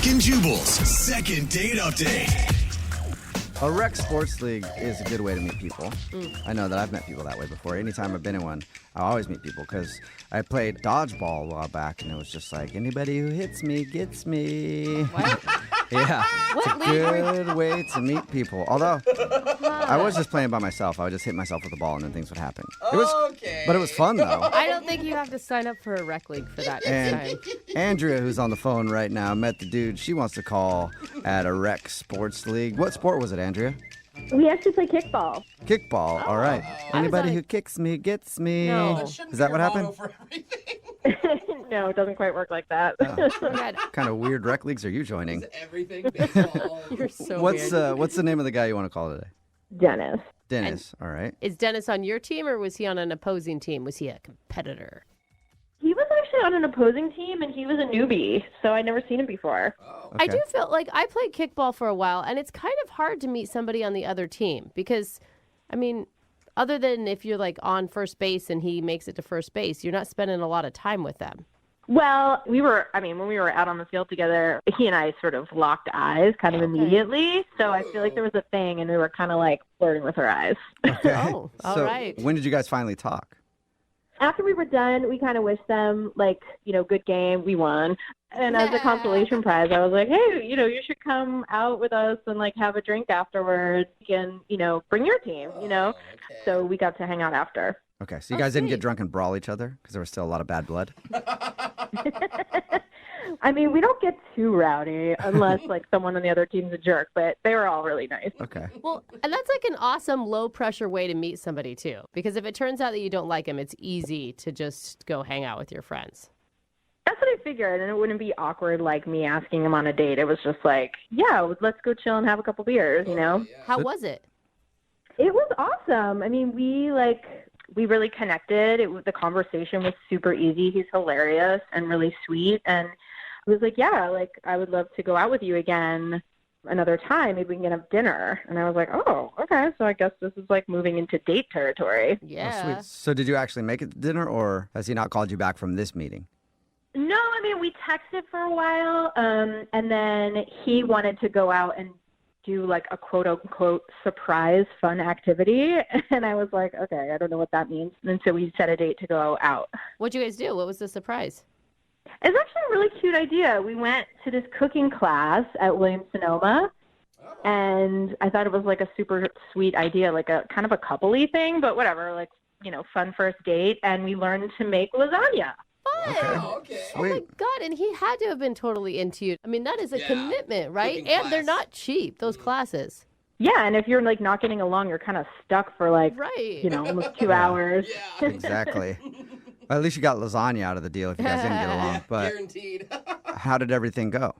Brooke and Jubal's second date update. A rec sports league is a good way to meet people. I know that I've met people that way before. Anytime I've been in one, I always meet people because I played dodgeball a while back, and it was just like, anybody who hits me gets me. What? Yeah, What it's a league were you- good way to meet people. Although, I was just playing by myself. I would just hit myself with the ball, and then things would happen. But it was fun, though. I don't think you have to sign up for a rec league for that next And time. Andrea, who's on the phone right now, met the dude she wants to call at a rec sports league. What sport was it, Andrea? We actually play kickball. Kickball. All right. Anybody like- who kicks me gets me. No. Is that what happened? No, it doesn't quite work like that. Oh, God, Kind of weird rec leagues are you joining? Everything, baseball. you're so What's weird. what's the name of the guy you want to call today? Dennis. Dennis. All right. Is Dennis on your team or was he on an opposing team? Was he a competitor? He was actually on an opposing team, and he was a newbie, so I'd never seen him before. I do feel like I played kickball for a while, and it's kind of hard to meet somebody on the other team because, I mean, other than if you're like on first base and he makes it to first base, you're not spending a lot of time with them. Well, when we were out on the field together, he and I sort of locked eyes kind of immediately, so I feel like there was a thing, and we were kind of like flirting with our eyes. Okay. Oh, all so right. when did you guys finally talk? After we were done, we kind of wished them, like, good game, we won. And as a consolation prize, I was like, hey, you should come out with us and, like, have a drink afterwards and, bring your team, So we got to hang out after. Okay, so you guys didn't sweet. get drunk and brawl each other because there was still a lot of bad blood? I mean, we don't get too rowdy unless, like, someone on the other team's a jerk, but they were all really nice. Okay. Well, and that's like an awesome low pressure way to meet somebody too. Because if it turns out that you don't like him, it's easy to just go hang out with your friends. That's what I figured, and it wouldn't be awkward like me asking him on a date. It was just like, yeah, let's go chill and have a couple beers, How was it? It was awesome. I mean, we really connected. The conversation was super easy. He's hilarious and really sweet. And I was like, yeah, like I would love to go out with you again another time. Maybe we can have dinner. And I was like, oh, okay. So I guess this is like moving into date territory. Yeah. Oh, sweet. So did you actually make it to dinner, or has he not called you back from this meeting? No, I mean, we texted for a while. And then he wanted to go out and do like a quote unquote surprise fun activity. And I was like, okay, I don't know what that means. And so we set a date to go out. What'd you guys do? What was the surprise? It's actually a really cute idea. We went to this cooking class at Williams-Sonoma, and I thought it was like a super sweet idea, like a kind of a couple-y thing, but whatever, like, fun first date. And we learned to make lasagna. Fun. Okay. Oh my Sweet. God, and he had to have been totally into you. I mean, that is a commitment, right? Cooking And they're class. not cheap, those classes. Yeah, and if you're like not getting along, you're kind of stuck for like, Right. almost 2 hours. Yeah. Exactly. Well, at least you got lasagna out of the deal if you guys didn't get along. But Guaranteed. how did everything go?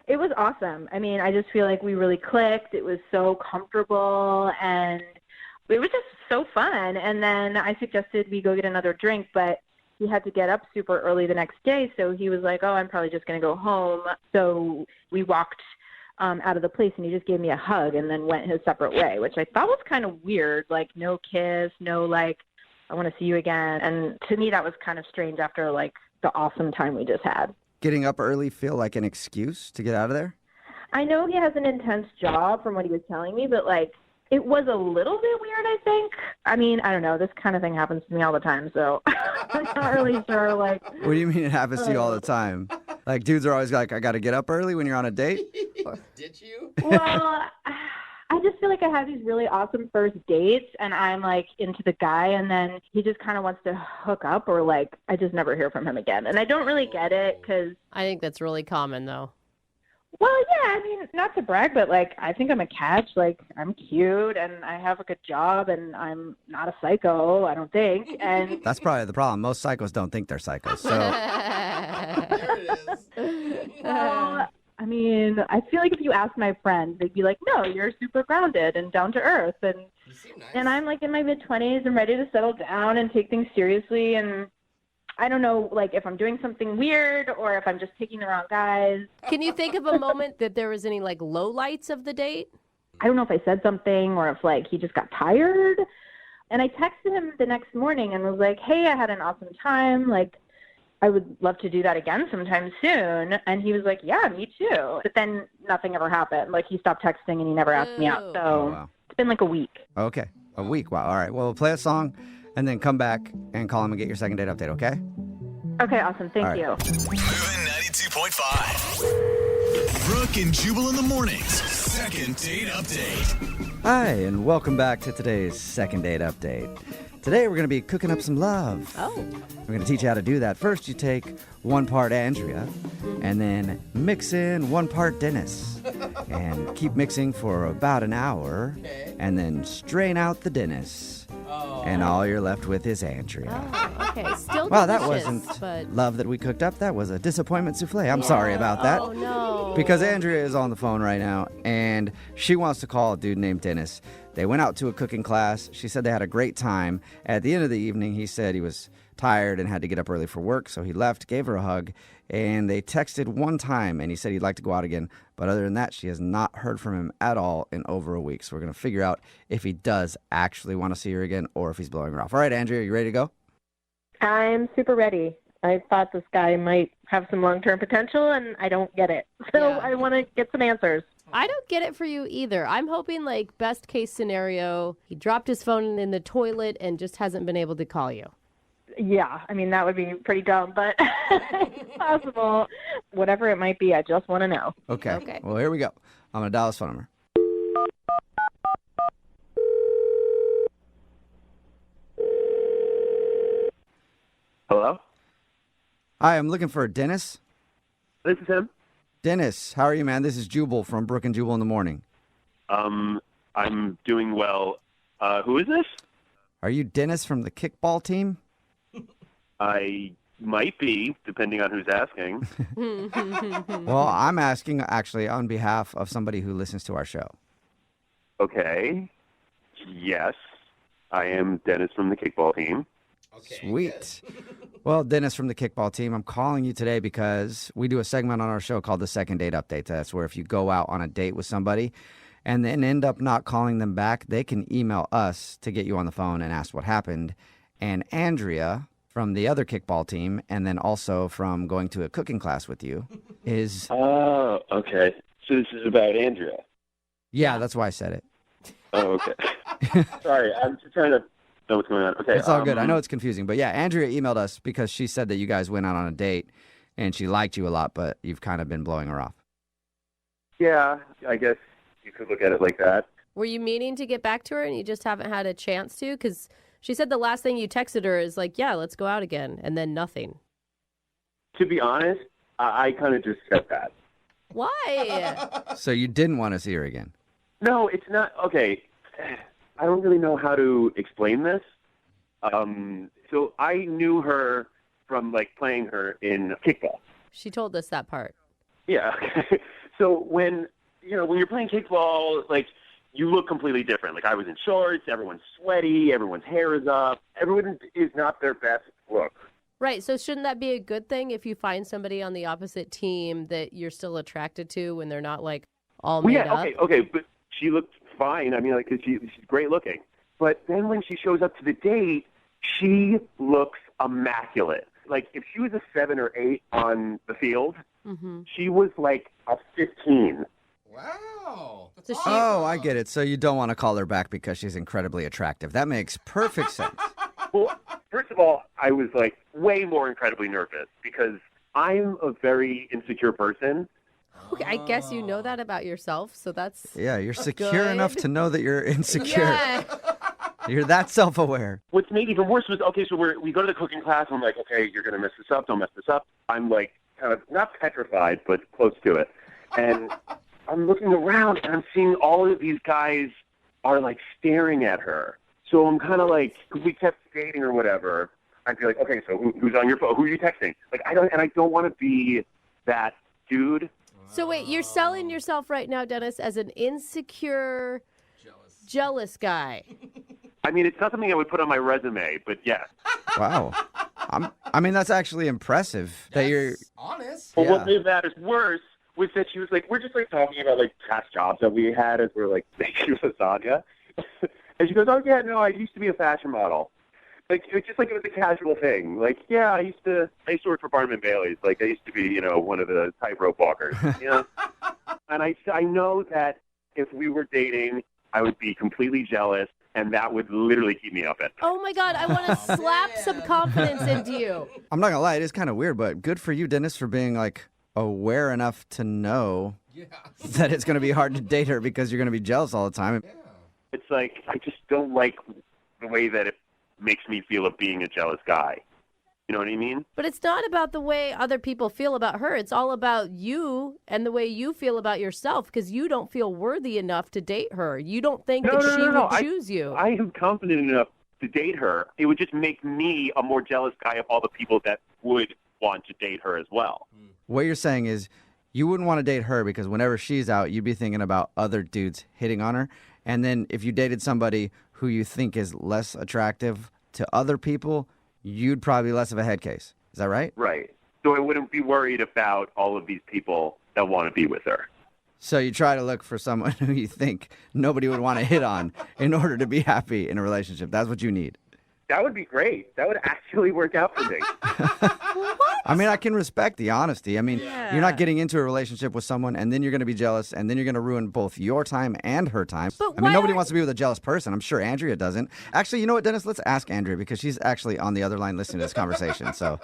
It was awesome. I mean, I just feel like we really clicked. It was so comfortable, and it was just so fun. And then I suggested we go get another drink, but he had to get up super early the next day, so he was like, oh, I'm probably just going to go home. So we walked out of the place, and he just gave me a hug and then went his separate way, which I thought was kind of weird, like no kiss, no like, I want to see you again. And to me, that was kind of strange after like the awesome time we just had. Getting up early feel like an excuse to get out of there? I know he has an intense job from what he was telling me, but like it was a little bit weird, I think. I mean, I don't know. This kind of thing happens to me all the time, so I'm not really sure. Like, What do you mean it happens to you all the time? Like, dudes are always like, I got to get up early when you're on a date? Did you? well, I just feel like I have these really awesome first dates, and I'm like into the guy, and then he just kind of wants to hook up, or like I just never hear from him again. And I don't really get it because, I think that's really common, though. well, yeah, I mean, not to brag, but like I think I'm a catch. Like I'm cute, and I have a good job, and I'm not a psycho, I don't think. And That's probably the problem. Most psychos don't think they're psychos. So There it is. well, I mean, I feel like if you ask my friends, they'd be like, no, you're super grounded and down to earth. And You seem nice. And I'm like in my mid-20s and ready to settle down and take things seriously. And I don't know, like if I'm doing something weird or if I'm just picking the wrong guys. Can you think of a moment that there was any like lowlights of the date? I don't know if I said something or if like he just got tired. And I texted him the next morning and was like, hey, I had an awesome time. Like, I would love to do that again sometime soon. And he was like, yeah, me too. But then nothing ever happened. Like, he stopped texting and he never asked me out. Ew. So Oh, wow. it's been like a week. Okay. A week. Wow. All right. Well, we'll play a song and then come back and call him and get your second date update, okay? Okay, awesome. Thank All right. you. Moving 92.5. Brooke and Jubal in the mornings. Second date update. Hi, and welcome back to today's second date update. Today, we're going to be cooking up some love. Oh. We're going to teach you how to do that. First, you take 1 part Andrea and then mix in 1 part Dennis. And keep mixing for about an hour. Okay. And then strain out the Dennis. Oh. And all you're left with is Andrea. Oh, okay. Still Well, that delicious, wasn't but... love that we cooked up. That was a disappointment souffle. I'm sorry about that. Oh, no. Because Andrea is on the phone right now, and she wants to call a dude named Dennis. They went out to a cooking class. She said they had a great time. At the end of the evening, he said he was tired and had to get up early for work, so he left, gave her a hug, and they texted one time, and he said he'd like to go out again. But other than that, she has not heard from him at all in over a week. So we're going to figure out if he does actually want to see her again or if he's blowing her off. All right, Andrea, you ready to go? I'm super ready. I thought this guy might have some long-term potential, and I don't get it. So Yeah. I want to get some answers. I don't get it for you either. I'm hoping, like, best case scenario, he dropped his phone in the toilet and just hasn't been able to call you. Yeah, I mean, that would be pretty dumb, but it's possible. Whatever it might be, I just want to know. Okay. Okay. Well, here we go. I'm going to dial his phone number. Hello? Hi, I'm looking for Dennis. This is him. Dennis, how are you, man? This is Jubal from Brooke and Jubal in the morning. I'm doing well. Who is this? Are you Dennis from the kickball team? I might be, depending on who's asking. Well, I'm asking actually on behalf of somebody who listens to our show. Okay. Yes, I am Dennis from the kickball team. Okay, Sweet. Well, Dennis from the kickball team, I'm calling you today because we do a segment on our show called the Second Date Update. That's where if you go out on a date with somebody and then end up not calling them back, they can email us to get you on the phone and ask what happened. And Andrea from the other kickball team, and then also from going to a cooking class with you, is... Oh, okay. So this is about Andrea. Yeah, that's why I said it. Oh, okay. Sorry, I'm just trying to know what's going on. Okay. It's all good. I know it's confusing. But yeah, Andrea emailed us because she said that you guys went out on a date and she liked you a lot, but you've kind of been blowing her off. Yeah, I guess you could look at it like that. Were you meaning to get back to her and you just haven't had a chance to? Because she said the last thing you texted her is like, yeah, let's go out again, and then nothing. To be honest, I kind of just said that. Why? So you didn't want to see her again? No, it's not. Okay. I don't really know how to explain this. So I knew her from, like, playing her in kickball. She told us that part. Yeah. So when you're playing kickball, like, you look completely different. Like, I was in shorts, everyone's sweaty, everyone's hair is up. Everyone is not their best look. Right. So shouldn't that be a good thing if you find somebody on the opposite team that you're still attracted to when they're not, like, all Well, made yeah, up? okay, but she looked fine. I mean, like, 'cause she's great looking. But then when she shows up to the date, she looks immaculate. Like, if she was a 7 or 8 on the field, she was like a 15. Wow. That's So she- Oh, I get it. So you don't want to call her back because she's incredibly attractive. That makes perfect sense. Well, first of all, I was, like, way more incredibly nervous because I'm a very insecure person. Okay, I guess you know that about yourself, so that's... Yeah, you're secure Good. enough to know that you're insecure. Yeah. You're that self-aware. What's made even worse was, okay, so we go to the cooking class, and I'm like, okay, you're going to mess this up, don't mess this up. I'm, like, kind of not petrified, but close to it. And I'm looking around, and I'm seeing all of these guys are, like, staring at her. So I'm kind of like, we kept dating or whatever. I'd be like, okay, so who's on your phone? Who are you texting? Like, I don't want to be that dude. So wait, you're selling yourself right now, Dennis, as an insecure, jealous guy. I mean, it's not something I would put on my resume, but yeah. Wow. I mean, that's actually impressive that you're... honest. But Yeah. what made matters worse was that she was like, we're just, like, talking about, like, past jobs that we had as we're, like, making lasagna. And she goes, oh, yeah, no, I used to be a fashion model. Like it was a casual thing. Like, yeah, I used to work for Barnum and Bailey's. Like, I used to be, one of the tightrope walkers. And I know that if we were dating, I would be completely jealous, and that would literally keep me up at night. Oh my God, I want to slap some confidence into you. I'm not gonna lie, it is kind of weird, but good for you, Dennis, for being like aware enough to know that it's gonna be hard to date her because you're gonna be jealous all the time. It's like I just don't like the way that it makes me feel of being a jealous guy. You know what I mean? But it's not about the way other people feel about her. It's all about you and the way you feel about yourself because you don't feel worthy enough to date her. You don't think that she would choose you. I am confident enough to date her. It would just make me a more jealous guy of all the people that would want to date her as well. What you're saying is you wouldn't want to date her because whenever she's out, you'd be thinking about other dudes hitting on her. And then if you dated somebody who you think is less attractive to other people, you'd probably be less of a head case. Is that right? Right. So I wouldn't be worried about all of these people that want to be with her. So you try to look for someone who you think nobody would want to hit on in order to be happy in a relationship. That's what you need. That would be great. That would actually work out for me. I mean, I can respect the honesty. I mean, you're not getting into a relationship with someone and then you're going to be jealous and then you're going to ruin both your time and her time. I mean, nobody wants to be with a jealous person. I'm sure Andrea doesn't. Actually, you know what, Dennis? Let's ask Andrea because she's actually on the other line listening to this conversation. So,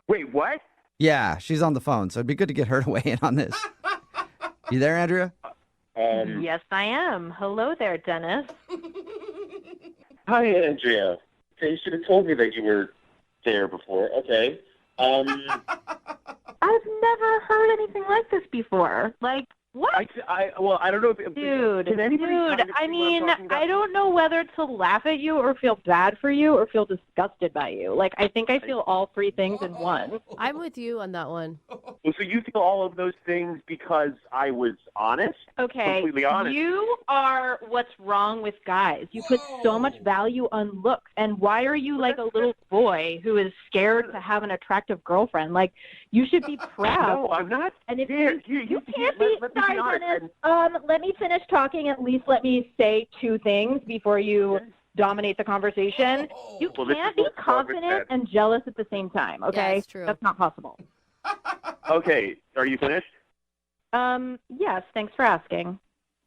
Wait, what? yeah, she's on the phone. So it'd be good to get her to weigh in on this. You there, Andrea? Yes, I am. Hello there, Dennis. Hi, Andrea. Okay, you should have told me that you were there before. Okay. I've never heard anything like this before. Like, what? I don't know if... Dude, can anybody kind of I see what I'm mean, talking about? I don't know whether to laugh at you or feel bad for you or feel disgusted by you. Like, I think I feel all three things in one. I'm with you on that one. Well, so you feel all of those things because I was honest? Okay, Completely honest. you are what's wrong with guys. You put so much value on looks, and why are you like a little boy who is scared to have an attractive girlfriend? Like, you should be proud. No, I'm not. And if There, you can't be, let me sorry, honest. Dennis, let me finish talking. At least let me say two things before you dominate the conversation. You Well, this can't is be what Congress confident said. and jealous at the same time, okay? it's true. That's not possible. Okay, are you finished? Yes, thanks for asking.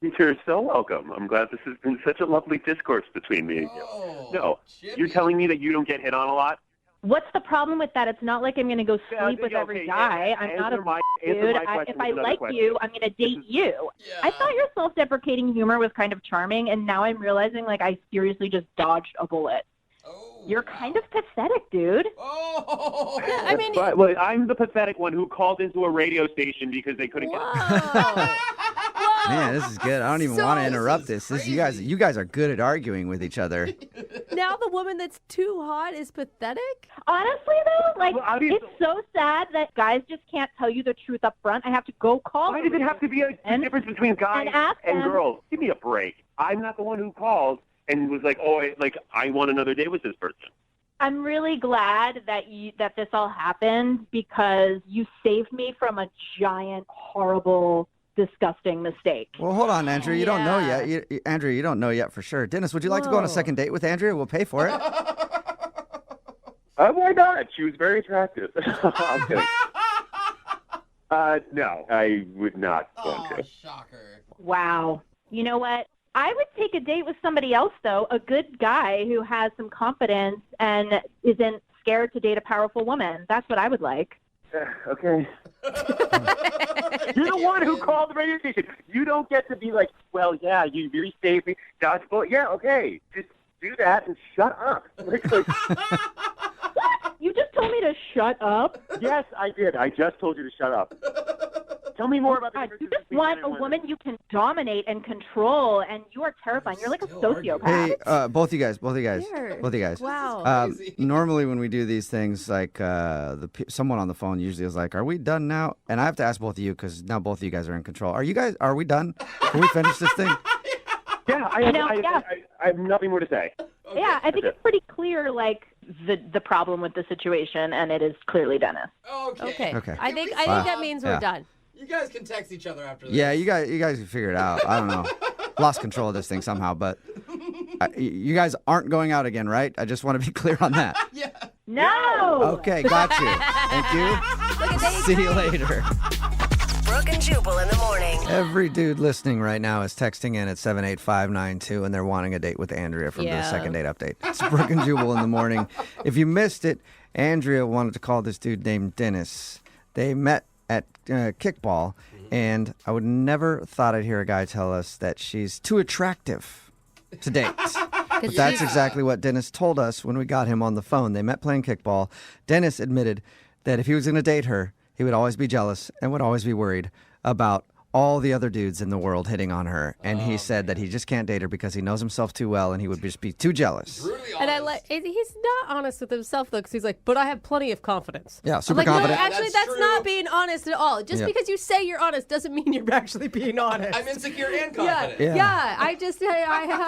You're so welcome. I'm glad this has been such a lovely discourse between me and you. No, you're telling me that you don't get hit on a lot? What's the problem with that? It's not like I'm going to go sleep with every guy. I'm not a dude. If I like you, I'm going to date you. I thought your self-deprecating humor was kind of charming, and now I'm realizing like I seriously just dodged a bullet. You're kind of pathetic, dude. I mean, Well, I'm the pathetic one who called into a radio station because they couldn't get... whoa. Man, this is good. I don't even want to interrupt this. You guys are good at arguing with each other. Now the woman that's too hot is pathetic? Honestly, though, like, Well, obviously- it's so sad that guys just can't tell you the truth up front. I have to go call Why them does it have to be a difference between guys and ask and them- girls? Give me a break. I'm not the one who called and was like, I want another day with this person. I'm really glad that this all happened because you saved me from a giant, horrible, disgusting mistake. Well, hold on, Andrea. You don't know Yeah. yet. Andrea, you don't know yet for sure. Dennis, would you like to go on a Whoa. second date with Andrea? We'll pay for it. Why not? She was very attractive. I'm kidding. No, I would not want to. Shocker. Wow. You know what? I would take a date with somebody else, though, a good guy who has some confidence and isn't scared to date a powerful woman. That's what I would like. Okay. You're the one who called the radio station. You don't get to be like, well, yeah, you really saved me. Dodgeball. Yeah, okay. Just do that and shut up. You just told me to shut up? Yes, I did. I just told you to shut up. Tell me more about the God, differences you just between want men a and woman you can dominate and control, and you are terrifying. You're like a sociopath. Hey, both you guys. Weird. Wow. Normally, when we do these things, like someone on the phone usually is like, "Are we done now?" And I have to ask both of you because now both of you guys are in control. Are we done? Can we finish this thing? Yeah, I have nothing more to say. Yeah, I think it's pretty clear, like, the problem with the situation, and it is clearly Dennis. Okay. Okay. I think Wow. that means Yeah. we're done. You guys can text each other after this. Yeah, you guys can figure it out. I don't know. Lost control of this thing somehow, but You guys aren't going out again, right? I just want to be clear on that. Yeah. No. Okay, got you. Thank you. See you later. Brooke and Jubal in the morning. Every dude listening right now is texting in at 78592, and they're wanting a date with Andrea from the second date update. It's Brooke and Jubal in the morning. If you missed it, Andrea wanted to call this dude named Dennis. They met at kickball, and I would never thought I'd hear a guy tell us that she's too attractive to date. But that's exactly what Dennis told us when we got him on the phone. They met playing kickball. Dennis admitted that if he was going to date her, he would always be jealous and would always be worried about all the other dudes in the world hitting on her. And he said that he just can't date her because he knows himself too well and he would just be too jealous. And he's not honest with himself, though, because he's like, but I have plenty of confidence. Yeah, super I'm like, confident. No, actually, that's true. not being honest at all. Just because you say you're honest doesn't mean you're actually being honest. I'm insecure and confident. Yeah. I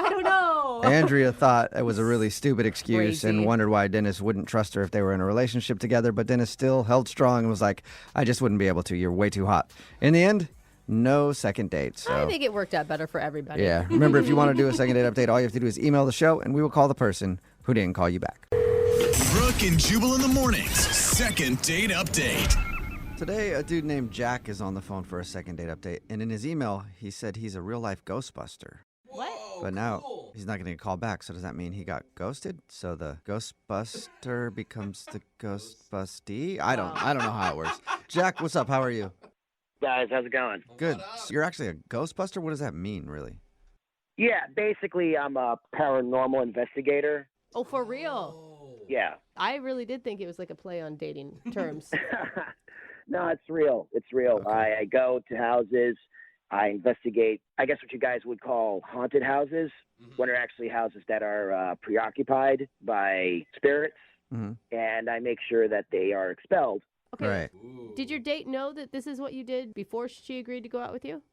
don't know. Andrea thought it was a really stupid excuse Crazy. and wondered why Dennis wouldn't trust her if they were in a relationship together. But Dennis still held strong and was like, I just wouldn't be able to. You're way too hot. In the end, no second date. So. I think it worked out better for everybody. Yeah. Remember, if you want to do a second date update, all you have to do is email the show, and we will call the person who didn't call you back. Brooke and Jubal in the mornings. Second date update. Today, a dude named Jack is on the phone for a second date update, and in his email, he said he's a real-life Ghostbuster. What? But now he's not going to call back, so does that mean he got ghosted? So the Ghostbuster becomes the Ghostbustee? I don't know how it works. Jack, what's up? How are you? Guys, how's it going? Good. So you're actually a Ghostbuster? What does that mean, really? Yeah, basically, I'm a paranormal investigator. Oh, for real? Yeah. I really did think it was like a play on dating terms. No, it's real. It's real. Okay. I go to houses. I investigate, I guess what you guys would call haunted houses, when they're actually houses that are preoccupied by spirits, and I make sure that they are expelled. Okay. Right. Did your date know that this is what you did before she agreed to go out with you?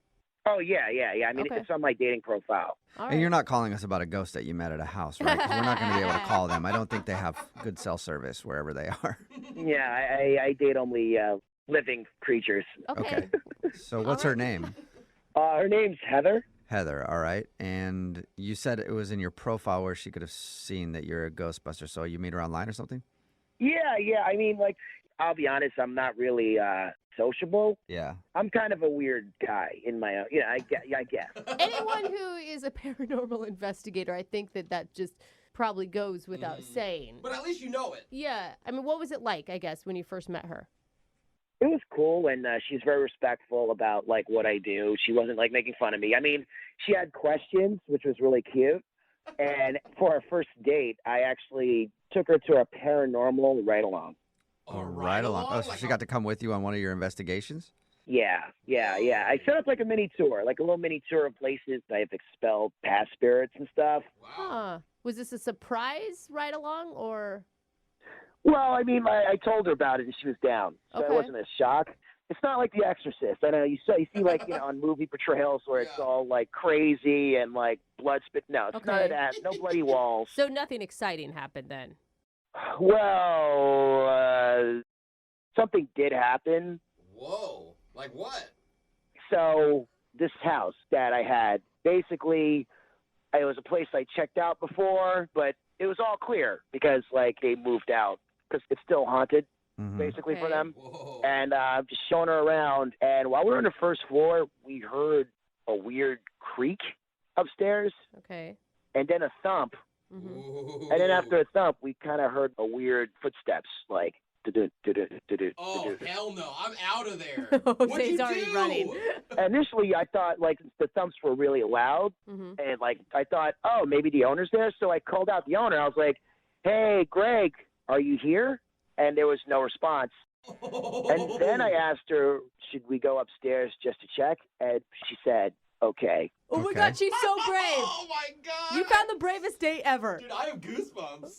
Oh, yeah. I mean, Okay. it's on my dating profile. All And you're right. not calling us about a ghost that you met at a house, right? Because we're not going to be able to call them. I don't think they have good cell service wherever they are. Yeah, I date only living creatures. Okay. So what's her name? Her name's Heather. Heather, all right. And you said it was in your profile where she could have seen that you're a Ghostbuster. So you meet her online or something? Yeah. I mean, like, I'll be honest, I'm not really sociable. Yeah. I'm kind of a weird guy in my own, I guess. Anyone who is a paranormal investigator, I think that just probably goes without saying. But at least you know it. Yeah. I mean, what was it like, I guess, when you first met her? It was cool, and she's very respectful about, like, what I do. She wasn't, like, making fun of me. I mean, she had questions, which was really cute. And for our first date, I actually took her to a paranormal ride-along. Oh, right along. Oh, so she got to come with you on one of your investigations? Yeah. I set up, like, a mini tour, like a little mini tour of places that I've expelled past spirits and stuff. Huh. Was this a surprise ride along or? Well, I mean, I told her about it, and she was down. So Okay. it wasn't a shock. It's not like The Exorcist. I know you see like, on movie portrayals where it's all, like, crazy and, like, blood spit. No, it's none Okay. of that. No bloody walls. So nothing exciting happened then? Well, something did happen. Whoa. Like what? So this house that I had, basically, it was a place I checked out before, but it was all clear because, like, they moved out because it's still haunted, basically, for Okay. them. Whoa. And just showing her around. And while we were on the first floor, we heard a weird creak upstairs Okay. and then a thump. Mm-hmm. Ooh. And then after a thump, we kind of heard a weird footsteps, like, do-do. Oh, hell no. I'm out of there. Jose's What'd you already do? running. Initially, I thought, like, the thumps were really loud. Mm-hmm. And, like, I thought, oh, maybe the owner's there. So I called out the owner. I was like, hey, Greg, are you here? And there was no response. And then I asked her, should we go upstairs just to check? And she said, okay. Oh my Okay. God, she's so brave. Oh, my God. You found the bravest date ever. Dude, I have goosebumps.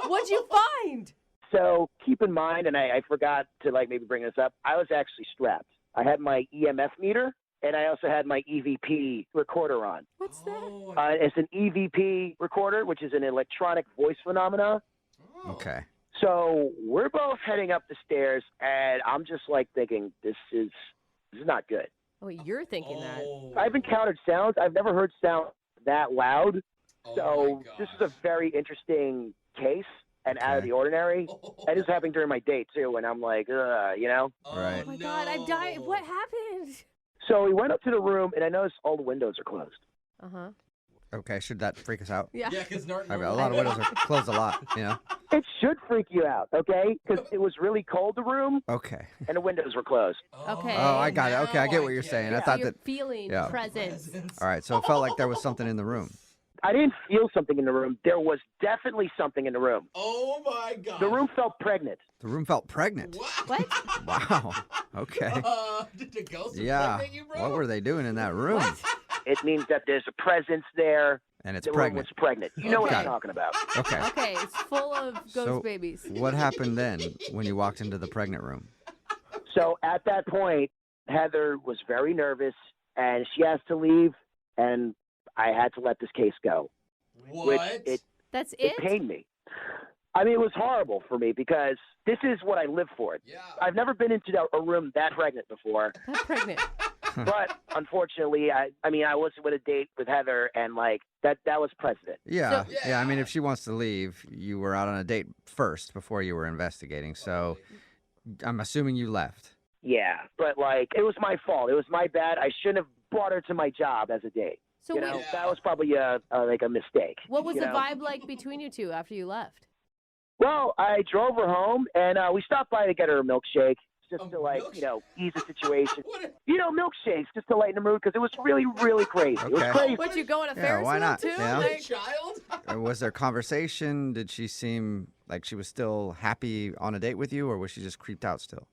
What'd you find? So keep in mind, and I forgot to, like, maybe bring this up, I was actually strapped. I had my EMF meter, and I also had my EVP recorder on. What's that? Oh, It's an EVP recorder, which is an electronic voice phenomena. Okay. So we're both heading up the stairs, and I'm just, like, thinking, this is not good. Oh, wait, you're thinking that. Oh. I've encountered sounds. I've never heard sound that loud Oh So my this is gosh. a very interesting case and out of Okay. the ordinary. And this is happening during my date too, and I'm like, you know. Oh, Right. Oh my God, I'm dying. no. What happened? So we went up to the room, and I noticed all the windows are closed. Uh huh. Okay, should that freak us out? Yeah. Yeah, because I mean, a lot of windows are closed a lot, you know? It should freak you out, okay? Because it was really cold, the room, Okay. and the windows were closed. Okay. Oh, I got it. Okay, I now get what you're saying. I So thought you're that. feeling yeah. presence. All right, so it felt like there was something in the room. I didn't feel something in the room. There was definitely something in the room. Oh my god. The room felt pregnant. The room felt pregnant. What? Wow. Okay. Did the ghost Yeah. impregnate you, bro? What were they doing in that room? It means that there's a presence there. And it's The room pregnant. was pregnant. You know what Okay. I'm talking about. Okay. Okay, it's full of ghost So- babies. What happened then when you walked into the pregnant room? So at that point, Heather was very nervous, and she has to leave, and I had to let this case go. What? Which That's it it? pained me. I mean, it was horrible for me because this is what I live for. Yeah. I've never been into a room that pregnant before, That pregnant. but unfortunately, I was with a date with Heather, and like that was precedent. Yeah. So- Yeah, I mean, if she wants to leave, you were out on a date first before you were investigating. So I'm assuming you left. Yeah, but like it was my fault. It was my bad. I shouldn't have brought her to my job as a date. So You wait, know, Yeah. that was probably like a mistake. what was you the know? vibe like between you two after you left? Well, I drove her home, and we stopped by to get her a milkshake, just A to like milkshake? ease the situation. What a- Milkshakes just to lighten the mood because it was really, really crazy. It was Okay. crazy. Would you go on a Yeah, Ferris why wheel not? too? Yeah. a Like, child? Was there conversation? Did she seem like she was still happy on a date with you, or was she just creeped out still?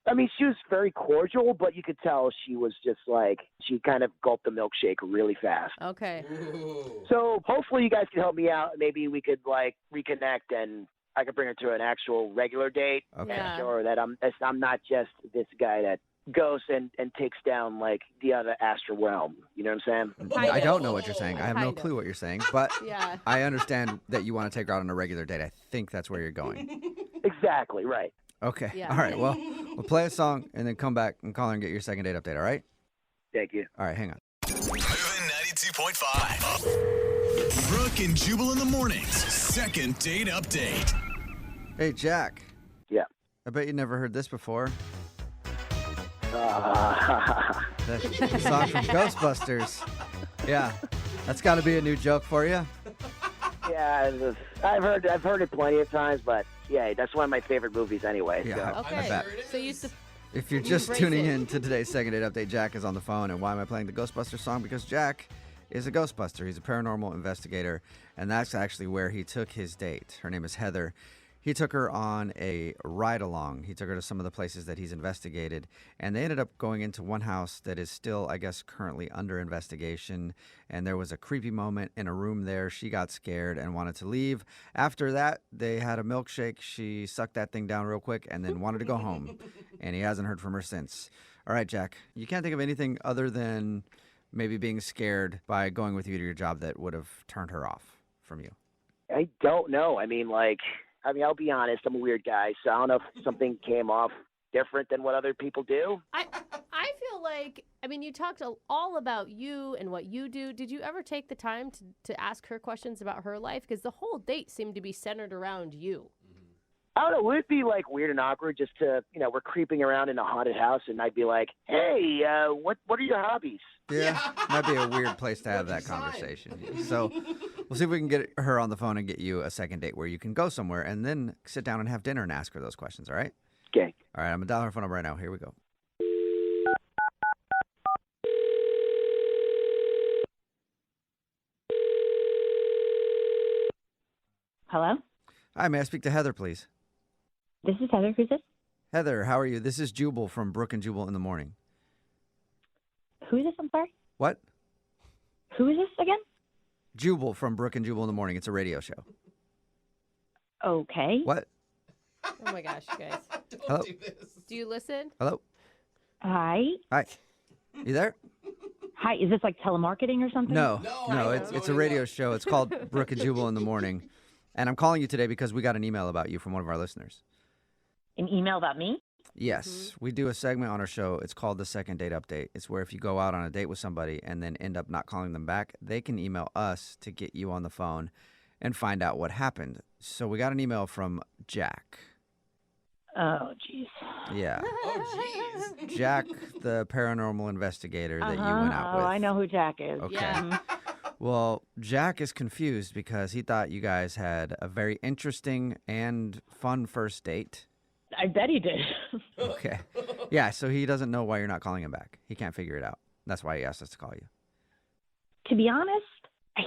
I mean, she was very cordial, but you could tell she was just like she kind of gulped the milkshake really fast. okay. Ooh. So hopefully you guys can help me out. Maybe we could like reconnect and I could bring her to an actual regular date Okay. Yeah. and show her that I'm not just this guy that goes and takes down like the other astral realm. You know what I'm saying? Kind I of. don't know what you're saying. I have no Kind of. clue what you're saying, but Yeah. I understand that you want to take her out on a regular date. I think that's where you're going. Exactly right. Okay. Yeah. All right. Well, we'll play a song and then come back and call her and get your second date update. All right. Thank you. All right. Hang on. Moving 92.5. Brooke and Jubal in the mornings. Second date update. Hey, Jack. Yeah. I bet you never heard this before. Uh, The song from Ghostbusters. Yeah. That's got to be a new joke for you. yeah, I've heard it plenty of times, but yeah, that's one of my favorite movies anyway. Yeah. So. Okay. bet. Sure it So you is. If you're just Embrace tuning it. in to today's second date update, Jack is on the phone. And why am I playing the Ghostbusters song? Because Jack is a Ghostbuster. He's a paranormal investigator, and that's actually where he took his date. Her name is Heather. He took her on a ride along. He took her to some of the places that he's investigated, and they ended up going into one house that is still, I guess, currently under investigation. And there was a creepy moment in a room there. She got scared and wanted to leave. After that, they had a milkshake. She sucked that thing down real quick and then wanted to go home. And he hasn't heard from her since. All right, Jack, you can't think of anything other than maybe being scared by going with you to your job that would have turned her off from you. I don't know. I mean, I'll be honest. I'm a weird guy, so I don't know if something came off different than what other people do. I feel like, I mean, you talked all about you and what you do. Did you ever take the time to ask her questions about her life? Because the whole date seemed to be centered around you. I don't know. Would it be like weird and awkward just to, we're creeping around in a haunted house, and I'd be like, "Hey, what are your hobbies?" Yeah, might be a weird place to have What'd that you sign? conversation. So we'll see if we can get her on the phone and get you a second date where you can go somewhere and then sit down and have dinner and ask her those questions, all right? Okay. All right, I'm going to dial her phone number right now. Here we go. Hello? Hi, may I speak to Heather, please? This is Heather. Who's this? Heather, how are you? This is Jubal from Brooke and Jubal in the morning. Who is this? I'm sorry. What? Who is this again? Jubal from Brooke and Jubal in the morning. It's a radio show. Okay. What? Oh my gosh, you guys. Don't Hello? do this. Do you listen? Hello? Hi. Hi. You there? Hi. Is this like telemarketing or something? No, No, no, no, it's a totally radio not. show. It's called Brooke and Jubal in the morning. And I'm calling you today because we got an email about you from one of our listeners. An email about me? Yes, we do a segment on our show. It's called the Second Date Update. It's where if you go out on a date with somebody and then end up not calling them back, they can email us to get you on the phone and find out what happened. So we got an email from Jack. Oh, jeez. Yeah. Oh, jeez. Jack, the paranormal investigator that you went out with. Oh, I know who Jack is. Okay. Yeah. Well, Jack is confused because he thought you guys had a very interesting and fun first date. I bet he did. Okay. Yeah, so he doesn't know why you're not calling him back. He can't figure it out. That's why he asked us to call you. To be honest,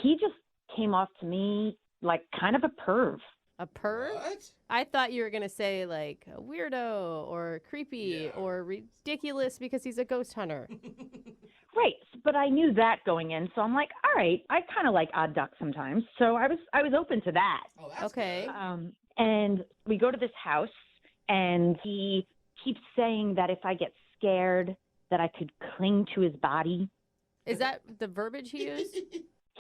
he just came off to me like kind of a perv. A perv? What? I thought you were going to say like a weirdo or creepy or ridiculous because he's a ghost hunter. Right, but I knew that going in, so I'm like, all right, I kind of like odd ducks sometimes, so I was open to that. Oh, that's Okay. good. And we go to this house, and he keeps saying that if I get scared, that I could cling to his body. Is that the verbiage he used?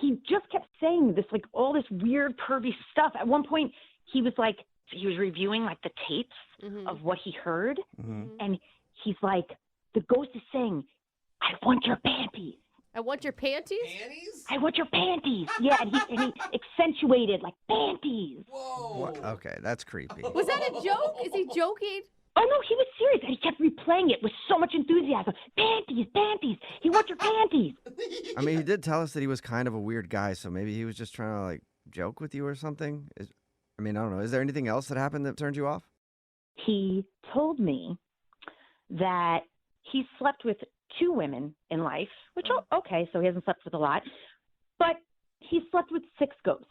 He just kept saying this, like all this weird pervy stuff. At one point, he was like, he was reviewing like the tapes of what he heard, and he's like, the ghost is saying, I want your panties. I want your panties? Panties? I want your panties. Yeah, and he accentuated like panties. Whoa. What? Okay, that's creepy. Was that a joke? Is he joking? Oh no, he was serious, and he kept replaying it with so much enthusiasm. Panties, panties. He wants your panties. I mean, he did tell us that he was kind of a weird guy, so maybe he was just trying to like joke with you or something. I mean, I don't know. Is there anything else that happened that turned you off? He told me that he slept with 2 women in life, which, okay, so he hasn't slept with a lot, but he slept with 6 ghosts.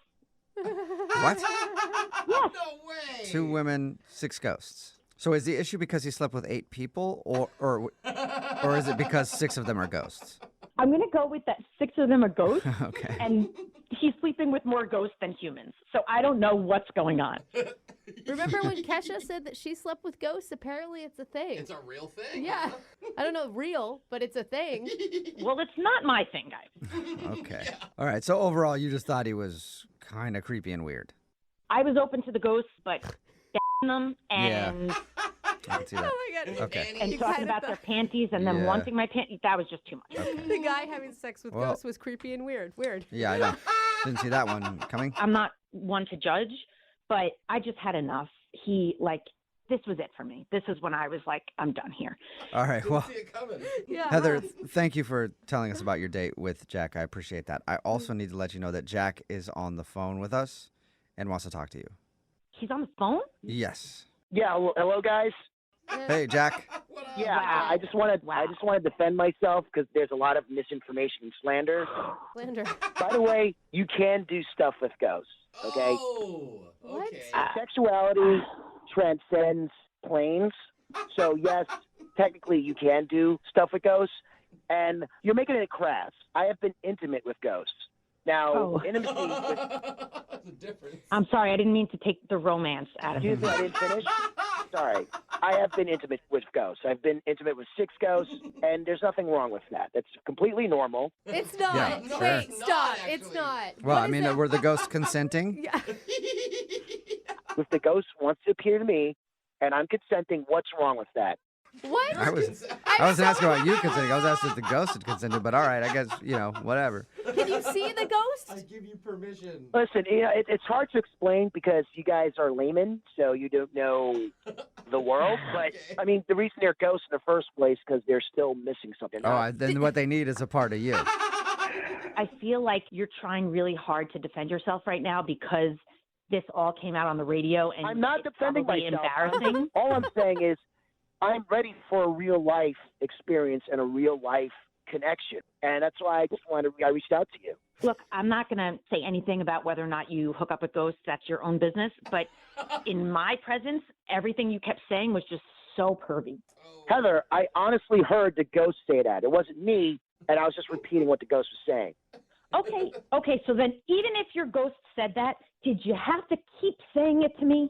What? Yes. No way. 2 women, 6 ghosts. So is the issue because he slept with 8 people, or is it because 6 of them are ghosts? I'm going to go with that 6 of them are ghosts, Okay. and he's sleeping with more ghosts than humans. So I don't know what's going on. Remember when Kesha said that she slept with ghosts? Apparently it's a thing. It's a real thing. Yeah. I don't know real, but it's a thing. Well, it's not my thing, guys. Okay. All right. So overall, you just thought he was kind of creepy and weird. I was open to the ghosts, but them and I can see that. Oh my god. Okay. and You talking kinda about their thought panties and them Yeah. wanting my panties, that was just too much. the guy having sex with Well- ghosts was creepy and weird. Weird. Yeah, I know. Didn't see that one coming. I'm not one to judge, but I just had enough. This was it for me. This is when I was like, I'm done here. All right. Didn't Well, see it coming. Yeah. Heather, thank you for telling us about your date with Jack. I appreciate that. I also need to let you know that Jack is on the phone with us and wants to talk to you. He's on the phone? Yes. Yeah, hello guys. Hey, Jack. What up? Yeah, Wow. I just want Wow. to defend myself because there's a lot of misinformation and slander. Slander. By the way, you can do stuff with ghosts. Okay, Oh, What? okay. sexuality transcends planes. So yes, technically you can do stuff with ghosts, and you're making it crass. I have been intimate with ghosts. Now, Oh. intimacy with That's a difference. I'm sorry, I didn't mean to take the romance out of Excuse him. me, I didn't finish. Sorry. I have been intimate with ghosts. I've been intimate with 6 ghosts, and there's nothing wrong with that. That's completely normal. It's not. Yeah, No, Wait, it's stop. not, It's actually. not. Well, What I is mean, that? were the ghosts consenting? Yeah. If the ghost wants to appear to me, and I'm consenting, what's wrong with that? What? I wasn't asking about you consenting. I was asking if the ghost had consented, but all right, I guess, whatever. Can you see the ghost? I give you permission. Listen, it's hard to explain because you guys are laymen, so you don't know the world. But, Okay. I mean, the reason they're ghosts in the first place because they're still missing something. Then what they need is a part of you. I feel like you're trying really hard to defend yourself right now because this all came out on the radio and I'm not it's defending probably myself. embarrassing. All I'm saying is I'm ready for a real life experience and a real life connection. And that's why I reached out to you. Look, I'm not going to say anything about whether or not you hook up with ghosts. That's your own business. But in my presence, everything you kept saying was just so pervy. Heather, I honestly heard the ghost say that. It wasn't me, and I was just repeating what the ghost was saying. Okay. So then even if your ghost said that, did you have to keep saying it to me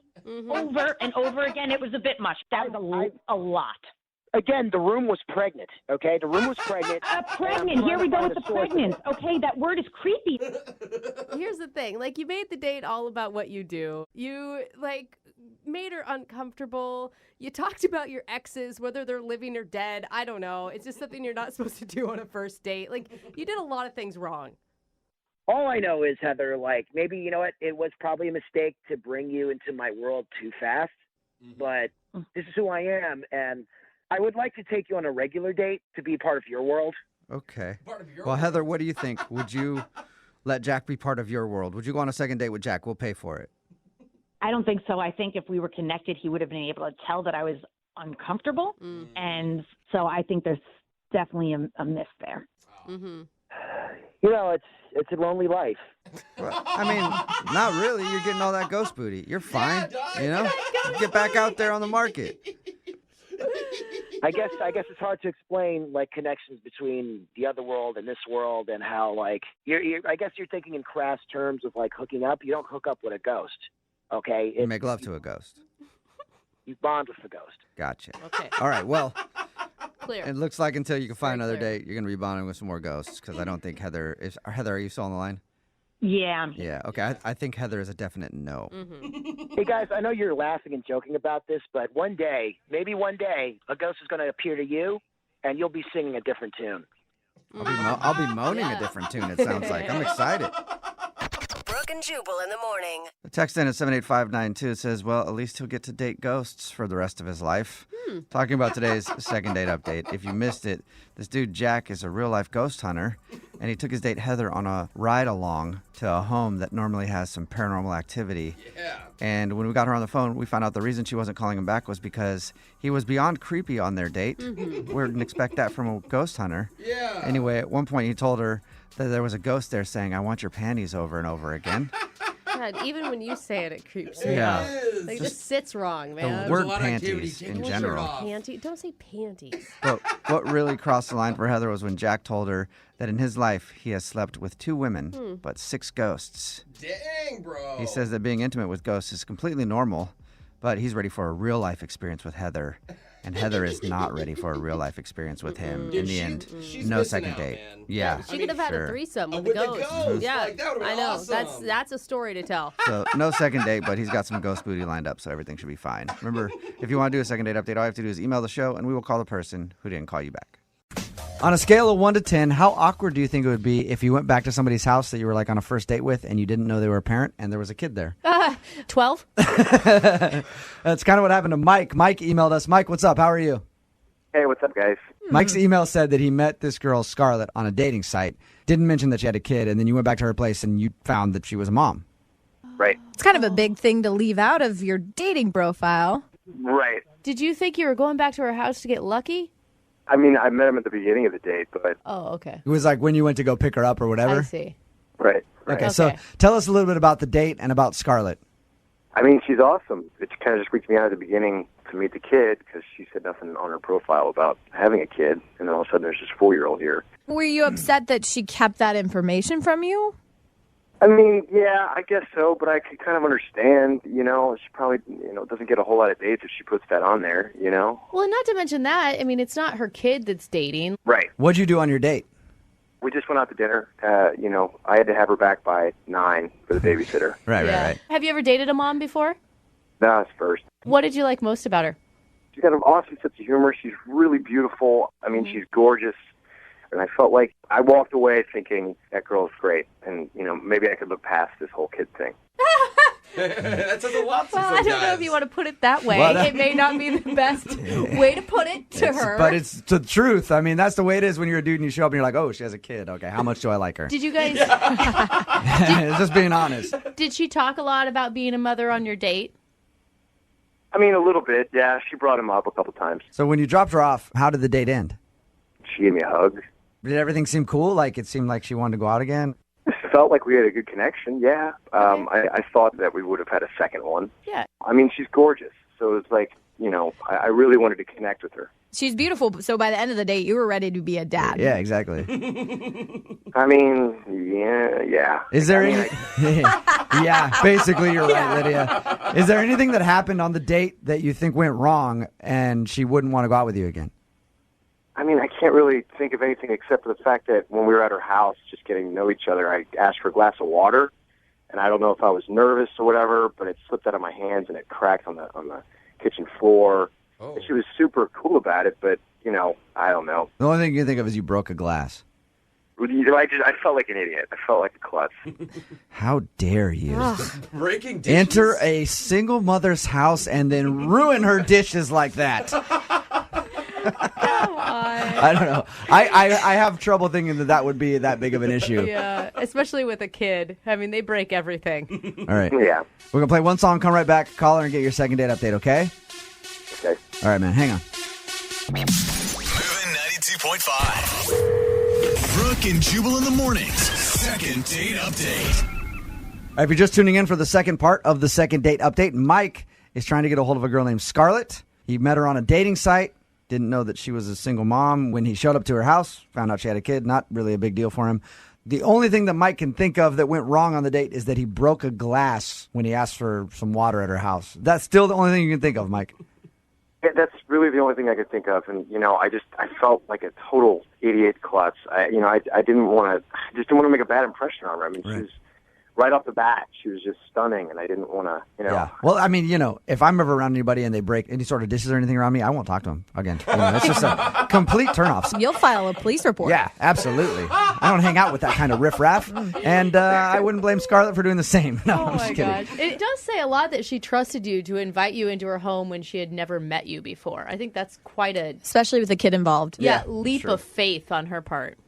over and over again? It was a bit much. That was a lot. Again, the room was pregnant, okay? The room was pregnant. Pregnant. Here we go with the pregnant. Okay, that word is creepy. Here's the thing. Like, you made the date all about what you do. You, made her uncomfortable. You talked about your exes, whether they're living or dead. I don't know. It's just something you're not supposed to do on a first date. Like, you did a lot of things wrong. All I know is, Heather, like, maybe, you know what, it was probably a mistake to bring you into my world too fast, but this is who I am, and I would like to take you on a regular date to be part of your world. Okay. Well, Heather, what do you think? Would you let Jack be part of your world? Would you go on a second date with Jack? We'll pay for it. I don't think so. I think if we were connected, he would have been able to tell that I was uncomfortable. And so I think there's definitely a miss there. Mm-hmm. You know, it's a lonely life. Well, I mean, not really. You're getting all that ghost booty. You're fine. You know? Get back out there on the market. I guess it's hard to explain, like, connections between the other world and this world, and how, like, I guess you're thinking in crass terms of, like, hooking up. You don't hook up with a ghost, okay? You make love to a ghost. You bond with the ghost. Gotcha. Okay. All right, well, Clear. it looks like until you can find Very another clear. date, you're going to be bonding with some more ghosts, because I don't think Heather is. Heather, are you still on the line? Yeah. Yeah, okay. I think Heather is a definite no. Hey, guys, I know you're laughing and joking about this, but one day, maybe one day, a ghost is going to appear to you, and you'll be singing a different tune. I'll be moaning a different tune, it sounds like. I'm excited. Brooke and Jubal in the morning. The text in at 78592 says, well, at least he'll get to date ghosts for the rest of his life. Talking about today's second date update. If you missed it, this dude Jack is a real-life ghost hunter, and he took his date Heather on a ride-along to a home that normally has some paranormal activity. Yeah. And when we got her on the phone, we found out the reason she wasn't calling him back was because he was beyond creepy on their date. We wouldn't expect that from a ghost hunter. Yeah. Anyway, at one point he told her that there was a ghost there saying, I want your panties over and over again. God, even when you say it, it creeps me Yeah. out. Like, it just sits wrong, man. The word a lot of activity. panties Take in your shirt general. off. Panty? Don't say panties. But what really crossed the line for Heather was when Jack told her that in his life he has slept with 2 women, but 6 ghosts. Dang, bro. He says that being intimate with ghosts is completely normal, but he's ready for a real life experience with Heather. And Heather is not ready for a real life experience with him. In the end, she's no missing second out, date. man. Yeah. She could have had sure. a threesome with, With the the ghost. ghost. Yeah, Like, that would've been I know. awesome. That's a story to tell. So no second date, but he's got some ghost booty lined up, so everything should be fine. Remember, if you want to do a second date update, all you have to do is email the show, and we will call the person who didn't call you back. On a scale of 1 to 10, how awkward do you think it would be if you went back to somebody's house that you were like on a first date with and you didn't know they were a parent and there was a kid there? 12? That's kind of what happened to Mike. Mike emailed us. Mike, what's up? How are you? Hey, what's up, guys? Mike's email said that he met this girl, Scarlett, on a dating site. Didn't mention that she had a kid, and then you went back to her place and you found that she was a mom. Right. It's kind of a big thing to leave out of your dating profile. Right. Did you think you were going back to her house to get lucky? I mean, I met him at the beginning of the date, but Oh, okay. It was like when you went to go pick her up or whatever. I see. right. Okay, so tell us a little bit about the date and about Scarlett. I mean, she's awesome. It kind of just freaked me out at the beginning to meet the kid because she said nothing on her profile about having a kid, and then all of a sudden there's this 4-year-old here. Were you upset that she kept that information from you? I mean, yeah, I guess so, but I could kind of understand, you know, she probably, doesn't get a whole lot of dates if she puts that on there, you know? Well, not to mention that, I mean, it's not her kid that's dating. Right. What'd you do on your date? We just went out to dinner. I had to have her back by 9 for the babysitter. Right. Have you ever dated a mom before? That was first. What did you like most about her? She's got an awesome sense of humor. She's really beautiful. I mean, she's gorgeous. And I felt like I walked away thinking, that girl's great. And, maybe I could look past this whole kid thing. That says a lot. Well, I don't know if you want to put it that way. Well, it may not be the best way to put it to her. But it's the truth. I mean, that's the way it is when you're a dude and you show up and you're like, oh, she has a kid. Okay, how much do I like her? Did you guys? Just being honest. Did she talk a lot about being a mother on your date? I mean, a little bit, yeah. She brought him up a couple times. So when you dropped her off, how did the date end? She gave me a hug. Did everything seem cool? Like it seemed like she wanted to go out again? It felt like we had a good connection, yeah. I thought that we would have had a second one. Yeah. I mean, she's gorgeous. So it's like, I really wanted to connect with her. She's beautiful, so by the end of the date, you were ready to be a dad. Yeah, exactly. I mean, yeah. Is there any... Yeah, basically you're right, Lydia. Is there anything that happened on the date that you think went wrong and she wouldn't want to go out with you again? I mean, I can't really think of anything except for the fact that when we were at her house just getting to know each other, I asked for a glass of water, and I don't know if I was nervous or whatever, but it slipped out of my hands and it cracked on the kitchen floor. Oh. And she was super cool about it, but I don't know. The only thing you can think of is you broke a glass. I felt like an idiot. I felt like a klutz. How dare you? Breaking dishes. Enter a single mother's house and then ruin her dishes like that. I don't know. I have trouble thinking that would be that big of an issue. Yeah, especially with a kid. I mean, they break everything. All right. Yeah. We're going to play one song, come right back, call her, and get your second date update, okay? Okay. All right, man. Hang on. Moving 92.5. Brooke and Jubal in the mornings. Second date update. All right, if you're just tuning in for the second part of the second date update, Mike is trying to get a hold of a girl named Scarlett. He met her on a dating site. Didn't know that she was a single mom. When he showed up to her house, found out she had a kid. Not really a big deal for him. The only thing that Mike can think of that went wrong on the date is that he broke a glass when he asked for some water at her house. That's still the only thing you can think of, Mike. Yeah, that's really the only thing I could think of, and I felt like a total idiot klutz. I just didn't want to make a bad impression on her. I mean, she was right off the bat, she was just stunning, and I didn't want to, Yeah. Well, I mean, if I'm ever around anybody and they break any sort of dishes or anything around me, I won't talk to them again. It's just a complete turnoff. You'll file a police report. Yeah, absolutely. I don't hang out with that kind of riffraff, and I wouldn't blame Scarlett for doing the same. No, I'm just kidding. Gosh. It does say a lot that she trusted you to invite you into her home when she had never met you before. I think that's quite a... Especially with a kid involved. leap of faith on her part.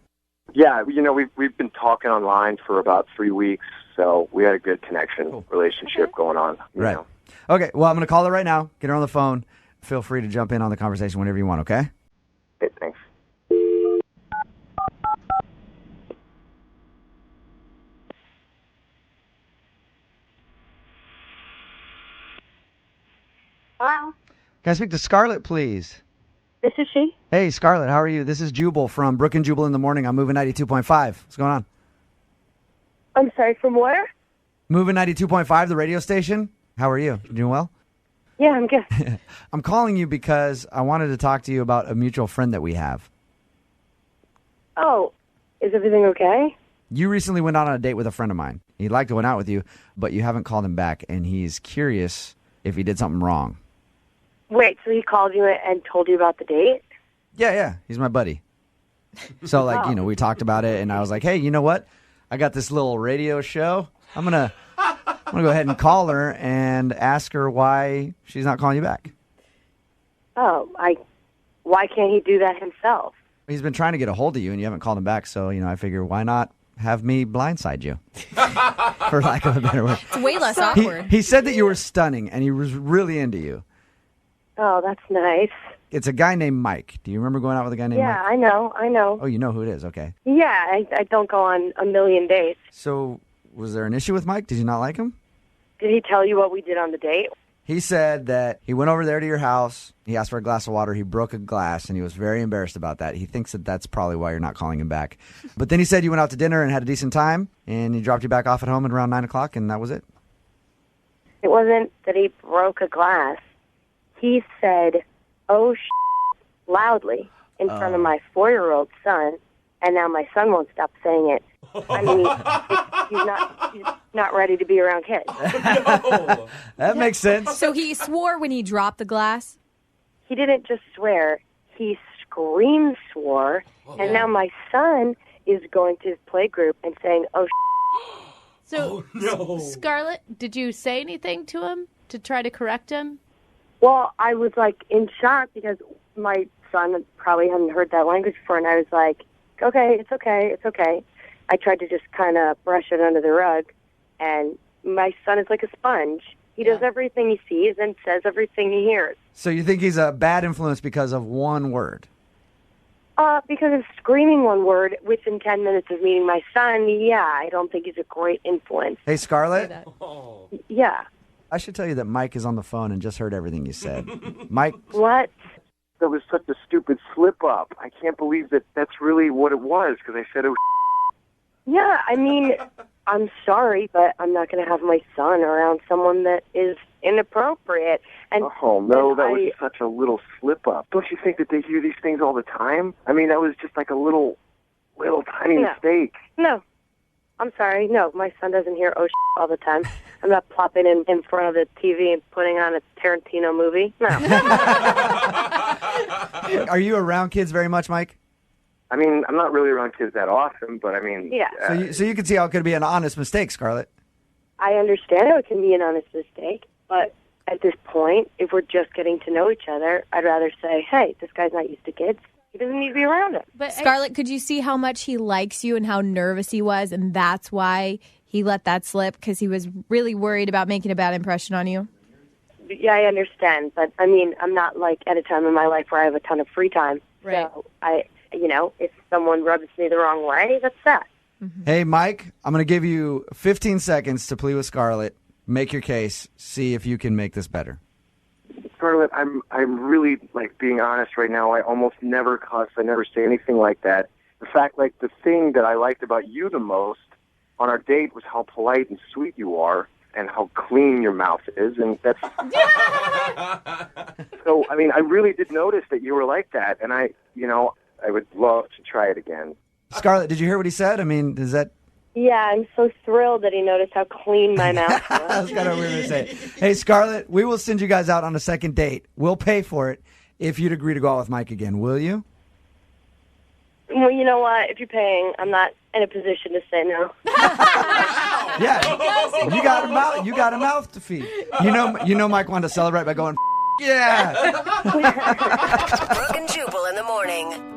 Yeah, we've been talking online for about 3 weeks, so we had a good relationship going on. Right. Okay, well, I'm going to call her right now, get her on the phone. Feel free to jump in on the conversation whenever you want, okay? Okay, thanks. Hello, Can I speak to Scarlett, please? this is she. Hey, Scarlett, how are you? This is Jubal from Brooke and Jubal in the morning. I'm moving 92.5. What's going on? I'm sorry, from where? Moving 92.5, the radio station. How are you? You doing well? Yeah, I'm good. I'm calling you because I wanted to talk to you about a mutual friend that we have. Oh, is everything okay? You recently went out on a date with a friend of mine. He'd like to went out with you, but you haven't called him back, and he's curious if he did something wrong. Wait, so he called you and told you about the date? Yeah, he's my buddy. So, we talked about it, and I was like, hey, you know what? I got this little radio show. I'm gonna go ahead and call her and ask her why she's not calling you back. Oh, why can't he do that himself? He's been trying to get a hold of you, and you haven't called him back, so, I figure why not have me blindside you, for lack of a better word. It's way less awkward. He said that you were stunning, and he was really into you. Oh, that's nice. It's a guy named Mike. Do you remember going out with a guy named Mike? Yeah, I know. Oh, you know who it is. Okay. Yeah, I don't go on a million dates. So was there an issue with Mike? Did you not like him? Did he tell you what we did on the date? He said that he went over there to your house. He asked for a glass of water. He broke a glass, and he was very embarrassed about that. He thinks that that's probably why you're not calling him back. But then he said you went out to dinner and had a decent time, and he dropped you back off at home at around 9 o'clock, and that was it. It wasn't that he broke a glass. He said, oh, loudly in front of my 4-year-old son, and now my son won't stop saying it. I mean, he's not ready to be around kids. That makes sense. So he swore when he dropped the glass? He didn't just swear. He scream swore, and now my son is going to his play group and saying, oh, So, Scarlett, did you say anything to him to try to correct him? Well, I was, in shock because my son probably hadn't heard that language before, and I was like, okay, it's okay. I tried to just kind of brush it under the rug, and my son is like a sponge. He does everything he sees and says everything he hears. So you think he's a bad influence because of one word? Because of screaming one word within 10 minutes of meeting my son, I don't think he's a great influence. Hey, Scarlett? Yeah. I should tell you that Mike is on the phone and just heard everything you said. Mike? What? That was such a stupid slip-up. I can't believe that that's really what it was, because I said it was... Yeah, I mean, I'm sorry, but I'm not going to have my son around someone that is inappropriate. And oh, no, that was such a little slip-up. Don't you think that they hear these things all the time? I mean, that was just like a little tiny mistake. No. I'm sorry. No, my son doesn't hear oh all the time. I'm not plopping in front of the TV and putting on a Tarantino movie. No. Are you around kids very much, Mike? I mean, I'm not really around kids that often, but I mean... Yeah. So you can see how it could be an honest mistake, Scarlett. I understand how it can be an honest mistake, but at this point, if we're just getting to know each other, I'd rather say, hey, this guy's not used to kids. He doesn't need to be around it. But Scarlett, could you see how much he likes you and how nervous he was, and that's why he let that slip, because he was really worried about making a bad impression on you? Yeah, I understand, but I mean, I'm not like at a time in my life where I have a ton of free time. Right. So if someone rubs me the wrong way, that's that. Mm-hmm. Hey, Mike, I'm going to give you 15 seconds to plead with Scarlett. Make your case. See if you can make this better. Scarlett, I'm really, being honest right now. I almost never cuss. I never say anything like that. In fact, the thing that I liked about you the most on our date was how polite and sweet you are and how clean your mouth is. And that's... So, I mean, I really did notice that you were like that. And I would love to try it again. Scarlett, did you hear what he said? I mean, does that... Yeah, I'm so thrilled that he noticed how clean my mouth was. That's kind of weird to say. Hey, Scarlett, we will send you guys out on a second date. We'll pay for it if you'd agree to go out with Mike again. Will you? Well, you know what? If you're paying, I'm not in a position to say no. Yeah, you got a mouth to feed. You know, Mike wanted to celebrate by going, yeah. Brooke and Jubal in the morning.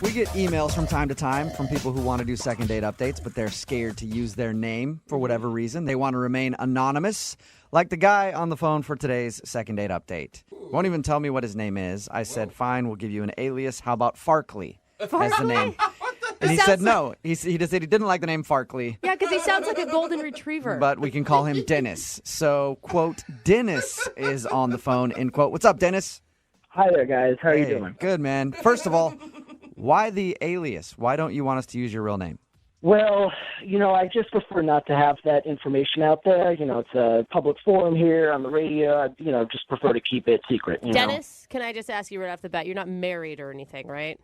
We get emails from time to time from people who want to do second date updates, but they're scared to use their name for whatever reason. They want to remain anonymous, like the guy on the phone for today's second date update. Won't even tell me what his name is. I said, fine, we'll give you an alias. How about Farkley as the name? And he said no. He said he didn't like the name Farkley. Yeah, because he sounds like a golden retriever. But we can call him Dennis. So, quote, Dennis is on the phone, end quote. What's up, Dennis? Hi there, guys. How are you doing? Good, man. First of all, why the alias? Why don't you want us to use your real name? Well, I just prefer not to have that information out there. It's a public forum here on the radio. I, just prefer to keep it secret. Dennis, can I just ask you right off the bat, you're not married or anything, right?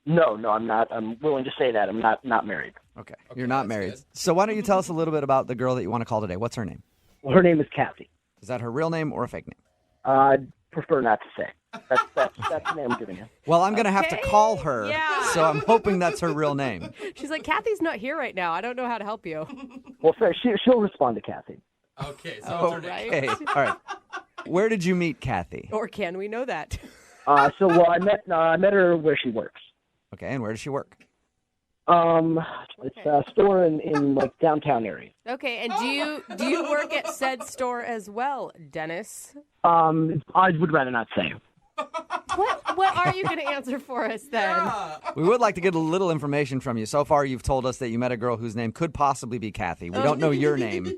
No, I'm not. I'm willing to say that. I'm not married. Okay, you're not married. Good. So why don't you tell us a little bit about the girl that you want to call today? What's her name? Well, her name is Kathy. Is that her real name or a fake name? I'd prefer not to say. That's the name I'm giving you. Well, I'm going to have to call her, so I'm hoping that's her real name. She's like, Kathy's not here right now. I don't know how to help you. Well, fair. She'll respond to Kathy. Okay, so okay. All right. Where did you meet Kathy? Or can we know that? I met her where she works. Okay, and where does she work? It's a store in downtown area. Okay, and do you work at said store as well, Dennis? I would rather not say. What are you going to answer for us then? We would like to get a little information from you. So far, you've told us that you met a girl whose name could possibly be Kathy. We don't know your name,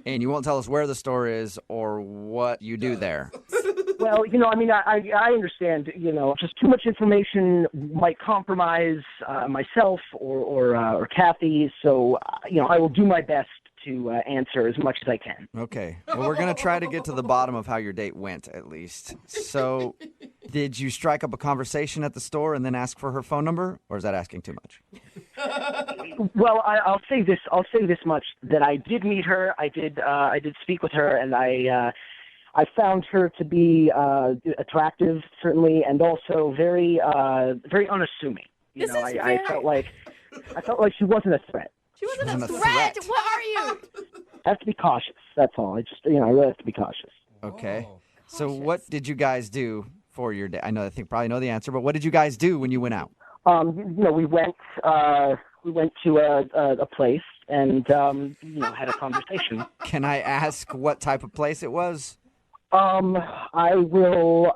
and you won't tell us where the store is or what you do there. Well, I understand, just too much information might compromise myself or Kathy, so, I will do my best to answer as much as I can. Okay. Well, we're going to try to get to the bottom of how your date went, at least. So, did you strike up a conversation at the store and then ask for her phone number, or is that asking too much? Well, I'll say this much, that I did meet her, I did speak with her, and I found her to be attractive, certainly, and also very unassuming. I felt like she wasn't a threat. She wasn't a threat. What are you? I have to be cautious. That's all. I really have to be cautious. Okay. So what did you guys do for your day? I probably know the answer, but what did you guys do when you went out? We went to a place and had a conversation. Can I ask what type of place it was? I will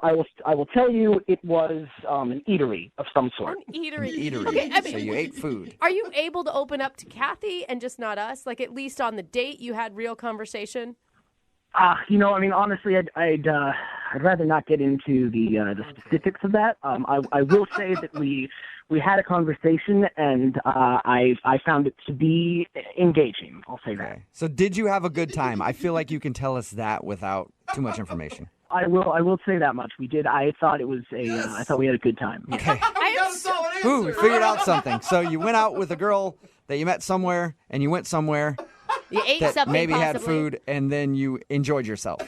tell you it was an eatery of some sort. An eatery. Okay, so you ate food. Are you able to open up to Kathy and just not us? Like at least on the date you had real conversation? Honestly, I'd rather not get into the specifics of that. I will say that we had a conversation, and I found it to be engaging. I'll say that. So did you have a good time? I feel like you can tell us that without too much information. I will say that much. We did. I thought it was I thought we had a good time. Okay. I got a solid answer. Ooh, we figured out something. So you went out with a girl that you met somewhere, and you went somewhere You ate that something maybe had possibly. food, and then you enjoyed yourself.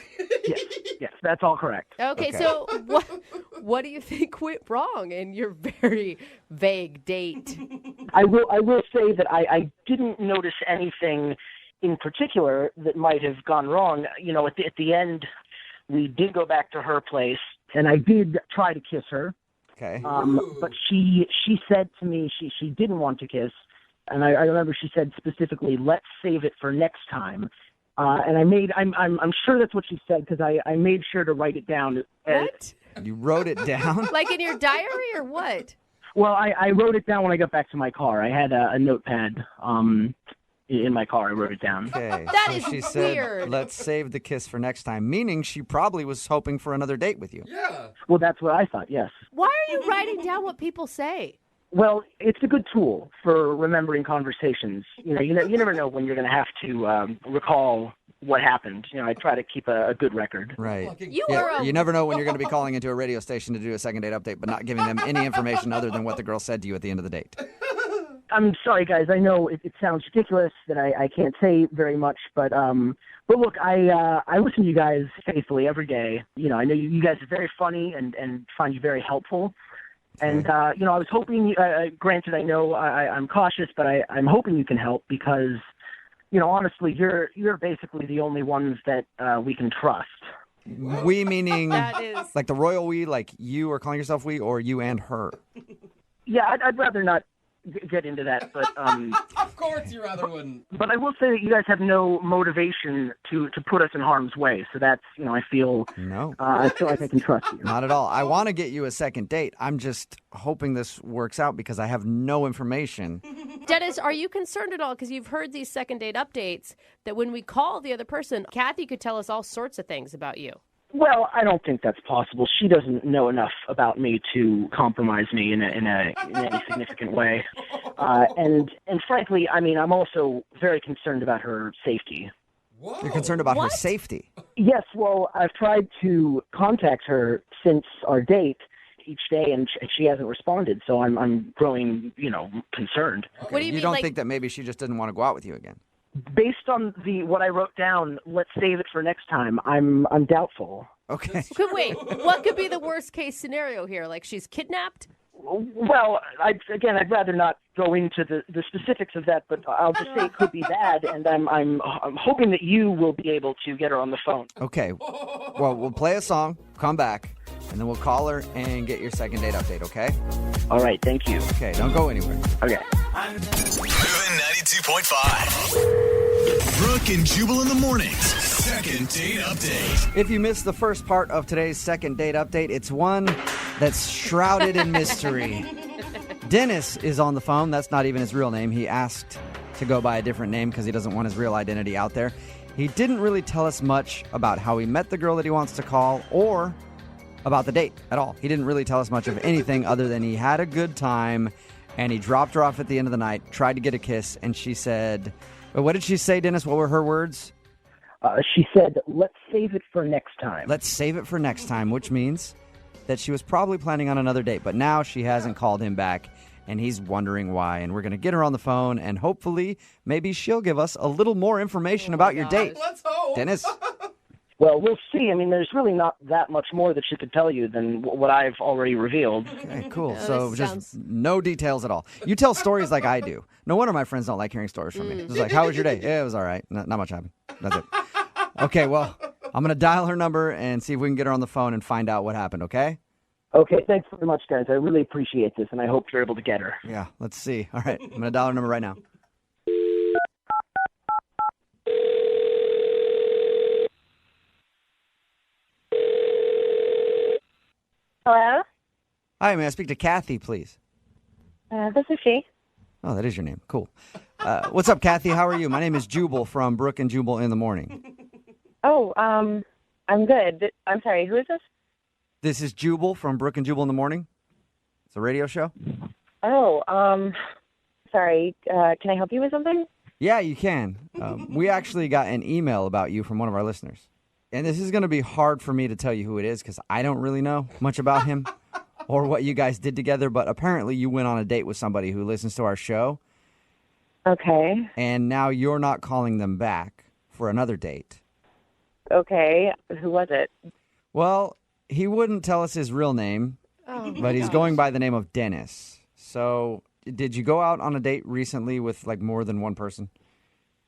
Yes, that's all correct. Okay, so what do you think went wrong in your very vague date? I will say that I didn't notice anything in particular that might have gone wrong. You know, at the end, we did go back to her place, and I did try to kiss her. Okay. But she said to me she didn't want to kiss, and I remember she said specifically, "Let's save it for next time." And I'm sure that's what she said because I made sure to write it down. What? You wrote it down? Like in your diary or what? Well, I wrote it down when I got back to my car. I had a notepad in my car. I wrote it down. Okay. That so is she said, weird. let's save the kiss for next time, meaning she probably was hoping for another date with you. Yeah. Well, that's what I thought, yes. Why are you writing down what people say? Well, it's a good tool for remembering conversations. You know, you never know when you're going to have to recall what happened. You know, I try to keep a good record. Right. You Yeah, are a you never know when you're going to be calling into a radio station to do a second date update, but not giving them any information other than what the girl said to you at the end of the date. I'm sorry, guys. I know it sounds ridiculous that I can't say very much, but look, I listen to you guys faithfully every day. You know, I know you guys are very funny and find you very helpful. And you know, I was hoping. Granted, I know I'm cautious, but I'm hoping you can help because, you know, honestly, you're basically the only ones that we can trust. We meaning That is- like the royal we, like you are calling yourself we, or you and her? Yeah, I'd rather not get into that, but Of course you rather wouldn't. but I will say that you guys have no motivation to put us in harm's way. So that's, you know, I feel No. I feel like I can trust you. Not at all. I want to get you a second date. I'm just hoping this works out because I have no information. Dennis, are you concerned at all? Because you've heard these second date updates that when we call the other person, Kathy could tell us all sorts of things about you. Well, I don't think that's possible. She doesn't know enough about me to compromise me in any significant way. And frankly, I mean, I'm also very concerned about her safety. Whoa. You're concerned about her What? safety. Yes, well, I've tried to contact her since our date each day, and she hasn't responded. So I'm growing, you know, concerned. What do you mean? don't Like, think that maybe she just didn't want to go out with you again? Based on what I wrote down, let's save it for next time. I'm doubtful. Okay. wait, what could be the worst case scenario here? Like she's kidnapped? Well, I'd rather not go into the specifics of that, but I'll just say it could be bad, and I'm hoping that you will be able to get her on the phone. Okay. Well, we'll play a song, come back, and then we'll call her and get your second date update, okay? All right, thank you. Okay, don't go anywhere. Okay. Moving 92.5. Brooke and Jubal in the mornings. Second date update. If you missed the first part of today's second date update, it's one that's shrouded in mystery. Dennis is on the phone. That's not even his real name. He asked to go by a different name because he doesn't want his real identity out there. He didn't really tell us much about how he met the girl that he wants to call or about the date at all. He didn't really tell us much of anything other than he had a good time and he dropped her off at the end of the night, tried to get a kiss, and she said, what did she say, Dennis? What were her words? She said, let's save it for next time. Let's save it for next time, which means that she was probably planning on another date, but now she hasn't called him back, and he's wondering why. And we're going to get her on the phone, and hopefully maybe she'll give us a little more information about your date. Let's hope. Dennis? Well, we'll see. I mean, there's really not that much more that she could tell you than what I've already revealed. Okay, cool. Oh, So this just sounds- no details at all. You tell stories like I do. No wonder my friends don't like hearing stories from me. It's like, how was your day? Yeah, it was all right. Not much happened. That's it. Okay, well, I'm going to dial her number and see if we can get her on the phone and find out what happened, okay? Okay, thanks very much, guys. I really appreciate this, and I hope you're able to get her. Yeah, let's see. All right, I'm going to dial her number right now. Hello? Hi, may I speak to Kathy, please? This is she. Oh, that is your name. Cool. What's up, Kathy? How are you? My name is Jubal from Brooke and Jubal in the morning. Oh, I'm good. I'm sorry, who is this? This is Jubal from Brooke and Jubal in the morning. It's a radio show. Oh, sorry. Can I help you with something? Yeah, you can. We actually got an email about you from one of our listeners. and this is going to be hard for me to tell you who it is because I don't really know much about him or what you guys did together, but apparently you went on a date with somebody who listens to our show. Okay. And now you're not calling them back for another date. Okay. Who was it? Well, he wouldn't tell us his real name, but he's going by the name of Dennis. So did you go out on a date recently with like more than one person?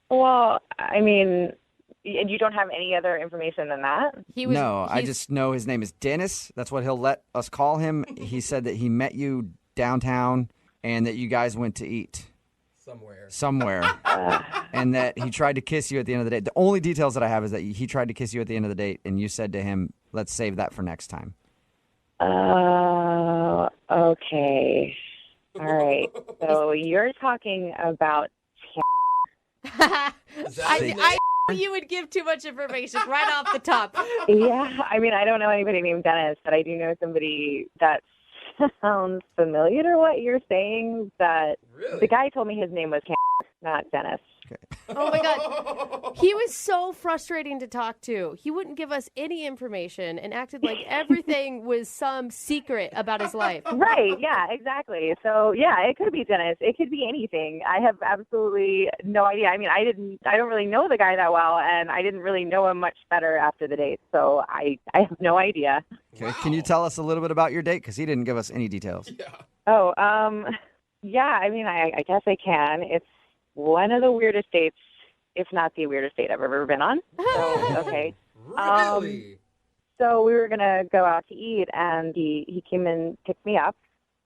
Well, I mean, you don't have any other information than that? I just know his name is Dennis. That's what he'll let us call him. He said that he met you downtown and that you guys went to eat. Somewhere. And that he tried to kiss you at the end of the date. The only details that I have is that he tried to kiss you at the end of the date, and you said to him, let's save that for next time. Okay. All right. So you're talking about... I knew you would give too much information right off the top. Yeah. I mean, I don't know anybody named Dennis, but I do know somebody that sounds familiar to what you're saying. That the guy told me his name was not Dennis. Okay. Oh my God. He was so frustrating to talk to. He wouldn't give us any information and acted like everything was some secret about his life. Right. Yeah, exactly. So yeah, it could be Dennis. It could be anything. I have absolutely no idea. I mean, I don't really know the guy that well, and I didn't really know him much better after the date. So I have no idea. Okay. Can you tell us a little bit about your date? Because he didn't give us any details. Yeah. Oh, yeah, I mean, I guess I can. It's one of the weirdest dates, if not the weirdest date I've ever been on. So, okay. Really? So we were going to go out to eat, and he came and picked me up,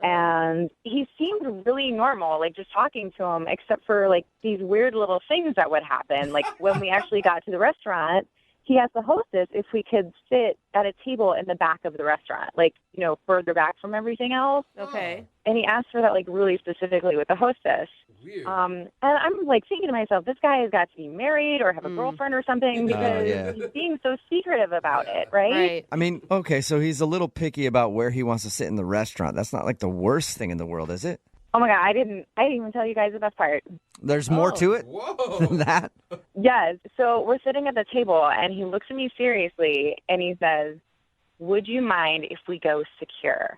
and he seemed really normal, like just talking to him, except for like these weird little things that would happen. Like when we actually got to the restaurant, he asked the hostess if we could sit at a table in the back of the restaurant, like, you know, further back from everything else. Okay. And he asked for that, like, really specifically with the hostess. Weird. And I'm, like, thinking to myself, this guy has got to be married or have a girlfriend or something because he's being so secretive about it, right? I mean, okay, so he's a little picky about where he wants to sit in the restaurant. That's not, like, the worst thing in the world, is it? Oh, my God, I didn't even tell you guys the best part. There's more to it than that? Yes. So we're sitting at the table, and he looks at me seriously, and he says, would you mind if we go secure?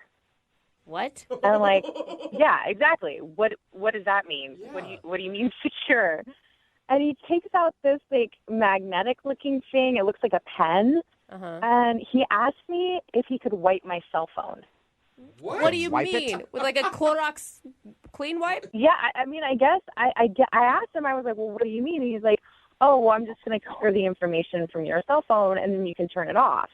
What? And I'm like, yeah, exactly. What does that mean? Yeah. What do you mean secure? And he takes out this, like, magnetic-looking thing. It looks like a pen. And he asked me if he could wipe my cell phone. What do you mean? With like a Clorox clean wipe? Yeah, I mean, I guess I asked him, I was like, well, what do you mean? And he's like, oh, well, I'm just going to clear the information from your cell phone, and then you can turn it off.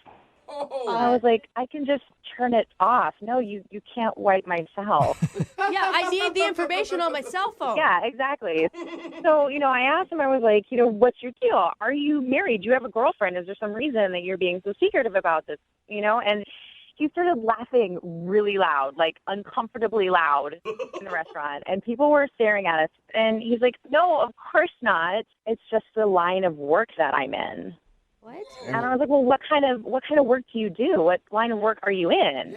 Oh. I was like, I can just turn it off. No, you can't wipe my cell. Yeah, I need the information on my cell phone. Yeah, exactly. So, you know, I asked him, I was like, you know, what's your deal? Are you married? Do you have a girlfriend? Is there some reason that you're being so secretive about this? You know, and he started laughing really loud, like uncomfortably loud in the restaurant. And people were staring at us. And he's like, no, of course not. It's just the line of work that I'm in. What? And I was like, well, what kind of work do you do? What line of work are you in?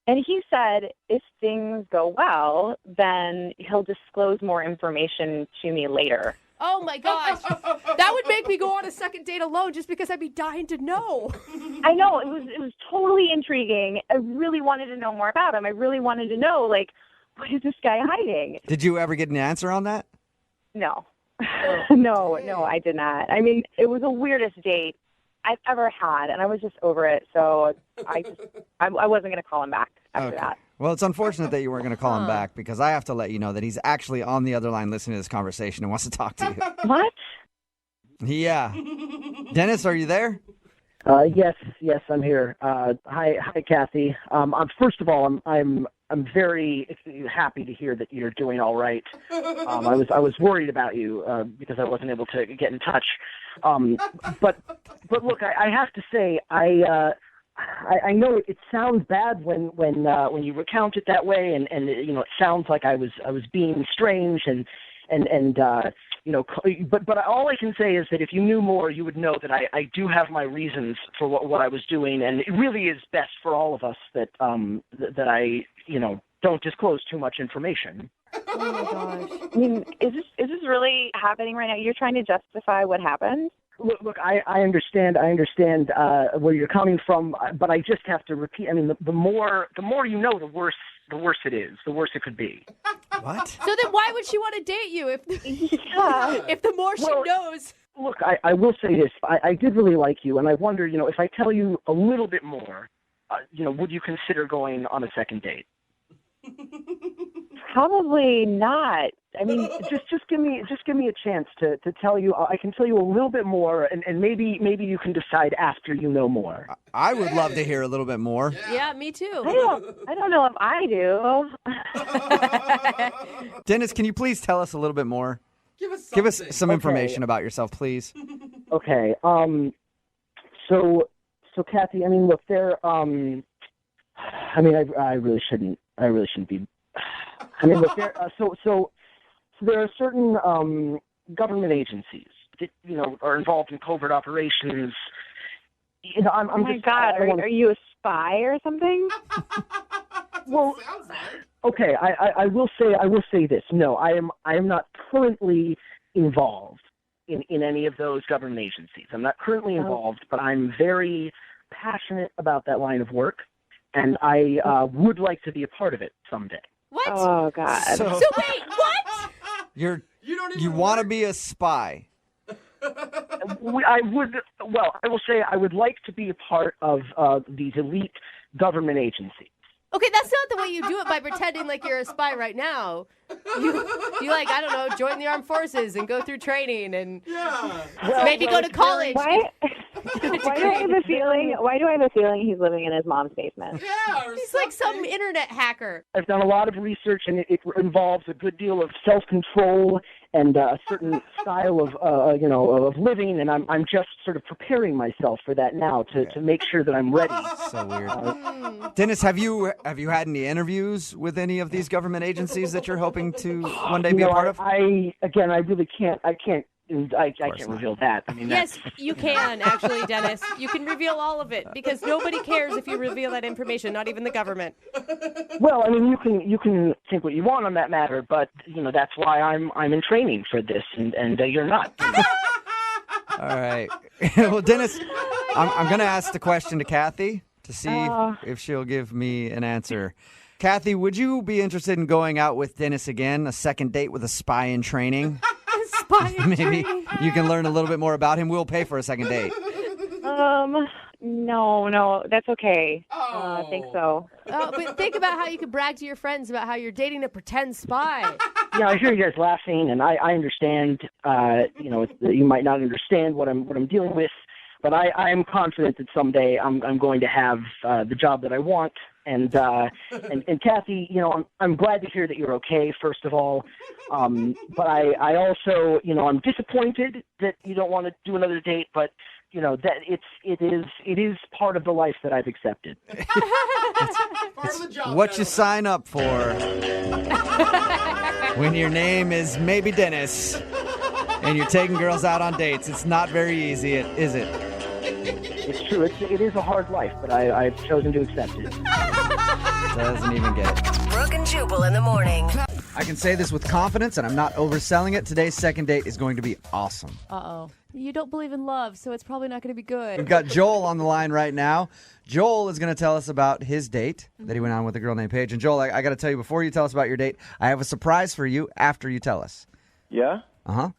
And he said, if things go well, then he'll disclose more information to me later. Oh, my gosh. That would make me go on a second date alone just because I'd be dying to know. I know. It was totally intriguing. I really wanted to know more about him. I really wanted to know, like, what is this guy hiding? Did you ever get an answer on that? No. No, I did not. I mean, it was the weirdest date I've ever had, and I was just over it. So I wasn't going to call him back after that. Well, it's unfortunate that you weren't going to call him back because I have to let you know that he's actually on the other line listening to this conversation and wants to talk to you. What? Yeah. Dennis, are you there? Yes, I'm here. Hi, Kathy. First of all, I'm very happy to hear that you're doing all right. I was worried about you because I wasn't able to get in touch. But look, I have to say, I know it sounds bad when you recount it that way, and you know, it sounds like I was being strange and you know, but all I can say is that if you knew more, you would know that I do have my reasons for what I was doing, and it really is best for all of us that that I, you know, don't disclose too much information. Oh my gosh! I mean, is this really happening right now? You're trying to justify what happened? Look, I understand where you're coming from, but I just have to repeat. I mean, the more you know, the worse it is, the worse it could be. What? So then why would she want to date you if if the more she knows? Look, I will say this. I did really like you, and I wonder, if I tell you a little bit more, would you consider going on a second date? Probably not. I mean, just give me a chance to tell you. I can tell you a little bit more, and maybe you can decide after you know more. I would love to hear a little bit more. Yeah, me too. I don't know if I do. Dennis, can you please tell us a little bit more? Give us some information about yourself, please. Okay. So Kathy, I mean, look, I really shouldn't be. I mean, look, so there are certain government agencies that are involved in covert operations. I'm oh my God, are you a spy or something? Well, okay, I will say this. No, I am not currently involved in any of those government agencies. I'm not currently involved, but I'm very passionate about that line of work, and I would like to be a part of it someday. What? Oh God. So wait, what? You want to be a spy? I will say I would like to be a part of these elite government agencies. Okay, that's not the way you do it by pretending like you're a spy right now. You I don't know, join the armed forces and go through training and maybe go to college. Why do I have a feeling he's living in his mom's basement? Yeah, he's like some internet hacker. I've done a lot of research, and it involves a good deal of self-control and a certain style of living, and I'm just sort of preparing myself for that now to make sure that I'm ready. So weird. Dennis, have you had any interviews with any of these government agencies that you're hoping to one day be a part of? I really can't. I can't reveal that. I mean, yes, you can actually, Dennis. You can reveal all of it because nobody cares if you reveal that information, not even the government. Well, I mean, you can think what you want on that matter, but that's why I'm in training for this, and you're not. All right. Well, Dennis, I'm going to ask the question to Kathy to see if she'll give me an answer. Kathy, would you be interested in going out with Dennis again, a second date with a spy in training? Maybe you can learn a little bit more about him. We'll pay for a second date. No, that's okay. I think so. But think about how you could brag to your friends about how you're dating a pretend spy. Yeah, I hear you guys laughing, and I understand. You might not understand what I'm dealing with, but I am confident that someday I'm going to have the job that I want. And Kathy, I'm glad to hear that you're okay, first of all. But I also, I'm disappointed that you don't want to do another date, but that it is part of the life that I've accepted. Part of the job. What you sign up for when your name is maybe Dennis and you're taking girls out on dates. It's not very easy, is it? It's true. It is a hard life, but I've chosen to accept it. Doesn't even get it. Brooke and Jubal in the morning. I can say this with confidence, and I'm not overselling it. Today's second date is going to be awesome. Uh-oh. You don't believe in love, so it's probably not going to be good. We've got Joel on the line right now. Joel is going to tell us about his date that he went on with a girl named Paige. And Joel, I got to tell you, before you tell us about your date, I have a surprise for you after you tell us. Yeah? Uh-huh.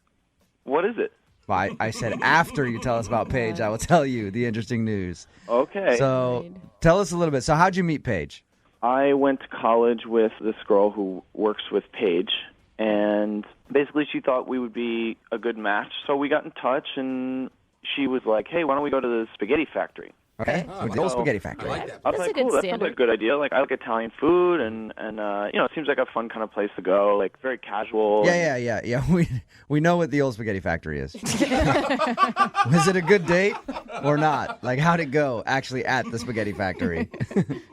What is it? Well, I said after you tell us about Paige, I will tell you the interesting news. Okay. So tell us a little bit. So how'd you meet Paige? I went to college with this girl who works with Paige, and basically she thought we would be a good match. So we got in touch, and she was like, hey, why don't we go to the spaghetti factory? Okay, the old spaghetti factory. I was like, cool, that sounds like a good idea. Like, I like Italian food, and it seems like a fun kind of place to go, like very casual. Yeah. We know what the old spaghetti factory is. Was it a good date or not? Like, how'd it go actually at the spaghetti factory?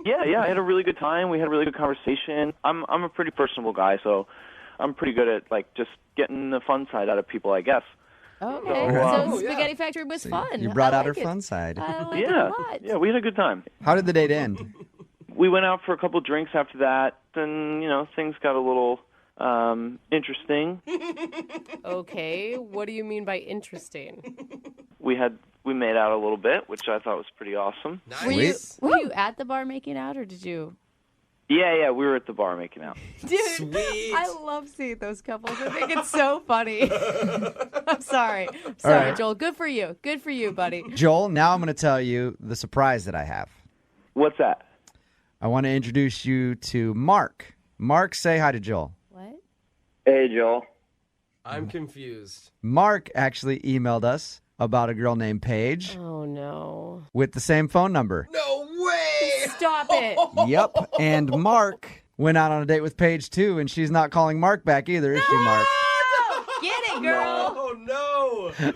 Yeah, I had a really good time. We had a really good conversation. I'm a pretty personable guy, so I'm pretty good at like just getting the fun side out of people, I guess. Okay, so Spaghetti Factory was fun. You brought out her it. fun side. I like it a lot. Yeah, we had a good time. How did the date end? We went out for a couple drinks after that, and things got a little interesting. Okay, what do you mean by interesting? we made out a little bit, which I thought was pretty awesome. Nice. Were you at the bar making out, or did you? Yeah, we were at the bar making out. Dude, sweet. I love seeing those couples. I think it's so funny. I'm sorry. right. Joel. Good for you. Good for you, buddy. Joel, now I'm going to tell you the surprise that I have. What's that? I want to introduce you to Mark. Mark, say hi to Joel. What? Hey, Joel. I'm confused. Mark actually emailed us about a girl named Paige Oh, no. with the same phone number. No way! Stop it. Yep. And Mark went out on a date with Paige, too, and she's not calling Mark back either, is she, Mark? Get it, girl. Oh, no. Dude,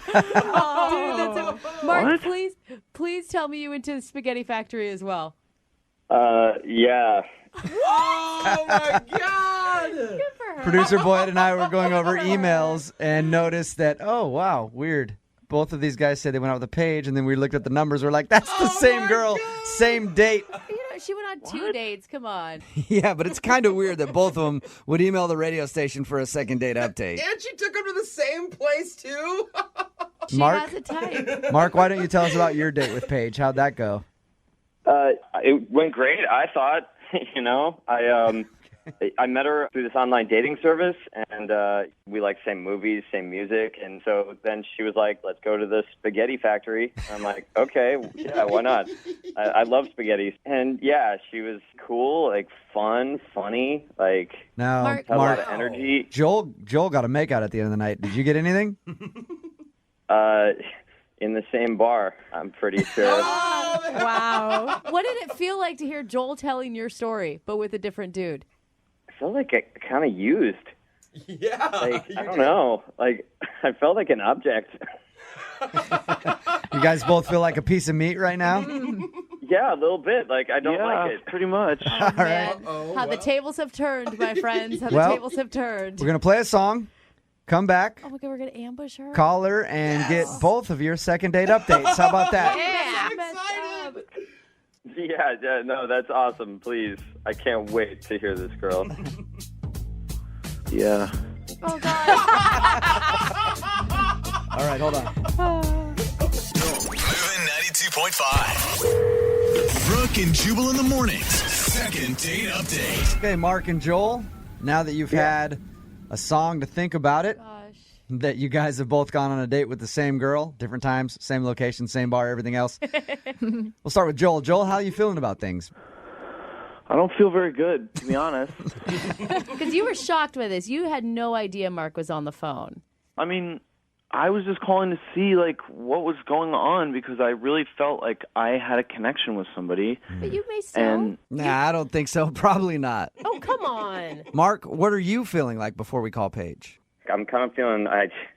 that's so... Mark, What? please tell me you went to the Spaghetti Factory as well. Yeah. Oh, my God. Good for her. Producer Boyd and I were going over emails and noticed that, oh, wow, weird. Both of these guys said they went out with a Paige, and then we looked at the numbers. We're like, that's the same girl, same date. You know, she went on 2 dates. Come on. Yeah, but it's kind of weird that both of them would email the radio station for a second date update. And she took him to the same place, too? She Mark? has a type. Mark, why don't you tell us about your date with Paige? How'd that go? It went great. I thought, I met her through this online dating service, and we like same movies, same music, and so then she was like, "Let's go to the Spaghetti Factory." I'm like, "Okay, yeah, why not?" I love spaghetti, and yeah, she was cool, like fun, funny, like Now, had a lot of energy. Joel got a makeout at the end of the night. Did you get anything? In the same bar, I'm pretty sure. Wow. What did it feel like to hear Joel telling your story, but with a different dude? I felt like I kind of used. Yeah. Like, I don't know. Like, I felt like an object. You guys both feel like a piece of meat right now? Yeah, a little bit. Like, I don't like it. Pretty much. Oh, man. How the tables have turned, my friends. How Well, the tables have turned. We're going to play a song, come back, Oh, my God, we're going to ambush her? call her, and get both of your second date updates. How about that? Yeah. Yeah, no, that's awesome. Please. I can't wait to hear this girl. Yeah. Oh, God. All right, hold on. Moving 92.5. Brooke and Jubal in the mornings. Second date update. Okay, Mark and Joel, now that you've had a song to think about it, that you guys have both gone on a date with the same girl, different times, same location, same bar, everything else. We'll start with Joel. Joel, how are you feeling about things? I don't feel very good, to be honest. Because you were shocked by this. You had no idea Mark was on the phone. I mean, I was just calling to see, like, what was going on because I really felt like I had a connection with somebody. But you may still. And Nah, I don't think so. Probably not. Oh, come on. Mark, what are you feeling like before we call Paige? I'm kind of feeling,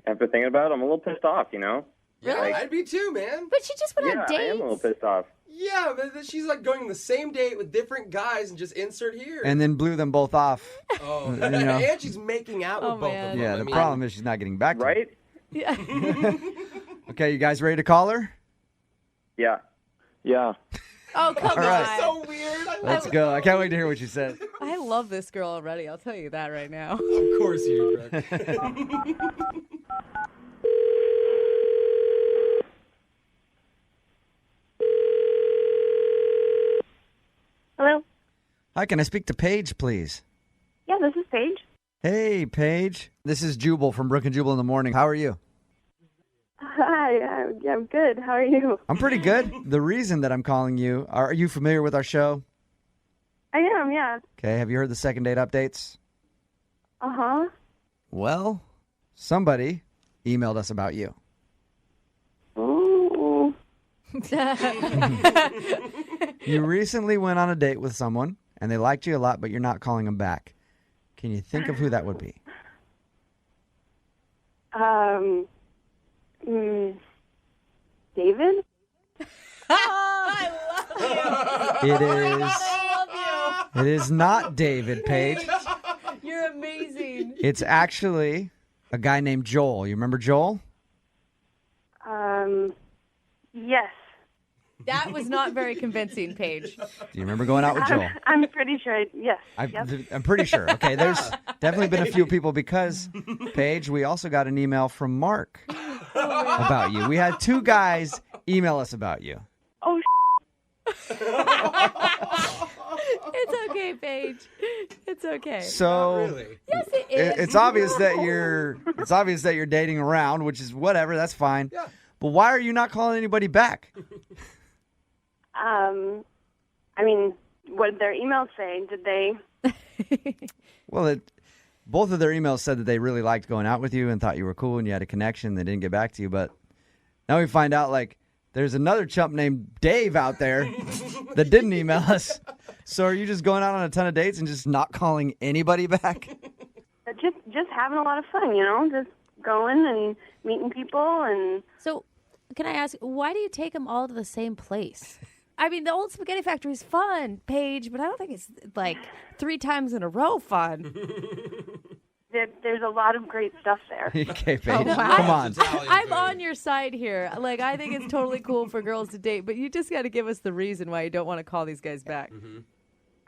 after thinking about it, I'm a little pissed off, you know? Yeah, Like, I'd be too, man. But she just went on yeah, dates. I am a little pissed off. Yeah, but she's like going on the same date with different guys and just insert here. And then blew them both off. Oh, You know. and she's making out with both of them. Yeah, I the mean, problem is she's not getting back to Right? Yeah. Okay, you guys ready to call her? Yeah. yeah. Oh, come All right. on. so weird. Let's go. I can't wait to hear what she says. I love this girl already. I'll tell you that right now. Of course you do, Brooke. Hello? Hi, can I speak to Paige, please? Yeah, this is Paige. Hey, Paige. This is Jubal from Brooke and Jubal in the morning. How are you? Hi, I'm good. How are you? I'm pretty good. The reason that I'm calling you, are you familiar with our show? I am, yeah. Okay, have you heard the second date updates? Uh-huh. Well, somebody emailed us about you. Ooh. You recently went on a date with someone, and they liked you a lot, but you're not calling them back. Can you think of who that would be? David? I love you. It is. I love It is not David, Paige. you. You're amazing. It's actually a guy named Joel. You remember Joel? Yes. That was not very convincing, Paige. Do you remember going out with Joel? I'm pretty sure, yes. I'm pretty sure. Okay, there's definitely been a few people because, Paige, we also got an email from Mark. about you. We had 2 guys email us about you. Oh, It's okay, Paige. It's okay. So Yes, it is. it's obvious that you're dating around, which is whatever. That's fine. Yeah. But why are you not calling anybody back? I mean, what did their emails say? Did they? Well, both of their emails said that they really liked going out with you and thought you were cool and you had a connection. They didn't get back to you, but now we find out like there's another chump named Dave out there that didn't email us. So are you just going out on a ton of dates and just not calling anybody back? Just having a lot of fun, just going and meeting people and. So, can I ask, why do you take them all to the same place? I mean, the old spaghetti factory is fun, Paige, but I don't think it's like 3 times in a row fun. There's a lot of great stuff there. Okay, Paige. Oh, wow. Come on. I'm on your side here. Like, I think it's totally cool for girls to date, but you just got to give us the reason why you don't want to call these guys back. Mm-hmm.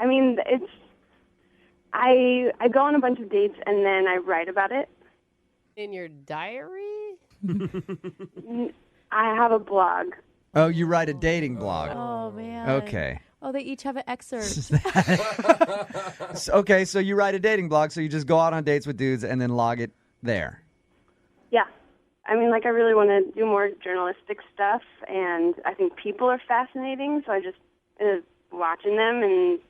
I mean, I go on a bunch of dates and then I write about it. In your diary? I have a blog. Oh, you write a dating blog. Oh, man. Okay. Oh, they each have an excerpt. Okay, so you write a dating blog, so you just go out on dates with dudes and then log it there. Yeah. I mean, I really want to do more journalistic stuff, and I think people are fascinating, so I just watching them and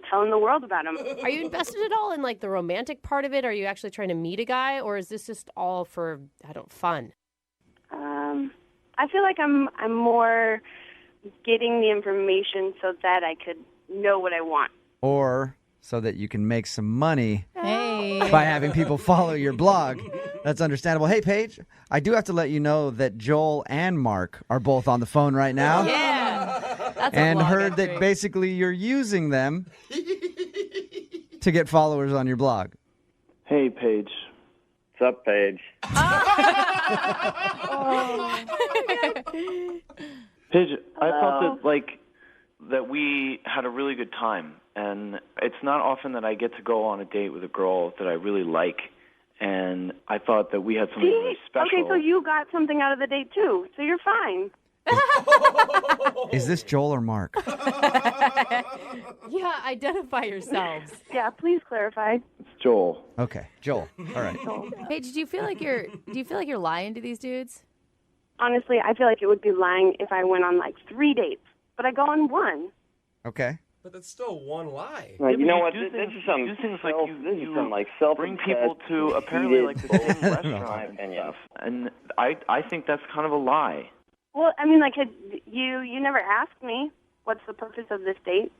telling the world about them. Are you invested at all in, the romantic part of it? Are you actually trying to meet a guy, or is this just all for, fun? I feel like I'm more getting the information so that I could know what I want. Or so that you can make some money Hey. by having people follow your blog. That's understandable. Hey, Paige, I do have to let you know that Joel and Mark are both on the phone right now. Yeah. That's And a blog heard entry. that basically you're using them to get followers on your blog. Hey, Paige. What's up, Paige? Paige, I thought that we had a really good time, and it's not often that I get to go on a date with a girl that I really like, and I thought that we had something really special. Okay, so you got something out of the date too, so you're fine. Is this Joel or Mark? Yeah, identify yourselves. Yeah, please clarify. It's Joel. Okay, Joel. All right. Paige, do you feel like you're lying to these dudes? Honestly, I feel like it would be lying if I went on 3 dates, but I go on 1. Okay. But that's still one lie. Right, you know what? do This things- is some you do things self, like you- this you is some self bring people to apparently the same restaurant and stuff, and I think that's kind of a lie. Well, I mean, you never asked me what's the purpose of this date.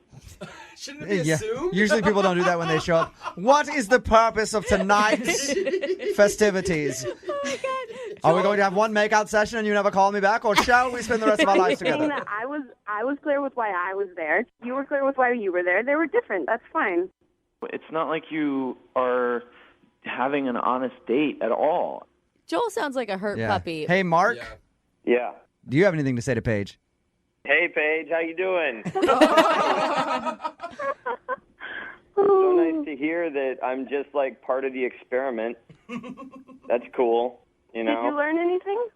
Shouldn't it be assumed? Usually people don't do that when they show up. What is the purpose of tonight's festivities? Oh my God. Are we going to have one makeout session and you never call me back, or shall we spend the rest of our lives I'm saying together? that I was clear with why I was there. You were clear with why you were there. They were different. That's fine. It's not like you are having an honest date at all. Joel sounds like a hurt puppy. Hey, Mark, Yeah. do you have anything to say to Paige? Hey, Paige, how you doing? So nice to hear that I'm just part of the experiment. That's cool, Did you learn anything?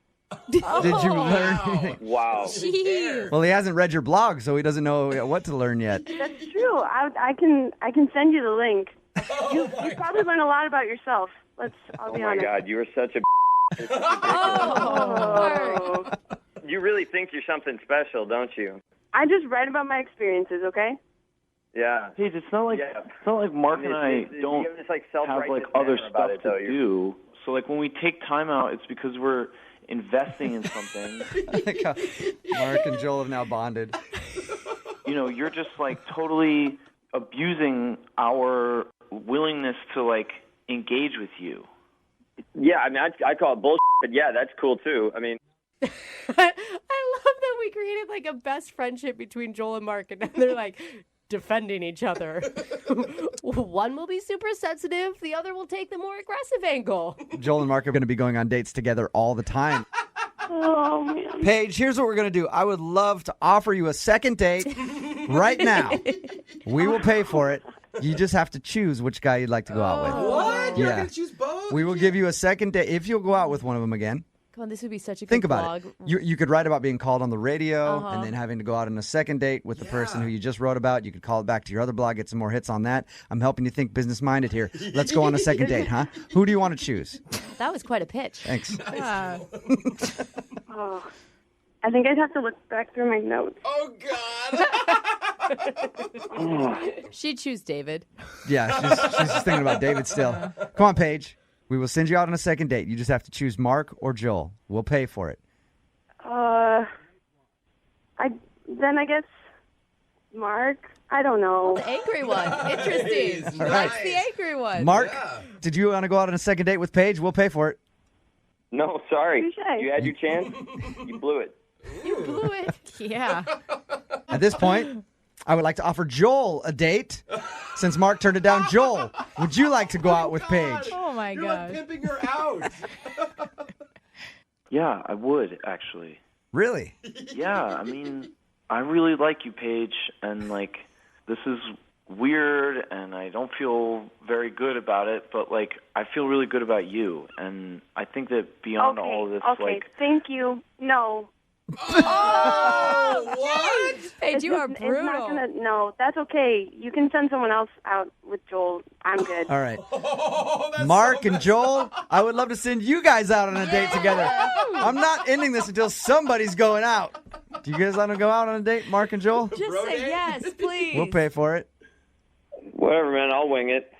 Did you learn anything? Wow. Jeez. Well, he hasn't read your blog, so he doesn't know what to learn yet. That's true. I can send you the link. You probably learn a lot about yourself. I'll Oh be my honest. God, you are such a. Oh. You really think you're something special, don't you? I just write about my experiences, okay? Yeah. Paige, it's not like Mark and I don't you have this, have self-righteous other manner about stuff it, though. to do. So when we take time out, it's because we're investing in something. Mark and Joel have now bonded. You're just totally abusing our willingness to engage with you. Yeah, I mean, I call it bullshit, but yeah, that's cool too. I mean, I love that we created a best friendship between Joel and Mark, and now they're defending each other. One will be super sensitive, the other will take the more aggressive angle. Joel and Mark are going to be going on dates together all the time. Oh, man. Paige, here's what we're going to do. I would love to offer you a second date right now. We will pay for it. You just have to choose which guy you'd like to go out with. What? You're Yeah. going to choose both? We will give you a second date if you'll go out with one of them again. Come on, this would be such a good Think about blog. it. You could write about being called on the radio Uh-huh. and then having to go out on a second date with the person who you just wrote about. You could call it back to your other blog, get some more hits on that. I'm helping you think business-minded here. Let's go on a second date, huh? Who do you want to choose? That was quite a pitch. Thanks. Oh, I think I'd have to look back through my notes. Oh, God. She'd choose David. Yeah, she's just thinking about David still. Come on, Paige. We will send you out on a second date. You just have to choose Mark or Joel. We'll pay for it. I guess Mark. I don't know. The angry one. Interesting. All right. That's the angry one. Mark, did you want to go out on a second date with Paige? We'll pay for it. No, sorry. Touché. You had your chance. You blew it. You blew it. Yeah. At this point, I would like to offer Joel a date. Since Mark turned it down, Joel, would you like to go out with Paige? Oh, my You're gosh. like pimping her out. Yeah, I would actually. Really? Yeah, I mean, I really like you, Paige, and like this is weird, and I don't feel very good about it, but like I feel really good about you, and I think that beyond all of this, like Thank you. No. Oh, what? Paige, you are It's brutal. not gonna, no, that's okay. You can send someone else out with Joel. I'm good. All right. Oh, that's Mark so and Joel, I would love to send you guys out on a date together. I'm not ending this until somebody's going out. Do you guys want to go out on a date, Mark and Joel? Just Bro say date? yes, please. We'll pay for it. Whatever, man. I'll wing it.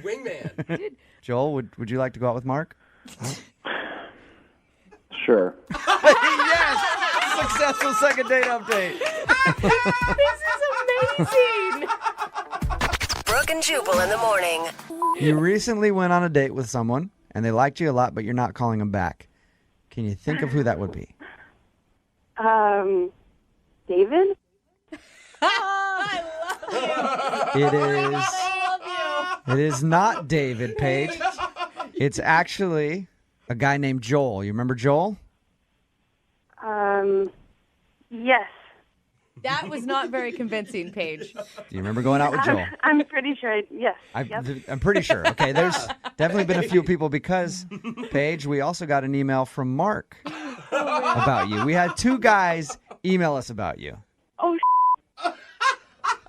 Wingman. Joel, would you like to go out with Mark? sure. Yes! Successful second date update. This is amazing. Brooke and Jubal in the morning. You recently went on a date with someone, and they liked you a lot, but you're not calling them back. Can you think of who that would be? David? I love you. It is. I love you. It is not David, Paige. It's actually a guy named Joel. You remember Joel? Yes. That was not very convincing, Paige. Do you remember going out with Joel? I'm pretty sure. Yes. I'm pretty sure. Okay, there's definitely been a few people because, Paige, we also got an email from Mark about you. We had two guys email us about you. Oh,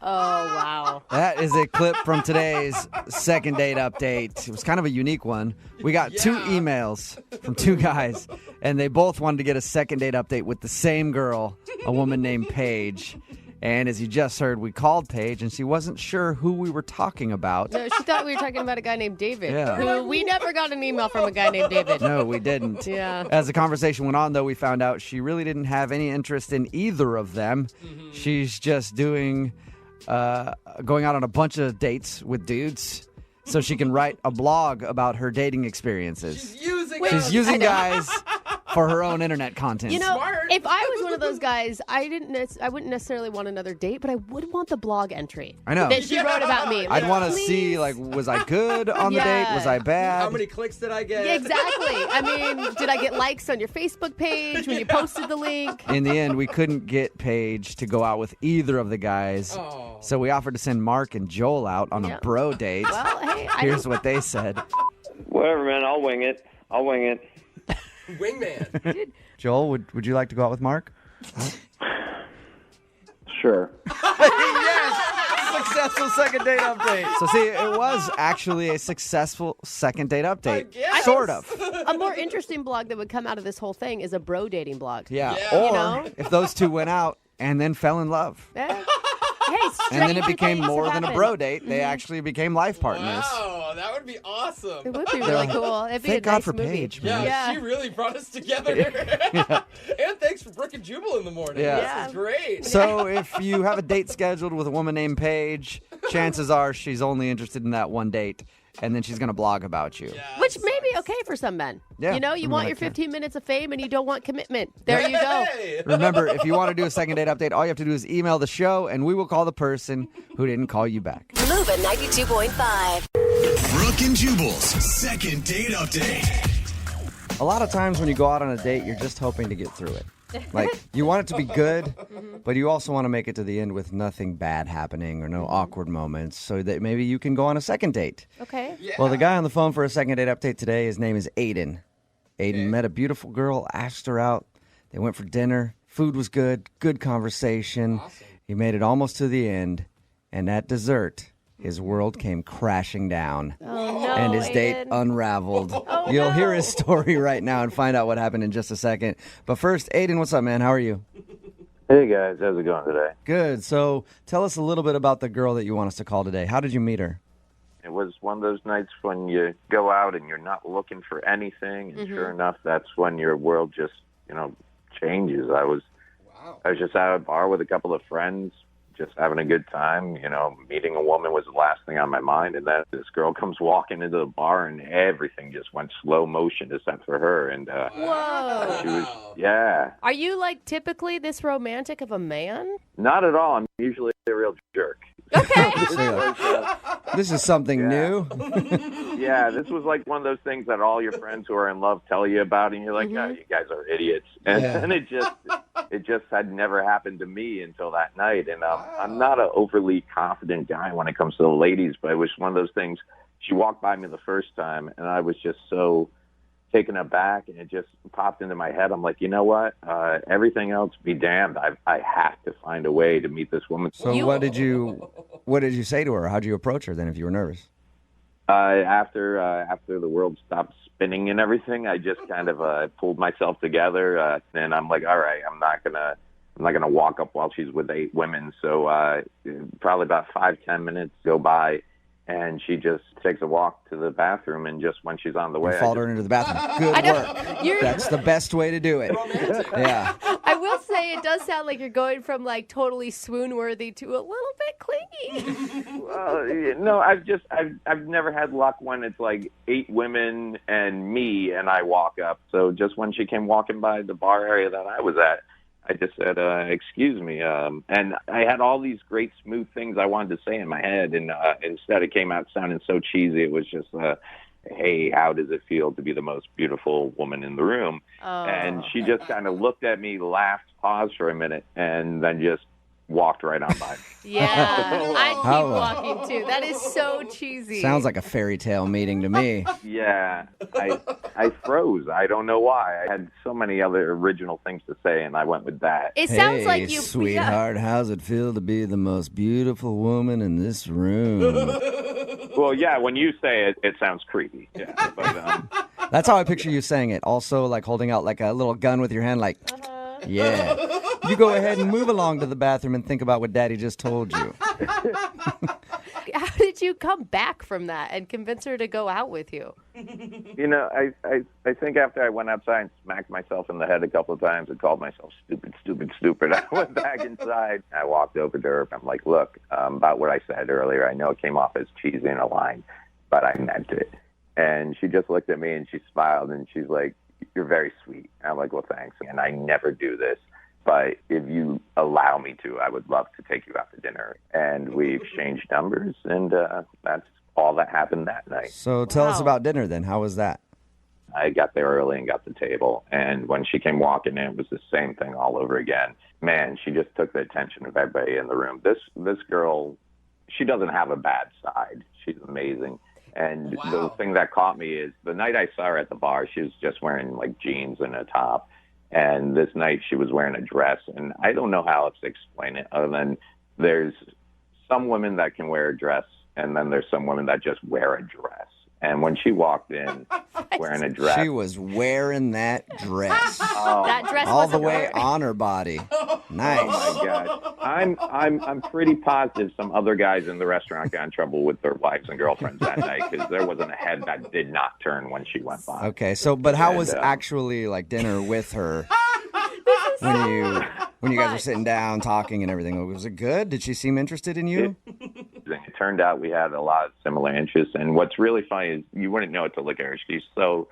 Oh, wow. That is a clip from today's second date update. It was kind of a unique one. We got two emails from two guys, and they both wanted to get a second date update with the same girl, a woman named Paige. And as you just heard, we called Paige, and she wasn't sure who we were talking about. No, she thought we were talking about a guy named David. Yeah. Who we never got an email from a guy named David. No, we didn't. Yeah. As the conversation went on, though, we found out she really didn't have any interest in either of them. She's just going out on a bunch of dates with dudes so she can write a blog about her dating experiences. She's using guys for her own internet content. You know, if I was one of those guys, I wouldn't necessarily want another date, but I would want the blog entry. I know. That she wrote about me. I'd want to Please. see, like, was I good on the date? Was I bad? How many clicks did I get? Yeah, exactly. I mean, did I get likes on your Facebook page when you posted the link? In the end, we couldn't get Paige to go out with either of the guys. Oh. So we offered to send Mark and Joel out on a bro date. Well, hey, Here's what they said. Whatever, man. I'll wing it. Wingman. Joel, would you like to go out with Mark? Sure. Yes! Successful second date update. So see, it was actually a successful second date update. Sort of. A more interesting blog that would come out of this whole thing is a bro dating blog. Yeah. You Or know? if those two went out and then fell in love. Yeah. Hey, And then it stranger became things more have than a happened. bro date. They actually became life partners. Wow, that would be awesome. It would be really cool. It'd be Thank a God nice for movie. Paige, man. Yeah, she really brought us together. And thanks for Brooke and Jubal in the morning. Yeah. This is great. So if you have a date scheduled with a woman named Paige, chances are she's only interested in that one date, and then she's going to blog about you. Which may be okay for some men. Yeah, You know, you I mean, want I your can. 15 minutes of fame and you don't want commitment. There you go. Remember, if you want to do a second date update, all you have to do is email the show, and we will call the person who didn't call you back. Move at 92.5. Brooke and Jubal's second date update. A lot of times when you go out on a date, you're just hoping to get through it. Like, you want it to be good, but you also want to make it to the end with nothing bad happening or no awkward moments so that maybe you can go on a second date. Okay. Well, the guy on the phone for a second date update today, his name is Aiden. Aiden met a beautiful girl, asked her out. They went for dinner. Food was good. Good conversation. Awesome. He made it almost to the end. And at dessert, his world came crashing down. Oh, no, and his date Aiden. unraveled. Oh, You'll no. hear his story right now and find out what happened in just a second. But first, Aiden, what's up, man? How are you? Hey, guys. How's it going today? Good. So tell us a little bit about the girl that you want us to call today. How did you meet her? It was one of those nights when you go out and you're not looking for anything, and sure enough, that's when your world just, changes. I was just at a bar with a couple of friends, just having a good time. Meeting a woman was the last thing on my mind, and then this girl comes walking into the bar, and everything just went slow motion except for her. And Whoa. she was, yeah, Are you like typically this romantic of a man? not at all. I'm usually a real jerk. Okay. This is something new. Yeah, this was like one of those things that all your friends who are in love tell you about, and you're like, "Oh, you guys are idiots." And then it just had never happened to me until that night. And I'm not an overly confident guy when it comes to the ladies, but it was one of those things. She walked by me the first time, and I was just so taken aback, and it just popped into my head. I'm like, you know what? Everything else be damned. I have to find a way to meet this woman. So what did you say to her? How'd you approach her then if you were nervous? After the world stopped spinning and everything, I just kind of pulled myself together, and I'm like, all right, I'm not gonna walk up while she's with 8 women. So probably about 5-10 minutes go by, and she just takes a walk to the bathroom, and just when she's on the way, You followed her into the bathroom. Good work. That's the best way to do it. Yeah. I will say it does sound like you're going from like totally swoon-worthy to a little bit clingy. Well, no, I've never had luck when it's like 8 women and me, and I walk up. So just when she came walking by the bar area that I was at, I just said, excuse me. And I had all these great smooth things I wanted to say in my head, and instead it came out sounding so cheesy. It was just, hey, how does it feel to be the most beautiful woman in the room? And she just kind of looked at me, laughed, paused for a minute, and then just walked right on by me. Yeah, I'd keep walking too. That is so cheesy. Sounds like a fairy tale meeting to me. Yeah, I froze. I don't know why. I had so many other original things to say, and I went with that. It sounds like you, sweetheart, how's it feel to be the most beautiful woman in this room? Well, yeah, when you say it, it sounds creepy. Yeah, but, That's how I picture you saying it. Also, like holding out like a little gun with your hand, like, yeah. You go ahead and move along to the bathroom and think about what Daddy just told you. How did you come back from that and convince her to go out with you? I think after I went outside and smacked myself in the head a couple of times and called myself stupid, I went back inside. I walked over to her. I'm like, look, about what I said earlier, I know it came off as cheesy in a line, but I meant it. And she just looked at me and she smiled and she's like, you're very sweet. I'm like, well, thanks. And I never do this, but if you allow me to, I would love to take you out to dinner. And we exchanged numbers, and that's all that happened that night. So tell us about dinner then. How was that? I got there early and got the table, and when she came walking in, it was the same thing all over again. Man, she just took the attention of everybody in the room. This girl, she doesn't have a bad side. She's amazing. And the thing that caught me is the night I saw her at the bar, she was just wearing like jeans and a top. And this night she was wearing a dress. And I don't know how else to explain it other than there's some women that can wear a dress, and then there's some women that just wear a dress. And when she walked in wearing a dress. She was wearing that dress. That dress all the wasn't way wearing- on her body. Nice. Oh my God. I'm pretty positive some other guys in the restaurant got in trouble with their wives and girlfriends that night because there wasn't a head that did not turn when she went by. Okay, so but how was actually like dinner with her when you guys were sitting down talking and everything? Was it good? Did she seem interested in you? It turned out we had a lot of similar interests, and what's really funny is you wouldn't know it to look at her. She's so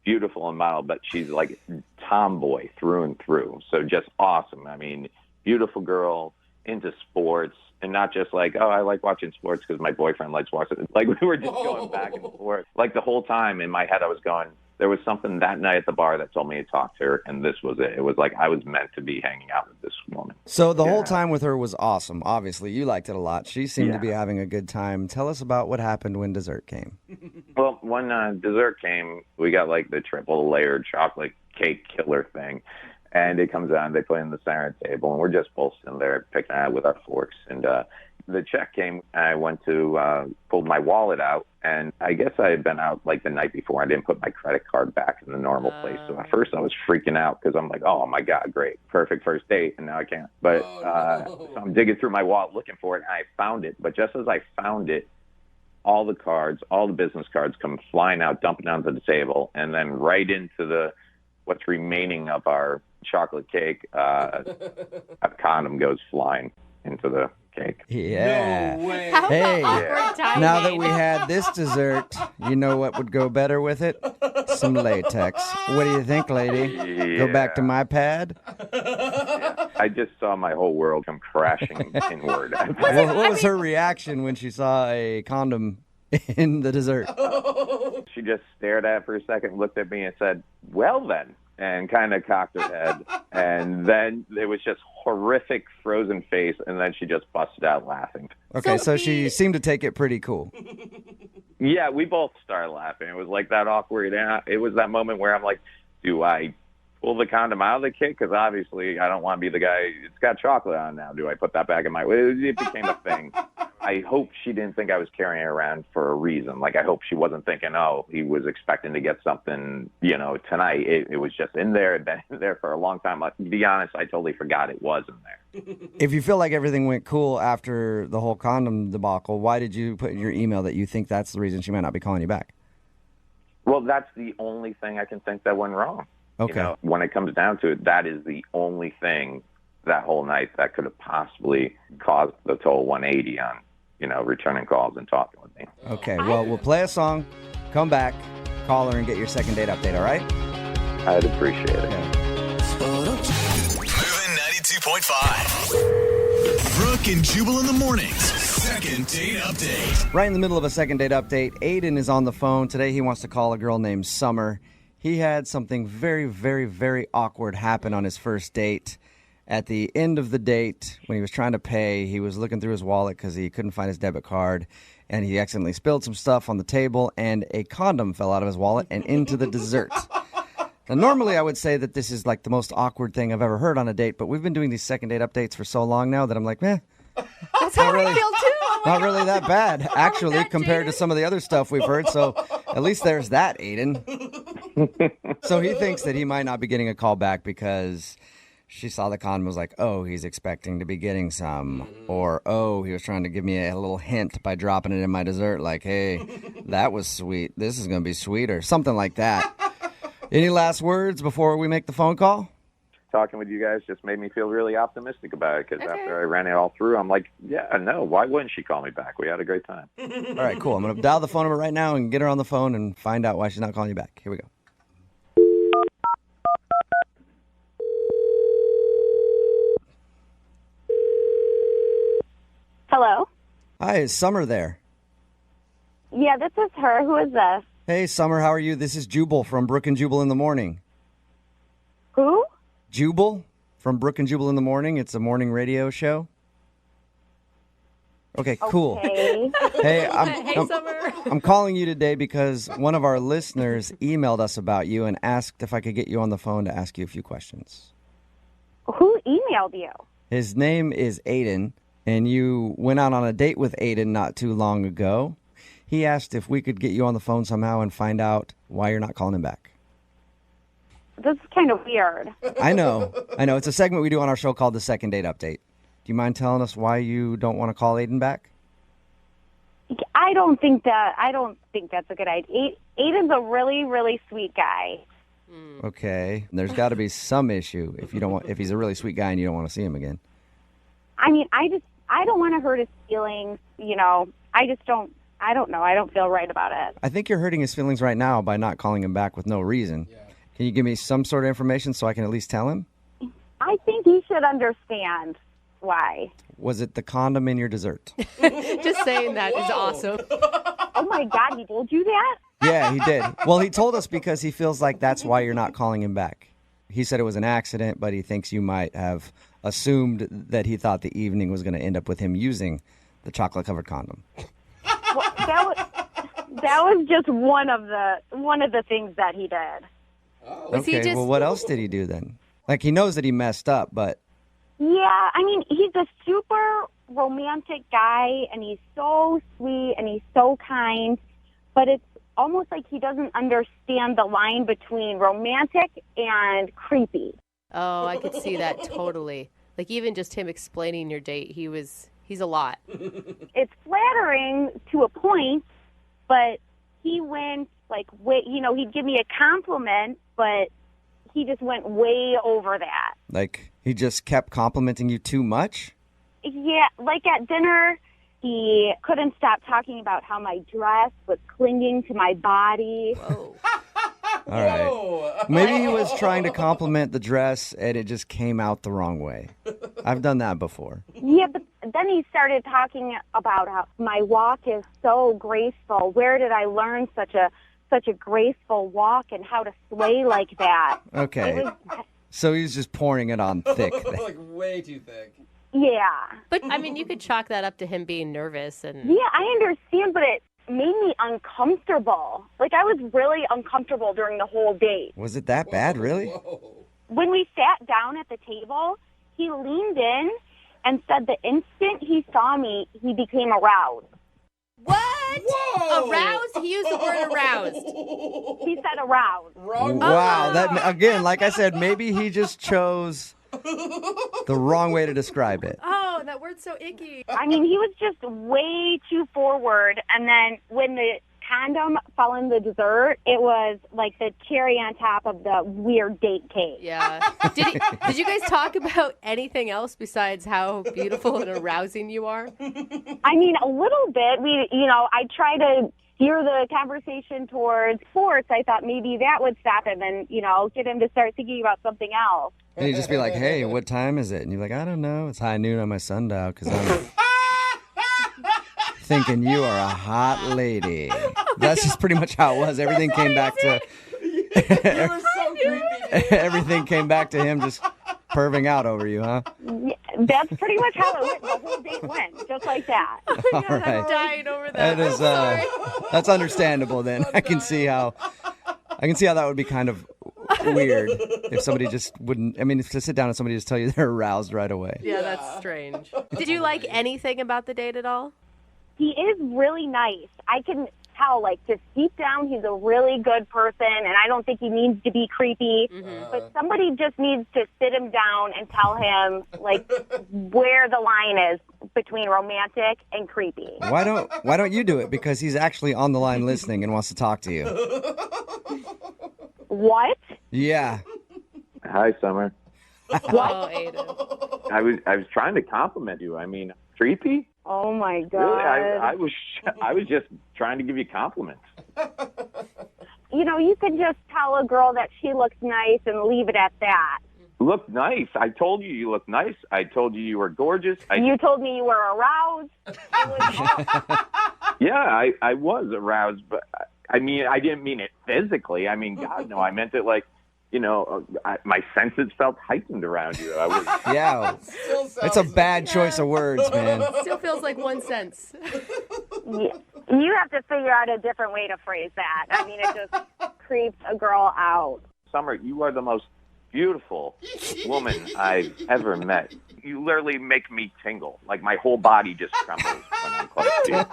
beautiful and mild, but she's like tomboy through and through. So just awesome. I mean, beautiful girl, into sports, and not just like, oh, I like watching sports because my boyfriend likes watching it. Like we were just going back and forth. Like the whole time in my head I was going, there was something that night at the bar that told me to talk to her, and this was it. It was like I was meant to be hanging out with this woman. So the whole time with her was awesome. Obviously, you liked it a lot. She seemed to be having a good time. Tell us about what happened when dessert came. Well, Well, when dessert came, we got like the triple layered chocolate cake killer thing. And it comes out and they put it in the center table. And we're just both sitting there picking at it with our forks. And the check came, and I went to pulled my wallet out. And I guess I had been out like the night before. I didn't put my credit card back in the normal place. So at first I was freaking out because I'm like, oh, my God, great. Perfect first date. And now I can't. But so I'm digging through my wallet looking for it. And I found it. But just as I found it, all the cards, all the business cards come flying out, dumping onto the table, and then right into what's remaining of our chocolate cake, a condom goes flying into the cake. Yeah. No way. How Hey, awkward timing. now that we had this dessert, you know what would go better with it? Some latex. What do you think, lady? Go back to my pad? I just saw my whole world come crashing inward. What was her reaction when she saw a condom in the dessert? She just stared at it for a second, looked at me and said, well then, and kind of cocked her head. And then it was just horrific frozen face, and then she just busted out laughing. Okay, so she seemed to take it pretty cool. Yeah, we both started laughing. It was like that awkward. It was that moment where I'm like, do I pull the condom out of the cake? Because obviously I don't want to be the guy. It's got chocolate on now. Do I put that back in my... It became a thing. I hope she didn't think I was carrying it around for a reason. Like, I hope she wasn't thinking, oh, he was expecting to get something, tonight. It was just in there. It'd been in there for a long time. To be honest, I totally forgot it was in there. If you feel like everything went cool after the whole condom debacle, why did you put in your email that you think that's the reason she might not be calling you back? Well, that's the only thing I can think that went wrong. Okay. When it comes down to it, that is the only thing that whole night that could have possibly caused the total 180 on, returning calls and talking with me. Okay, well, we'll play a song, come back, call her, and get your second date update, all right? I'd appreciate it. Moving 92.5. Brooke and Jubal in the mornings. Second date update. Right in the middle of a second date update, Aiden is on the phone. Today he wants to call a girl named Summer. He had something very, very, very awkward happen on his first date. At the end of the date, when he was trying to pay, he was looking through his wallet because he couldn't find his debit card, and he accidentally spilled some stuff on the table, and a condom fell out of his wallet and into the dessert. Now, normally I would say that this is like the most awkward thing I've ever heard on a date, but we've been doing these second date updates for so long now that I'm like, That's how I feel too. Oh my not God. really that bad, actually, compared to some of the other stuff we've heard. So at least there's that, Aiden. So he thinks that he might not be getting a call back because she saw the condom, was like, oh, he's expecting to be getting some. Or, oh, he was trying to give me a little hint by dropping it in my dessert. Like, hey, that was sweet. This is going to be sweeter. Something like that. Any last words before we make the phone call? Talking with you guys just made me feel really optimistic about it because after I ran it all through, I'm like, yeah, no, why wouldn't she call me back? We had a great time. All right, cool. I'm going to dial the phone number right now and get her on the phone and find out why she's not calling you back. Here we go. Hello? Hi, is Summer there? Yeah, this is her. Who is this? Hey, Summer, how are you? This is Jubal from Brooke and Jubal in the morning. Who? Jubal from Brooke and Jubal in the morning. It's a morning radio show. Okay, cool. Okay. Hey, Hey, Summer. I'm calling you today because one of our listeners emailed us about you and asked if I could get you on the phone to ask you a few questions. Who emailed you? His name is Aiden, and you went out on a date with Aiden not too long ago. He asked if we could get you on the phone somehow and find out why you're not calling him back. This is kind of weird. I know. It's a segment we do on our show called The Second Date Update. Do you mind telling us why you don't want to call Aiden back? I don't think that's a good idea. Aiden's a really, really sweet guy. Okay. There's got to be some issue if he's a really sweet guy and you don't want to see him again. I mean, I don't want to hurt his feelings, I don't know. I don't feel right about it. I think you're hurting his feelings right now by not calling him back with no reason. Yeah. Can you give me some sort of information so I can at least tell him? I think he should understand why. Was it the condom in your dessert? Just saying that is awesome. Oh, my God. He told you that? Yeah, he did. Well, he told us because he feels like that's why you're not calling him back. He said it was an accident, but he thinks you might have assumed that he thought the evening was going to end up with him using the chocolate-covered condom. Well, That was just one of the things that he did. Okay, well, what else did he do then? Like, he knows that he messed up, but... Yeah, I mean, he's a super romantic guy, and he's so sweet, and he's so kind, but it's almost like he doesn't understand the line between romantic and creepy. Oh, I could see that totally. Like, even just him explaining your date, he's a lot. It's flattering to a point, but he went, like, he'd give me a compliment, but he just went way over that. Like, he just kept complimenting you too much? Yeah, like at dinner, he couldn't stop talking about how my dress was clinging to my body. Whoa. All right. Maybe he was trying to compliment the dress and it just came out the wrong way. I've done that before. Yeah, but then he started talking about how my walk is so graceful. Where did I learn such a graceful walk and how to sway like that? Okay. So he's just pouring it on thick. Like way too thick. Yeah. But, I mean, you could chalk that up to him being nervous. And Yeah, I understand, but it made me uncomfortable. Like, I was really uncomfortable during the whole date. Was it that bad, really? When we sat down at the table, he leaned in and said the instant he saw me, he became aroused. What? Whoa! Aroused? He used the word aroused. He said aroused. Wow. That, again, like I said, maybe he just chose the wrong way to describe it. Oh, that word's so icky. I mean, he was just way too forward. And then when the condom fell in the dessert, it was like the cherry on top of the weird date cake. Yeah. Did you guys talk about anything else besides how beautiful and arousing you are? I mean, a little bit. I try to steer the conversation towards sports. I thought maybe that would stop him and, get him to start thinking about something else. And he'd just be like, hey, what time is it? And you're like, I don't know. It's high noon on my sundial because I'm thinking you are a hot lady. That's just pretty much how it was. Everything came back to... Everything came back to him just perving out over you, huh? Yeah, that's pretty much how it went. The whole date went, just like that. Oh my God, I'm dying over that. That is, that's understandable then. I can see how that would be kind of weird if somebody just wouldn't, to sit down and somebody just tell you they're aroused right away. Yeah, that's strange. Did you like anything about the date at all? He is really nice. I can tell, just deep down, he's a really good person, and I don't think he needs to be creepy. Mm-hmm. But somebody just needs to sit him down and tell him, where the line is between romantic and creepy. Why don't you do it? Because he's actually on the line listening and wants to talk to you. What? Yeah. Hi, Summer. What? Oh, Aiden. I was trying to compliment you. Creepy? Oh my God! Really, I was just trying to give you compliments. You could just tell a girl that she looks nice and leave it at that. Look nice. I told you look nice. I told you were gorgeous. You told me you were aroused. Yeah, I was aroused, but I didn't mean it physically. God, no, I meant it my senses felt heightened around you. Yeah, it's a bad choice of words, man. Still feels like one sense. You have to figure out a different way to phrase that. It just creeps a girl out. Summer, you are the most beautiful woman I've ever met. You literally make me tingle. My whole body just trembles when I'm close to you.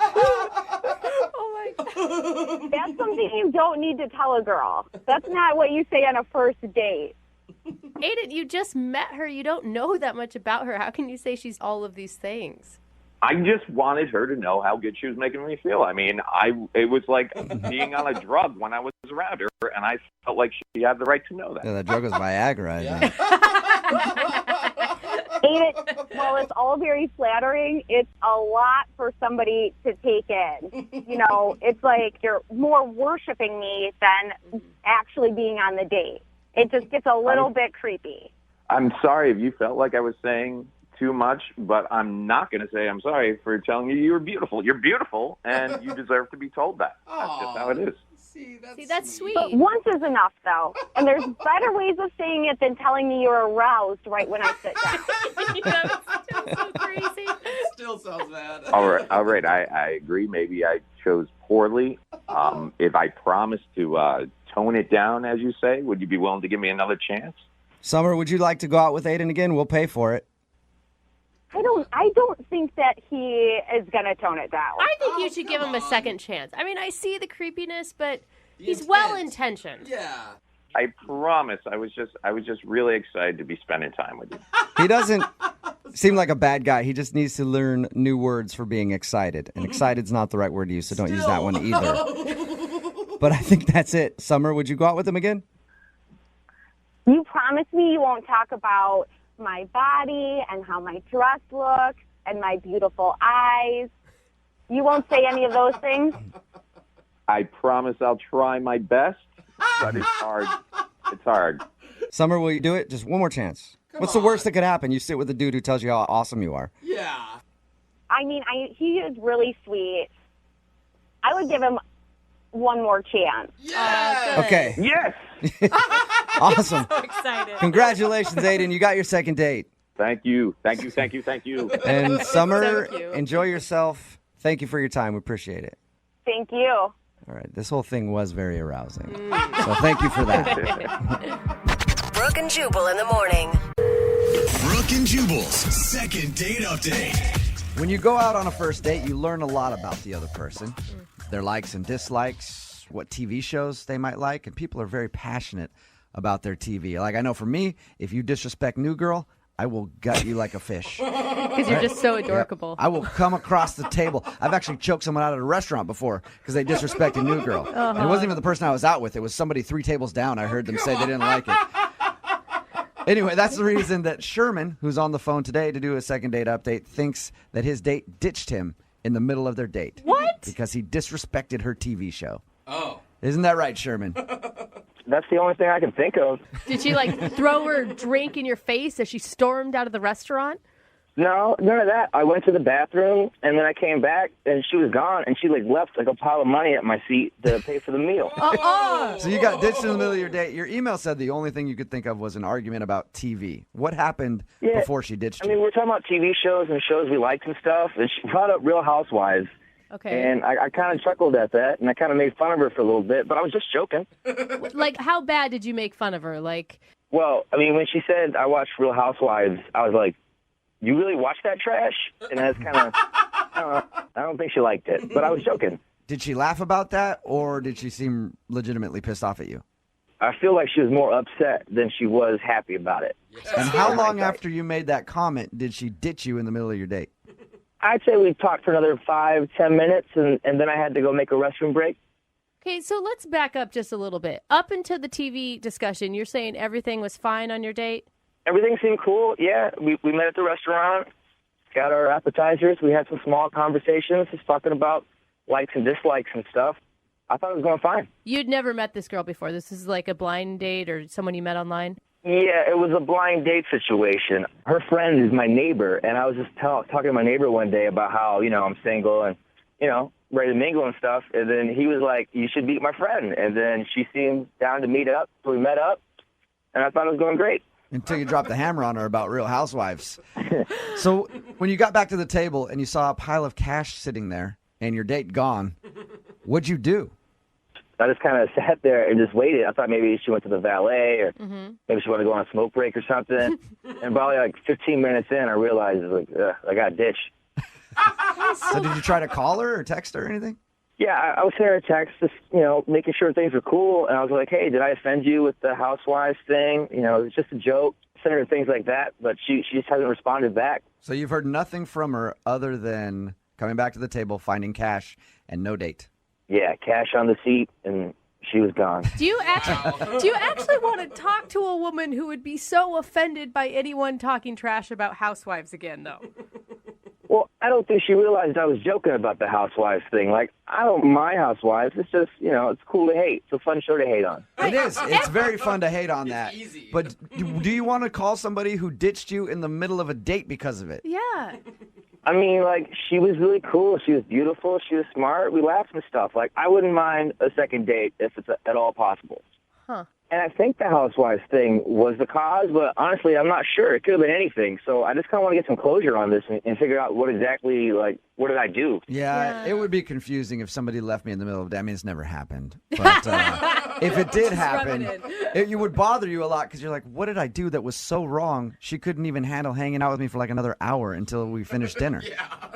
Oh my God. That's something you don't need to tell a girl. That's not what you say on a first date. Aiden, you just met her. You don't know that much about her. How can you say she's all of these things? I just wanted her to know how good she was making me feel. It was like being on a drug when I was around her, and I felt like she had the right to know that. Yeah, that drug was Viagra, I think. Well, it's all very flattering. It's a lot for somebody to take in. It's like you're more worshiping me than actually being on the date. It just gets a little bit creepy. I'm sorry if you felt like I was saying too much, but I'm not going to say I'm sorry for telling you you were beautiful. You're beautiful, and you deserve to be told that. That's just how it is. See, that's sweet. But once is enough, though. And there's better ways of saying it than telling me you're aroused right when I sit down. That's so crazy. Still sounds bad. All right. I agree. Maybe I chose poorly. If I promise to tone it down, as you say, would you be willing to give me another chance? Summer, would you like to go out with Aiden again? We'll pay for it. I don't think that he is gonna tone it down. I think you should give him a second chance. I mean, I see the creepiness, but he's well-intentioned. Yeah. I promise. I was just really excited to be spending time with you. He doesn't seem like a bad guy. He just needs to learn new words for being excited. And excited's not the right word to use, so don't use that one either. But I think that's it. Summer, would you go out with him again? You promise me you won't talk about my body and how my dress looks and my beautiful eyes. You won't say any of those things? I promise I'll try my best, but it's hard. It's hard. Summer, will you do it? Just one more chance. What's the worst that could happen? You sit with a dude who tells you how awesome you are. Yeah. I mean, he is really sweet. I would give him one more chance. Yeah. Okay. Yes. Awesome. So excited. Congratulations, Aiden. You got your second date. Thank you. And Summer, Thank you. enjoy yourself. Thank you for your time. We appreciate it. Thank you. All right. This whole thing was very arousing. So thank you for that. Brooke and Jubal in the morning. Brooke and Jubal's second date update. When you go out on a first date, you learn a lot about the other person, their likes and dislikes, what TV shows they might like, and people are very passionate about their TV. Like, I know for me, if you disrespect New Girl, I will gut you like a fish. Because you're just so adorable. I will come across the table. I've actually choked someone out at a restaurant before because they disrespected New Girl. And it wasn't even the person I was out with. It was somebody 3 tables down. I heard them say they didn't like it. Anyway, that's the reason that Sherman, who's on the phone today to do a second date update, thinks that his date ditched him in the middle of their date. What? Because he disrespected her TV show. Oh. Isn't that right, Sherman? That's the only thing I can think of. Did she, throw her drink in your face as she stormed out of the restaurant? No, none of that. I went to the bathroom, and then I came back, and she was gone, and she left a pile of money at my seat to pay for the meal. So you got ditched in the middle of your date. Your email said the only thing you could think of was an argument about TV. What happened before she ditched you? I mean, we're talking about TV shows and shows we liked and stuff, and she brought up Real Housewives. Okay. And I kind of chuckled at that, and I kind of made fun of her for a little bit, but I was just joking. How bad did you make fun of her? Well, I mean, when she said I watched Real Housewives, I was like, you really watch that trash? And that's kind of, I don't think she liked it, but I was joking. Did she laugh about that, or did she seem legitimately pissed off at you? I feel like she was more upset than she was happy about it. And how long after you made that comment did she ditch you in the middle of your date? I'd say we talked for another 5-10 minutes, and then I had to go make a restroom break. Okay, so let's back up just a little bit. Up until the TV discussion, you're saying everything was fine on your date? Everything seemed cool, yeah. We met at the restaurant, got our appetizers. We had some small conversations, just talking about likes and dislikes and stuff. I thought it was going fine. You'd never met this girl before. This is like a blind date or someone you met online? Yeah, it was a blind date situation. Her friend is my neighbor, and I was just talking to my neighbor one day about how, I'm single and, ready to mingle and stuff. And then he was like, you should meet my friend. And then she seemed down to meet up, so we met up, and I thought it was going great. Until you dropped the hammer on her about Real Housewives. So when you got back to the table and you saw a pile of cash sitting there and your date gone, what'd you do? I just kind of sat there and just waited. I thought maybe she went to the valet or maybe she wanted to go on a smoke break or something. And probably 15 minutes in, I realized I got ditched. So did you try to call her or text her or anything? Yeah, I was sending her a text, just, making sure things were cool. And I was like, hey, did I offend you with the housewives thing? It was just a joke. Send her things like that, but she just hasn't responded back. So you've heard nothing from her other than coming back to the table, finding cash, and no date. Yeah, cash on the seat, and she was gone. Do you actually want to talk to a woman who would be so offended by anyone talking trash about housewives again, though? Well, I don't think she realized I was joking about the housewives thing. I don't mind housewives. It's just, it's cool to hate. It's a fun show to hate on. It is. It's very fun to hate on that. Easy. But do you want to call somebody who ditched you in the middle of a date because of it? Yeah. I mean, she was really cool. She was beautiful. She was smart. We laughed and stuff. I wouldn't mind a second date if it's at all possible. Huh. And I think the housewives thing was the cause, but honestly, I'm not sure. It could have been anything. So I just kind of want to get some closure on this and figure out what exactly, what did I do? Yeah, it would be confusing if somebody left me in the middle of the day. I mean, it's never happened. But if it did happen, it would bother you a lot because you're like, what did I do that was so wrong? She couldn't even handle hanging out with me for like another hour until we finished dinner.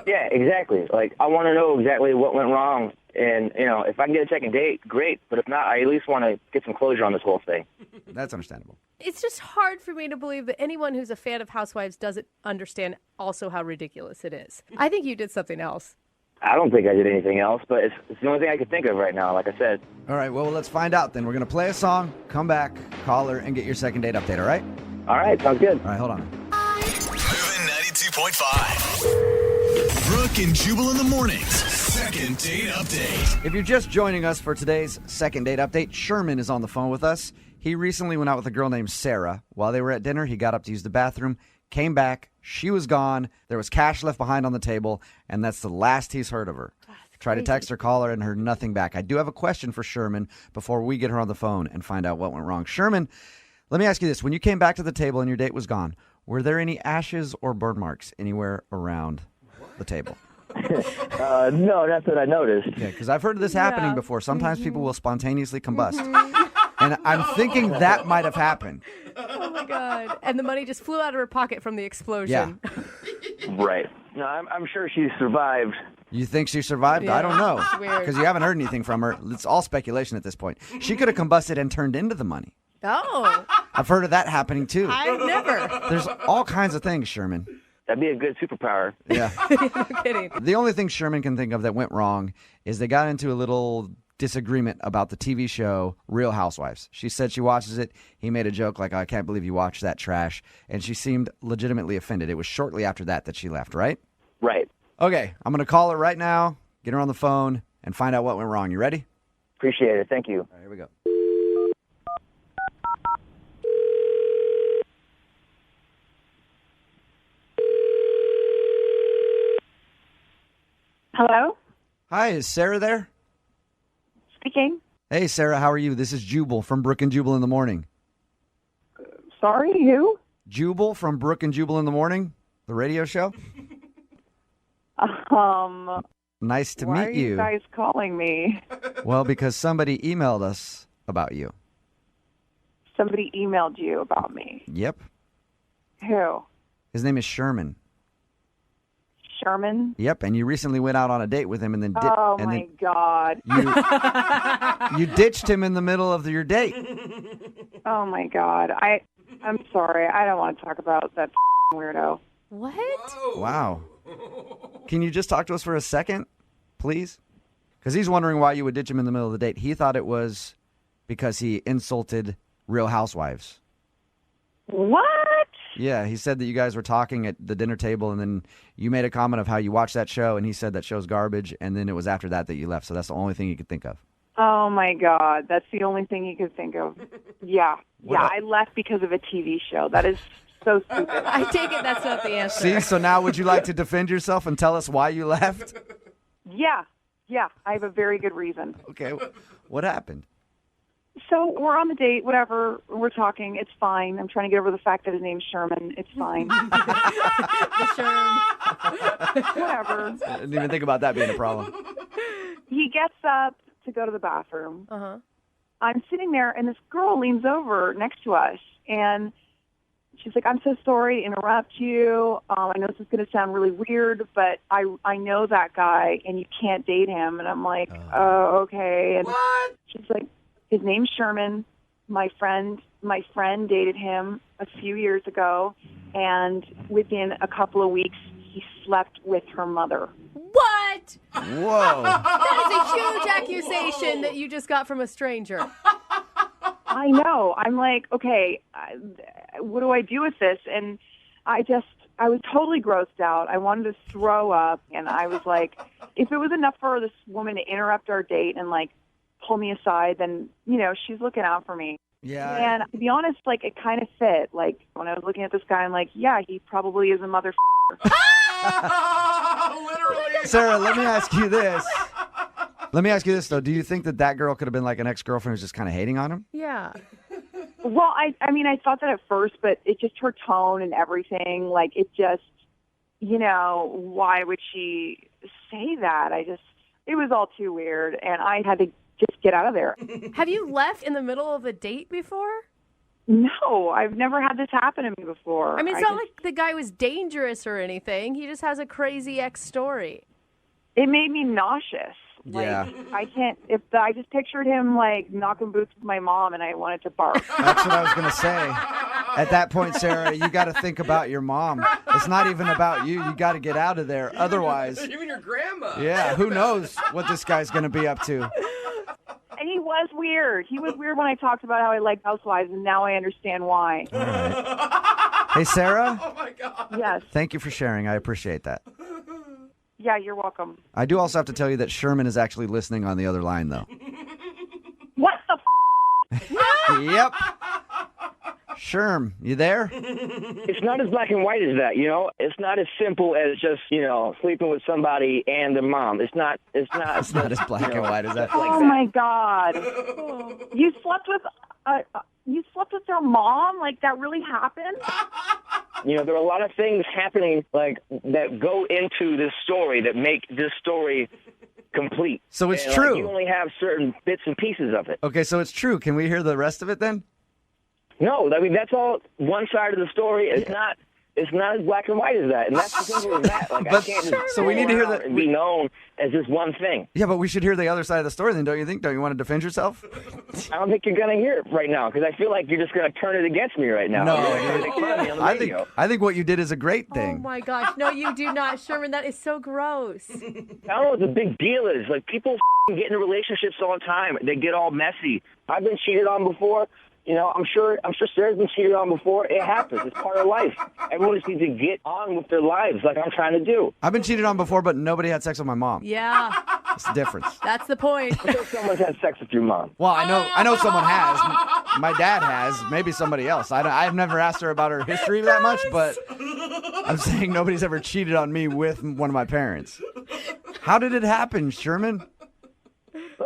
Yeah, exactly. I want to know exactly what went wrong. And, if I can get a second date, great. But if not, I at least want to get some closure on this whole thing. That's understandable. It's just hard for me to believe that anyone who's a fan of Housewives doesn't understand also how ridiculous it is. I think you did something else. I don't think I did anything else, but it's the only thing I could think of right now, like I said. All right, well, let's find out then. We're going to play a song, come back, call her, and get your second date update, all right? All right, sounds good. All right, hold on. Moving 92.5. Brooke and Jubal in the mornings. Second date update. If you're just joining us for today's second date update, Sherman is on the phone with us. He recently went out with a girl named Sarah. While they were at dinner, he got up to use the bathroom, came back, she was gone, there was cash left behind on the table, and that's the last he's heard of her. Tried to text her, call her, and heard nothing back. I do have a question for Sherman before we get her on the phone and find out what went wrong. Sherman, let me ask you this. When you came back to the table and your date was gone, were there any ashes or burn marks anywhere around the table? No, that's what I noticed. Yeah, because I've heard of this happening before. Sometimes people will spontaneously combust. And I'm thinking that might have happened. Oh, my God. And the money just flew out of her pocket from the explosion. Yeah. Right. No, I'm sure she survived. You think she survived? Yeah, I don't know. it's weird. Because you haven't heard anything from her. It's all speculation at this point. She could have combusted and turned into the money. Oh. I've heard of that happening, too. I've never. There's all kinds of things, Sherman. That'd be a good superpower. Yeah. No kidding. The only thing Sherman can think of that went wrong is they got into a little disagreement about the TV show Real Housewives. She said she watches it. He made a joke like, I can't believe you watch that trash. And she seemed legitimately offended. It was shortly after that she left, right? Right. Okay, I'm going to call her right now, get her on the phone, and find out what went wrong. You ready? Appreciate it. Thank you. All right, here we go. Hello? Hi, is Sarah there? Speaking. Hey, Sarah, how are you? This is Jubal from Brooke and Jubal in the Morning. Sorry, who? Jubal from Brooke and Jubal in the Morning, the radio show. Nice to why meet you. are you guys calling me? Well, because somebody emailed us about you. Somebody emailed you about me. Yep. Who? His name is Sherman. Sherman? Yep, and you recently went out on a date with him and then Oh, my God. you ditched him in the middle of your date. Oh, my God. I'm sorry. I don't want to talk about that weirdo. What? Wow. Can you just talk to us for a second, please? Because he's wondering why you would ditch him in the middle of the date. He thought it was because he insulted Real Housewives. What? Yeah, he said that you guys were talking at the dinner table, and then you made a comment of how you watched that show, and he said that show's garbage, and then it was after that you left. So that's the only thing he could think of. Oh, my God. That's the only thing you could think of. Yeah. I left because of a TV show. That is so stupid. I take it that's not the answer. See, so now would you like to defend yourself and tell us why you left? Yeah. I have a very good reason. Okay, what happened? So we're on the date, whatever. We're talking. It's fine. I'm trying to get over the fact that his name's Sherman. It's fine. Whatever. I didn't even think about that being a problem. He gets up to go to the bathroom. Uh-huh. I'm sitting there, and this girl leans over next to us, and she's like, I'm so sorry to interrupt you. I know this is going to sound really weird, but I know that guy, and you can't date him. And I'm like, oh, okay. And What? she's like, his name's Sherman. My friend dated him a few years ago, and within a couple of weeks, he slept with her mother. What? Whoa. That is a huge accusation that you just got from a stranger. I know. I'm like, okay, what do I do with this? And I was totally grossed out. I wanted to throw up, and I was like, if it was enough for this woman to interrupt our date and like pull me aside, then, she's looking out for me. Yeah. And to be honest, like, it kind of fit. Like, when I was looking at this guy, I'm like, yeah, he probably is a motherfucker. Sarah, let me ask you this. Let me ask you this, though. Do you think that girl could have been like an ex-girlfriend who's just kind of hating on him? Yeah. Well, I mean, I thought that at first, but it just her tone and everything, like it just, why would she say that? It was all too weird, and I had to just get out of there. Have you left in the middle of a date before? No, I've never had this happen to me before. I mean, it's not like the guy was dangerous or anything. He just has a crazy ex story. It made me nauseous. Yeah. I can't. I just pictured him like knocking boots with my mom, and I wanted to barf. That's what I was going to say. At that point, Sarah, you got to think about your mom. It's not even about you. You got to get out of there. Otherwise, Even your grandma. yeah, who knows what this guy's going to be up to. And he was weird. He was weird when I talked about how I like Housewives, and now I understand why. All right. Hey, Sarah. Oh my God. Yes. Thank you for sharing. I appreciate that. Yeah, you're welcome. I do also have to tell you that Sherman is actually listening on the other line, though. What the Yep. Sherm, you there? It's not as black and white as that, It's not as simple as just, sleeping with somebody and their mom. It's not It's not as black and white as that. Oh my God! You slept with their mom? Like that really happened? There are a lot of things happening that go into this story that make this story complete. So it's And, true. you only have certain bits and pieces of it. Okay, so it's true. Can we hear the rest of it then? No, I mean that's all one side of the story. It's not. It's not as black and white as that, and that's the simple as that. Like I can't just so we need to hear that and be known as this one thing. Yeah, but we should hear the other side of the story then, don't you think? Don't you want to defend yourself? I don't think you're going to hear it right now because I feel like you're just going to turn it against me right now. No, You're gonna make fun of me on the radio. I think what you did is a great Oh thing. my gosh. No, you do not. Sherman, that is so gross. I don't know what the big deal is. Like people get into relationships all the time. They get all messy. I've been cheated on before. I'm sure Sarah's been cheated on before. It happens. It's part of life. Everyone just needs to get on with their lives like I'm trying to do. I've been cheated on before, but nobody had sex with my mom. Yeah. That's the difference. That's the point. I think someone's had sex with your mom. Well, I know someone has. My dad has. Maybe somebody else. I've never asked her about her history that much, but I'm saying nobody's ever cheated on me with one of my parents. How did it happen, Sherman?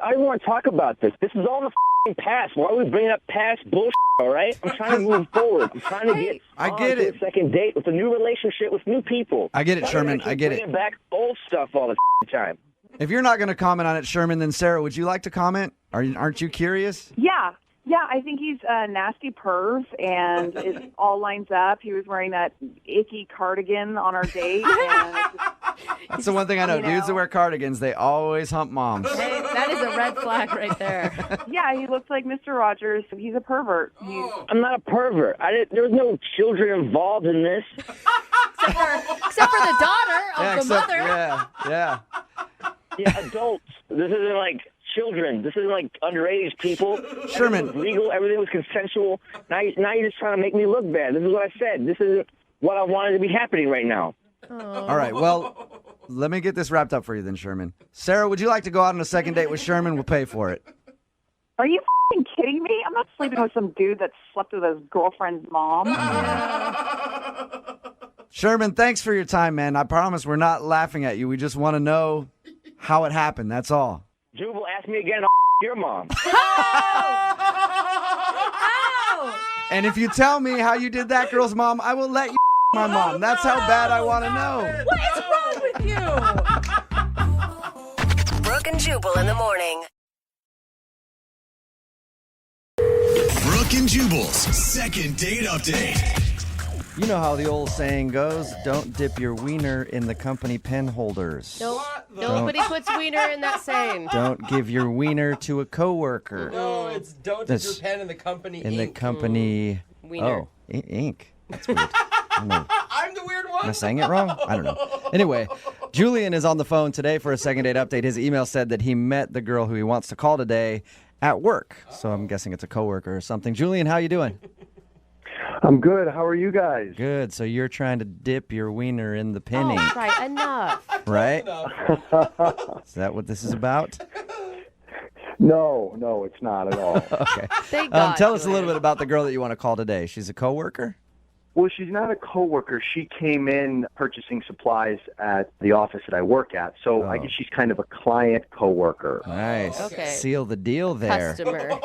I don't want to talk about this. This is all in the past. Why are we bringing up past bullshit, all right? I'm trying to move forward. I'm trying to get I on get to it. a second date with a new relationship with new people. I get it, Sherman. I get it. Bringing back old stuff all the time. If you're not going to comment on it, Sherman, then Sarah, would you like to comment? Aren't you curious? Yeah. Yeah, I think he's a nasty perv, and it all lines up. He was wearing that icky cardigan on our date. And That's the one thing I know. Dudes that wear cardigans, they always hump moms. Hey, that is a red flag right there. yeah, he looks like Mr. Rogers. He's a pervert. I'm not a pervert. There was no children involved in this. Except for the daughter of the mother. Yeah. Yeah, adults. This isn't like children. This isn't like underage people. Sherman. Everything was legal. Everything was consensual. Now you're just trying to make me look bad. This is what I said. This isn't what I wanted to be happening right now. All right, well, let me get this wrapped up for you then, Sherman. Sarah, would you like to go out on a second date with Sherman? We'll pay for it. Are you f***ing kidding me? I'm not sleeping with some dude that slept with his girlfriend's mom. Sherman, thanks for your time, man. I promise we're not laughing at you. We just want to know how it happened. That's all. Jubal, ask me again. Your mom. And if you tell me how you did that girl's mom, I will let you my mom. That's how bad I want to know. What is wrong with you? Brooke and Jubal in the morning. Brooke and Jubal's second date update. You know how the old saying goes, don't dip your wiener in the company pen holders. Nope. Nobody puts wiener in that saying. Don't give your wiener to a coworker. No, it's don't dip your pen in the company In ink. the company... Wiener. Oh, ink. That's weird. I'm the weird one. Am I saying it wrong? I don't know. Anyway, Julian is on the phone today for a second date update. His email said that he met the girl who he wants to call today at work. So I'm guessing it's a coworker or something. Julian, how you doing? I'm good. How are you guys? Good. So you're trying to dip your wiener in the pen ink, Oh, right, enough. right? Is that what this is about? No, it's not at all. Okay. Thank God, Tell us a Julian. little bit about the girl that you want to call today. She's a coworker? Well, she's not a coworker. She came in purchasing supplies at the office that I work at. So I guess she's kind of a client coworker. Nice. Okay. Seal the deal there. Customer.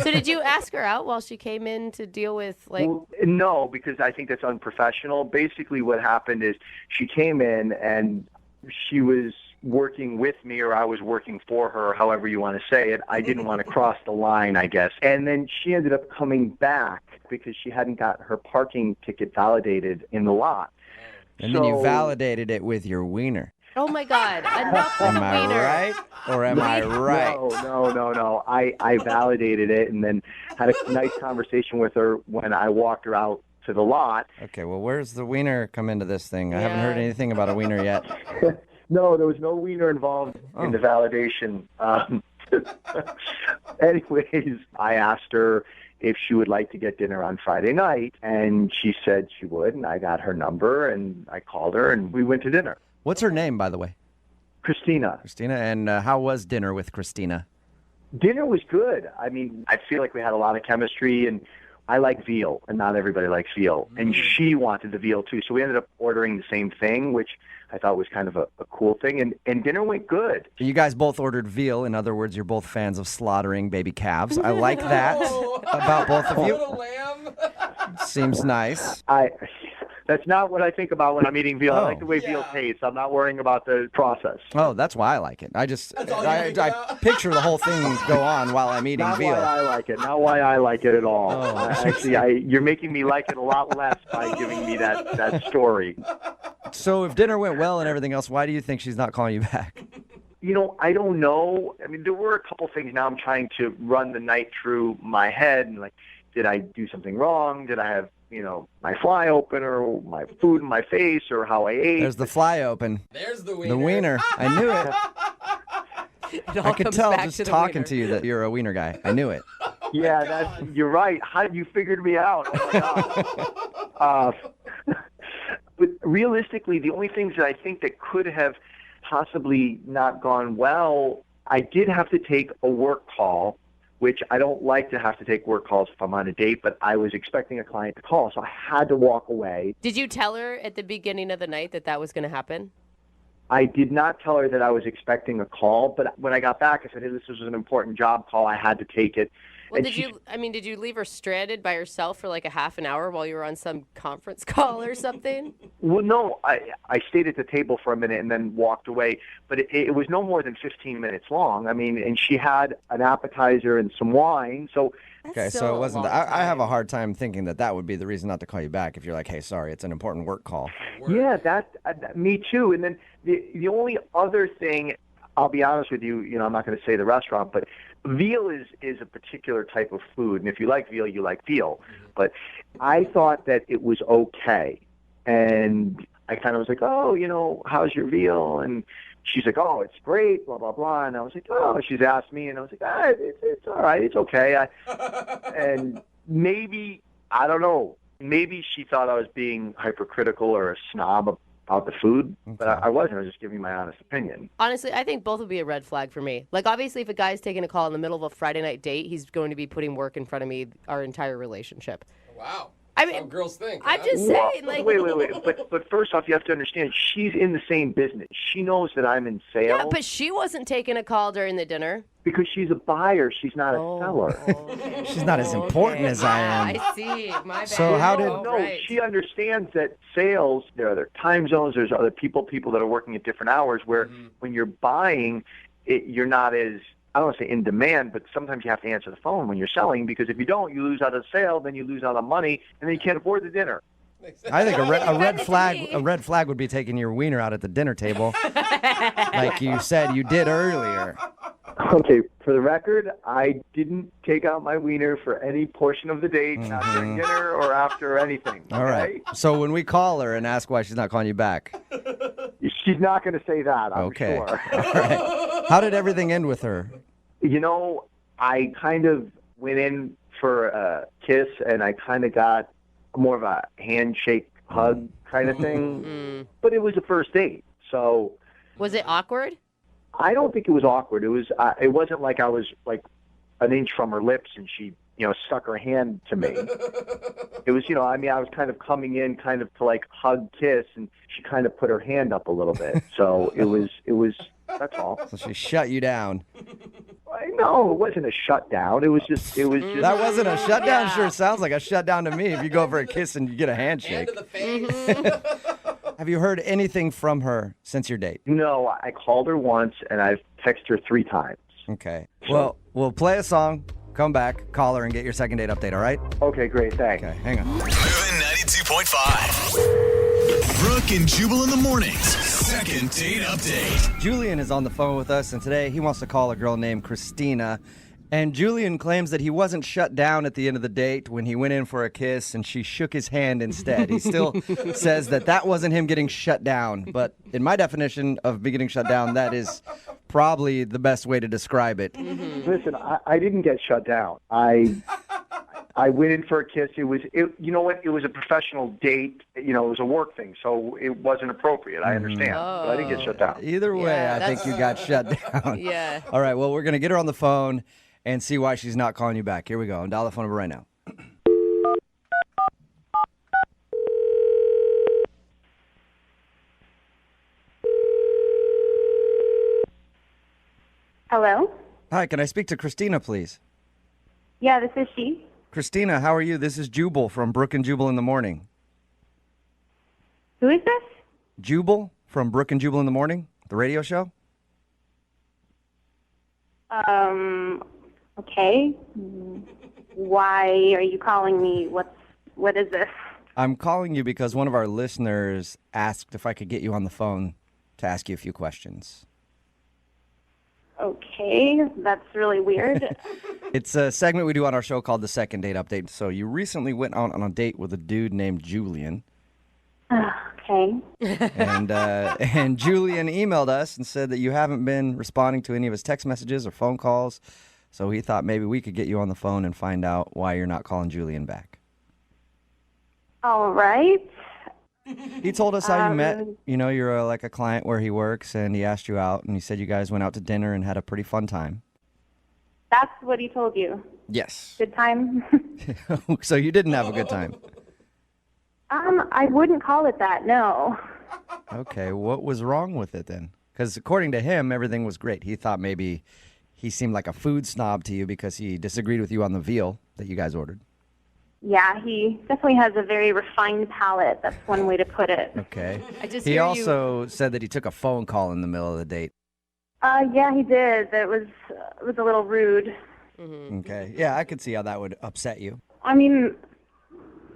So did you ask her out while she came in to deal with, like... Well, no, because I think that's unprofessional. Basically what happened is she came in and she was working with me, or I was working for her, however you want to say it. I didn't want to cross the line, I guess. And then she ended up coming back because she hadn't got her parking ticket validated in the lot. And then you validated it with your wiener. Oh, my God. Enough with Am I wiener. right? Or am I right? No. I validated it and then had a nice conversation with her when I walked her out to the lot. Okay, well, where's the wiener come into this thing? I haven't heard anything about a wiener yet. No, there was no wiener involved in the validation. Anyways, I asked her if she would like to get dinner on Friday night, and she said she would, and I got her number, and I called her, and we went to dinner. What's her name, by the way? Christina. Christina, and how was dinner with Christina? Dinner was good. I mean, I feel like we had a lot of chemistry, and I like veal, and not everybody likes veal. And she wanted the veal, too. So we ended up ordering the same thing, which I thought was kind of a cool thing. And dinner went good. You guys both ordered veal. In other words, you're both fans of slaughtering baby calves. I like that about both of you. Seems nice. That's not what I think about when I'm eating veal. I like the way veal tastes. I'm not worrying about the process. Oh, that's why I like it. I picture the whole thing go on while I'm eating veal. Not why I like it. Not why I like it at all. Actually, you're making me like it a lot less by giving me that story. So if dinner went well and everything else, why do you think she's not calling you back? You know, I don't know. I mean, there were a couple things. Now I'm trying to run the night through my head. And like, did I do something wrong? Did I have, my fly open, or my food in my face, or how I ate? There's the fly open. There's the wiener. The wiener. I knew it. I could tell just to talking to you that you're a wiener guy. I knew it. Yeah, you're right. How you figured me out? Oh my God. But realistically, the only things that I think that could have possibly not gone well, I did have to take a work call, which I don't like to have to take work calls if I'm on a date, but I was expecting a client to call, so I had to walk away. Did you tell her at the beginning of the night that was going to happen? I did not tell her that I was expecting a call, but when I got back, I said, hey, this was an important job call. I had to take it. Well, did you leave her stranded by herself for like a half an hour while you were on some conference call or something? Well, no, I stayed at the table for a minute and then walked away, but it was no more than 15 minutes long. I mean, and she had an appetizer and some wine, so... Okay, so it wasn't... I have a hard time thinking that would be the reason not to call you back if you're like, hey, sorry, it's an important work call. Yeah, me too. And then the only other thing, I'll be honest with you, I'm not going to say the restaurant, but veal is a particular type of food, and if you like veal, you like veal. But I thought that it was okay, and I kind of was like, oh, how's your veal? And she's like, oh, it's great, blah, blah, blah. And I was like, oh, she's asked me, and I was like, it's all right, it's okay. And maybe, I don't know, maybe she thought I was being hypercritical or a snob about the food, but I wasn't. I was just giving my honest opinion. Honestly, I think both would be a red flag for me. Like, obviously, if a guy's taking a call in the middle of a Friday night date, he's going to be putting work in front of me our entire relationship. Wow. I mean, some girls think. I'm just saying, like... Wait. But first off, you have to understand, she's in the same business. She knows that I'm in sales. Yeah, but she wasn't taking a call during the dinner. Because she's a buyer. She's not a seller. She's not as important as I am. I see. My bad. So how did... No, she understands that sales, there are other time zones, there's other people that are working at different hours, where when you're buying, you're not as... I don't want to say in demand, but sometimes you have to answer the phone when you're selling, because if you don't, you lose out on the sale, then you lose out on money, and then you can't afford the dinner. I think a red flag would be taking your wiener out at the dinner table, like you said you did earlier. Okay, for the record, I didn't take out my wiener for any portion of the date, not during dinner or after or anything. All right. So when we call her and ask why she's not calling you back, she's not going to say that, I'm sure. All right. How did everything end with her? I kind of went in for a kiss, and I kind of got more of a handshake, hug kind of thing. But it was a first date, so... Was it awkward? I don't think it was awkward. It was. It wasn't like I was like an inch from her lips and she, stuck her hand to me. It was, I mean, I was kind of coming in kind of to like hug, kiss, and she kind of put her hand up a little bit. So it was, that's all. So she shut you down. No, it wasn't a shutdown. It was just. That wasn't a shutdown. Sure sounds like a shutdown to me. If you go for a kiss and you get a handshake. Hand to the face. Have you heard anything from her since your date? No, I called her once and I've texted her 3 times. Okay. Well, we'll play a song, come back, call her, and get your second date update, all right? Okay, great. Thanks. Okay, hang on. Moving 92.5. Brooke and Jubal in the mornings. Second date update. Julian is on the phone with us, and today he wants to call a girl named Christina. And Julian claims that he wasn't shut down at the end of the date when he went in for a kiss and she shook his hand instead. He still says that wasn't him getting shut down. But in my definition of getting shut down, that is probably the best way to describe it. Listen, I didn't get shut down. I went in for a kiss. You know what? It was a professional date. It was a work thing, so it wasn't appropriate. I understand. But I didn't get shut down. Either way, I think you got shut down. Yeah. All right, well, we're going to get her on the phone and see why she's not calling you back. Here we go. Dial the phone number right now. Hello? Hi, can I speak to Christina, please? Yeah, this is she. Christina, how are you? This is Jubal from Brooke and Jubal in the morning. Who is this? Jubal from Brooke and Jubal in the morning, the radio show? Okay. Why are you calling me? What is this? I'm calling you because one of our listeners asked if I could get you on the phone to ask you a few questions. Okay, that's really weird. It's a segment we do on our show called the Second Date Update. So you recently went out on a date with a dude named Julian. Okay. And Julian emailed us and said that you haven't been responding to any of his text messages or phone calls. So he thought maybe we could get you on the phone and find out why you're not calling Julian back. All right. He told us how you met. You're like a client where he works, and he asked you out, and he said you guys went out to dinner and had a pretty fun time. That's what he told you. Yes. Good time? So you didn't have a good time. I wouldn't call it that, no. Okay, what was wrong with it then? Because according to him, everything was great. He thought maybe he seemed like a food snob to you because he disagreed with you on the veal that you guys ordered. Yeah, he definitely has a very refined palate. That's one way to put it. Okay. He also said that he took a phone call in the middle of the date. Yeah, he did. It was a little rude. Okay. Yeah, I could see how that would upset you. I mean,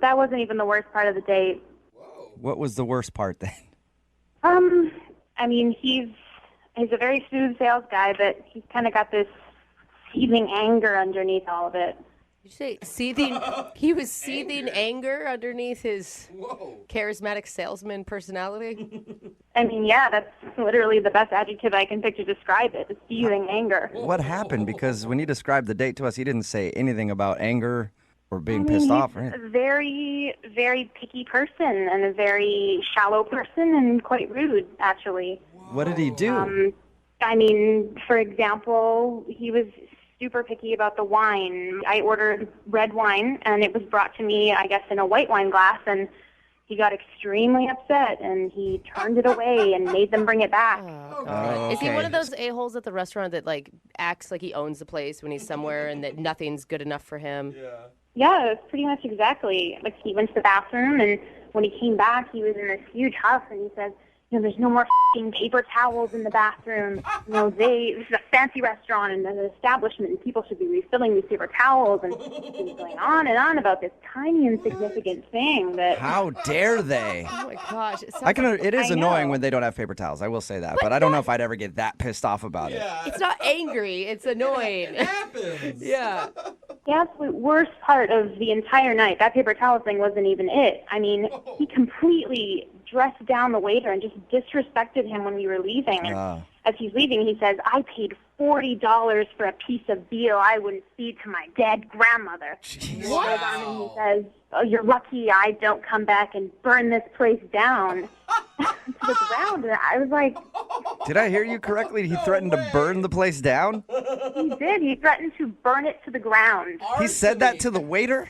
that wasn't even the worst part of the date. What was the worst part then? I mean, he's a very smooth sales guy, but he's kind of got this seething anger underneath all of it. Did you say seething? He was seething anger underneath his charismatic salesman personality? I mean, yeah, that's literally the best adjective I can pick to describe it, seething anger. What happened? Because when he described the date to us, he didn't say anything about anger or being I mean, pissed off. He's a very, very picky person and a very shallow person and quite rude, actually. What did he do? I mean, for example, he was super picky about the wine. I ordered red wine, and it was brought to me, I guess, in a white wine glass, and he got extremely upset, and he turned it away and made them bring it back. Oh, God. Is he one of those a-holes at the restaurant that, acts like he owns the place when he's somewhere and that nothing's good enough for him? Yeah, pretty much exactly. He went to the bathroom, and when he came back, he was in this huge huff, and he said, there's no more paper towels in the bathroom. This is a fancy restaurant and an establishment, and people should be refilling these paper towels. And he was going on and on about this tiny, insignificant thing that. How dare they? Oh my gosh! It is annoying when they don't have paper towels. I will say that, but I don't know if I'd ever get that pissed off about it. It's not angry; it's annoying. It happens. Yeah. The absolute worst part of the entire night, that paper towel thing wasn't even it. I mean, he completely dressed down the waiter and just disrespected him when we were leaving. And as he's leaving, he says, I paid $40 for a piece of veal I wouldn't feed to my dead grandmother. He goes on and he says, you're lucky I don't come back and burn this place down to the ground. And I was like... Did I hear you correctly? He threatened to burn the place down? He did. He threatened to burn it to the ground. He said that to the waiter?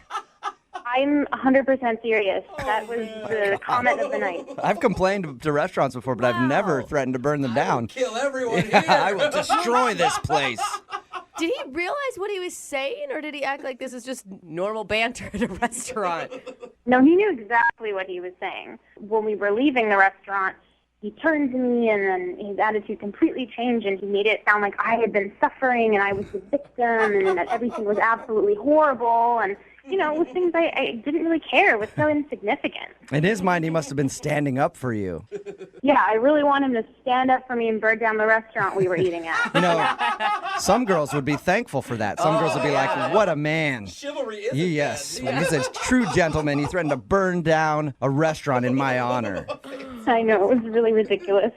I'm 100% serious. That was the comment of the night. I've complained to restaurants before, but I've never threatened to burn them down. Kill everyone Yeah, here. I will destroy this place. Did he realize what he was saying, or did he act like this is just normal banter at a restaurant? No, he knew exactly what he was saying. When we were leaving the restaurant, he turned to me, and then his attitude completely changed, and he made it sound like I had been suffering and I was the victim and that everything was absolutely horrible. And, you know, it was things I didn't really care. It was so insignificant. In his mind, he must have been standing up for you. Yeah, I really want him to stand up for me and burn down the restaurant we were eating at. You know, some girls would be thankful for that. Some girls would be like, what a man. Chivalry is Yes, he's a true gentleman. He threatened to burn down a restaurant in my honor. I know, it was really ridiculous.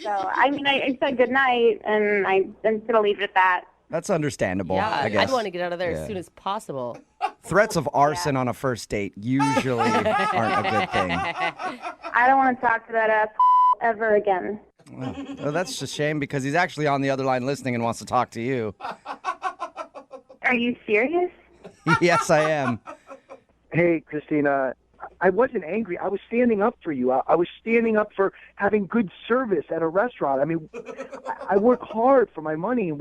So, I mean, I said goodnight, and I'm going to leave it at that. That's understandable, Yeah, I guess. I'd want to get out of there Yeah. as soon as possible. Threats of arson on a first date usually aren't a good thing. I don't want to talk to that ass ever again. Well, that's a shame because he's actually on the other line listening and wants to talk to you. Are you serious? Yes, I am. Hey, Christina, I wasn't angry. I was standing up for you. I was standing up for having good service at a restaurant. I mean, I work hard for my money.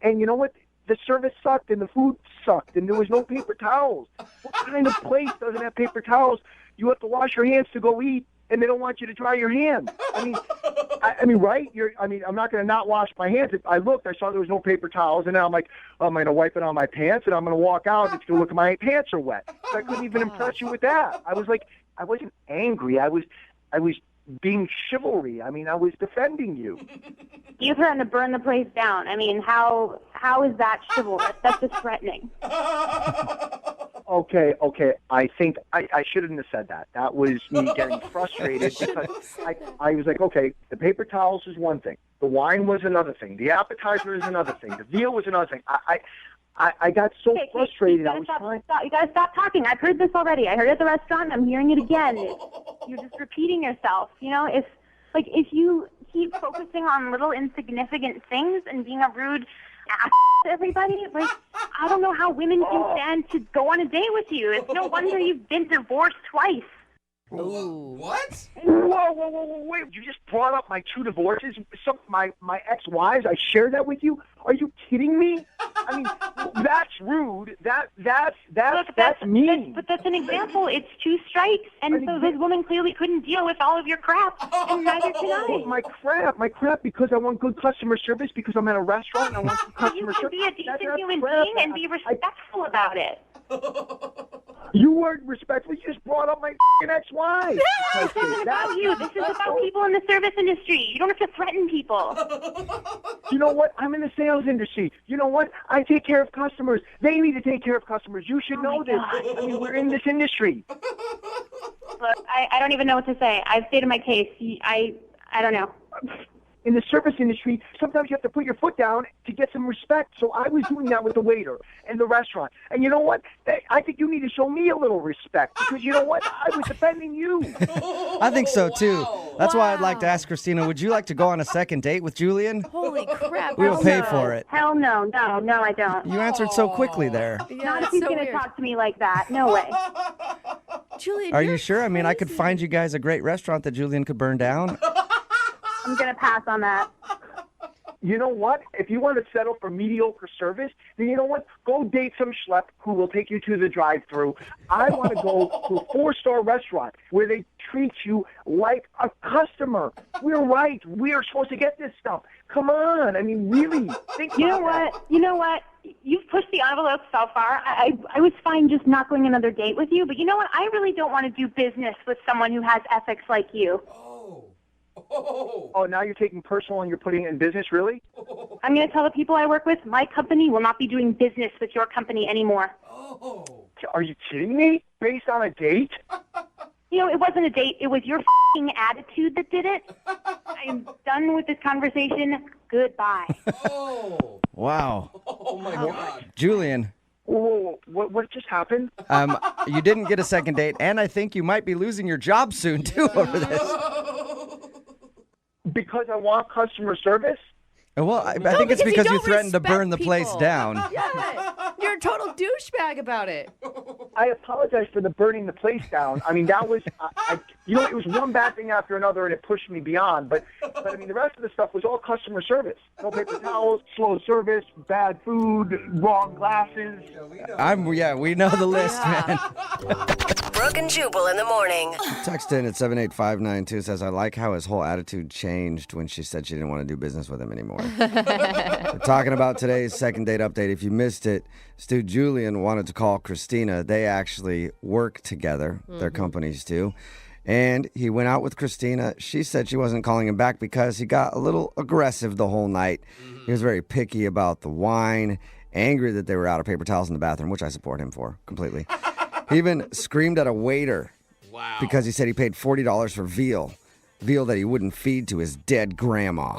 And you know what? The service sucked and the food sucked and there was no paper towels. What kind of place doesn't have paper towels? You have to wash your hands to go eat and they don't want you to dry your hands. I mean, right? I'm not going to not wash my hands. I looked, I saw there was no paper towels, and now I'm like, I'm going to wipe it on my pants, and I'm going to walk out, and it's going to look like my pants are wet. So I couldn't even impress you with that. I was like, I wasn't angry. I was being chivalry. I mean, I was defending you. You threatened to burn the place down. I mean, how is that chivalrous? That's just threatening. Okay. I think I shouldn't have said that. That was me getting frustrated because I was like, okay, the paper towels is one thing. The wine was another thing. The appetizer is another thing. The veal was another thing. I got so frustrated. I was trying. You gotta stop talking. I've heard this already. I heard it at the restaurant. I'm hearing it again. You're just repeating yourself. You know, if you keep focusing on little insignificant things and being a rude ass to everybody, like, I don't know how women can stand to go on a date with you. It's no wonder you've been divorced twice. Ooh. What? Whoa, wait. You just brought up my two divorces, my ex-wives. I shared that with you. Are you kidding me? I mean, that's rude. That's mean. But that's an example. It's two strikes, and so this woman clearly couldn't deal with all of your crap, and neither can I. My crap, because I want good customer service, because I'm at a restaurant and I want good customer service. You can be a decent human being and be respectful about it. You weren't respectful. You just brought up my ex-wife. This isn't about you. This is about people in the service industry. You don't have to threaten people. You know what? I'm in the sales industry. You know what? I take care of customers. They need to take care of customers. You should know this. I mean, we're in this industry. Look, I don't even know what to say. I've stated my case. I don't know. In the service industry, sometimes you have to put your foot down to get some respect. So I was doing that with the waiter in the restaurant. And you know what? I think you need to show me a little respect because you know what? I was defending you. I think so, too. That's why I'd like to ask Christina, would you like to go on a second date with Julian? Holy crap. We will pay for it. Hell no. No, I don't. You answered so quickly there. Not if he's going to talk to me like that. No way. Julian, Are you sure? I mean, I could find you guys a great restaurant that Julian could burn down. I'm going to pass on that. You know what? If you want to settle for mediocre service, then you know what? Go date some schlep who will take you to the drive-thru. I want to go to a 4-star restaurant where they treat you like a customer. We're right. We are supposed to get this stuff. Come on. I mean, really. Think You know about what? You know what? You've pushed the envelope so far. I was fine just not going another date with you, but you know what? I really don't want to do business with someone who has ethics like you. Oh, now you're taking personal and you're putting it in business, really? I'm going to tell the people I work with, my company will not be doing business with your company anymore. Are you kidding me? Based on a date? You know, it wasn't a date. It was your f***ing attitude that did it. I'm done with this conversation. Goodbye. Wow. Oh, my God. Julian. Whoa, what just happened? You didn't get a second date, and I think you might be losing your job soon, too, over this. Because I want customer service? Well, I think it's because you threatened to burn the place down. Yeah, you're a total douchebag about it. I apologize for the burning the place down. I mean, that was, it was one bad thing after another, and it pushed me beyond. But I mean, the rest of the stuff was all customer service. No paper towels, slow service, bad food, wrong glasses. We know the list, man. Brooke and Jubal in the morning. Text in at 78592 says, I like how his whole attitude changed when she said she didn't want to do business with him anymore. We're talking about today's second date update. If you missed it, Stu Julian wanted to call Christina. They actually work together. Their companies do. And he went out with Christina. She said she wasn't calling him back because he got a little aggressive the whole night. He was very picky about the wine, angry that they were out of paper towels in the bathroom, which I support him for completely. He even screamed at a waiter because he said he paid $40 for veal that he wouldn't feed to his dead grandma.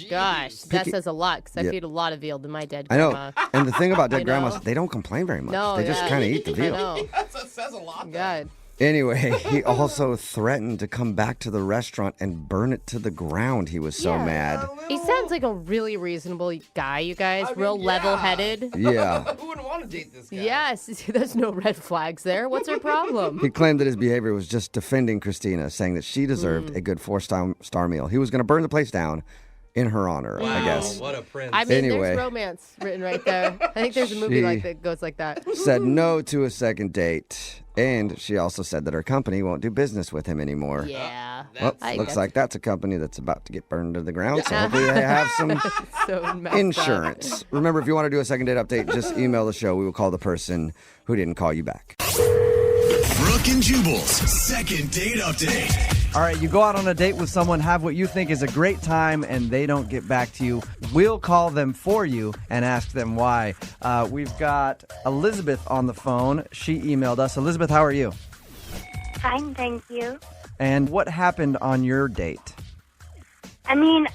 Gosh, that says a lot because I feed a lot of veal to my dead I grandma. know. And the thing about dead grandmas, they don't complain very much. No, they just kind of eat the veal. I know. That says a lot. God. Anyway, he also threatened to come back to the restaurant and burn it to the ground. He was so mad. He sounds like a really reasonable guy, you guys. Real level-headed. Yeah. Who wouldn't want to date this guy? Yes. There's no red flags there. What's our problem? He claimed that his behavior was just defending Christina, saying that she deserved a good 4-star meal. He was going to burn the place down in her honor, I guess. What a prince. I mean, Anyway. there's romance written right there. I think there's a movie that goes like that. Said no to a second date. And she also said that her company won't do business with him anymore. Yeah. Well, looks like that's a company that's about to get burned to the ground, so hopefully they have some insurance. Remember, if you want to do a second date update, just email the show. We will call the person who didn't call you back. Brooke and Jubal's second date update. All right, you go out on a date with someone, have what you think is a great time, and they don't get back to you. We'll call them for you and ask them why. We've got Elizabeth on the phone. She emailed us. Elizabeth, how are you? Fine, thank you. And what happened on your date? I mean,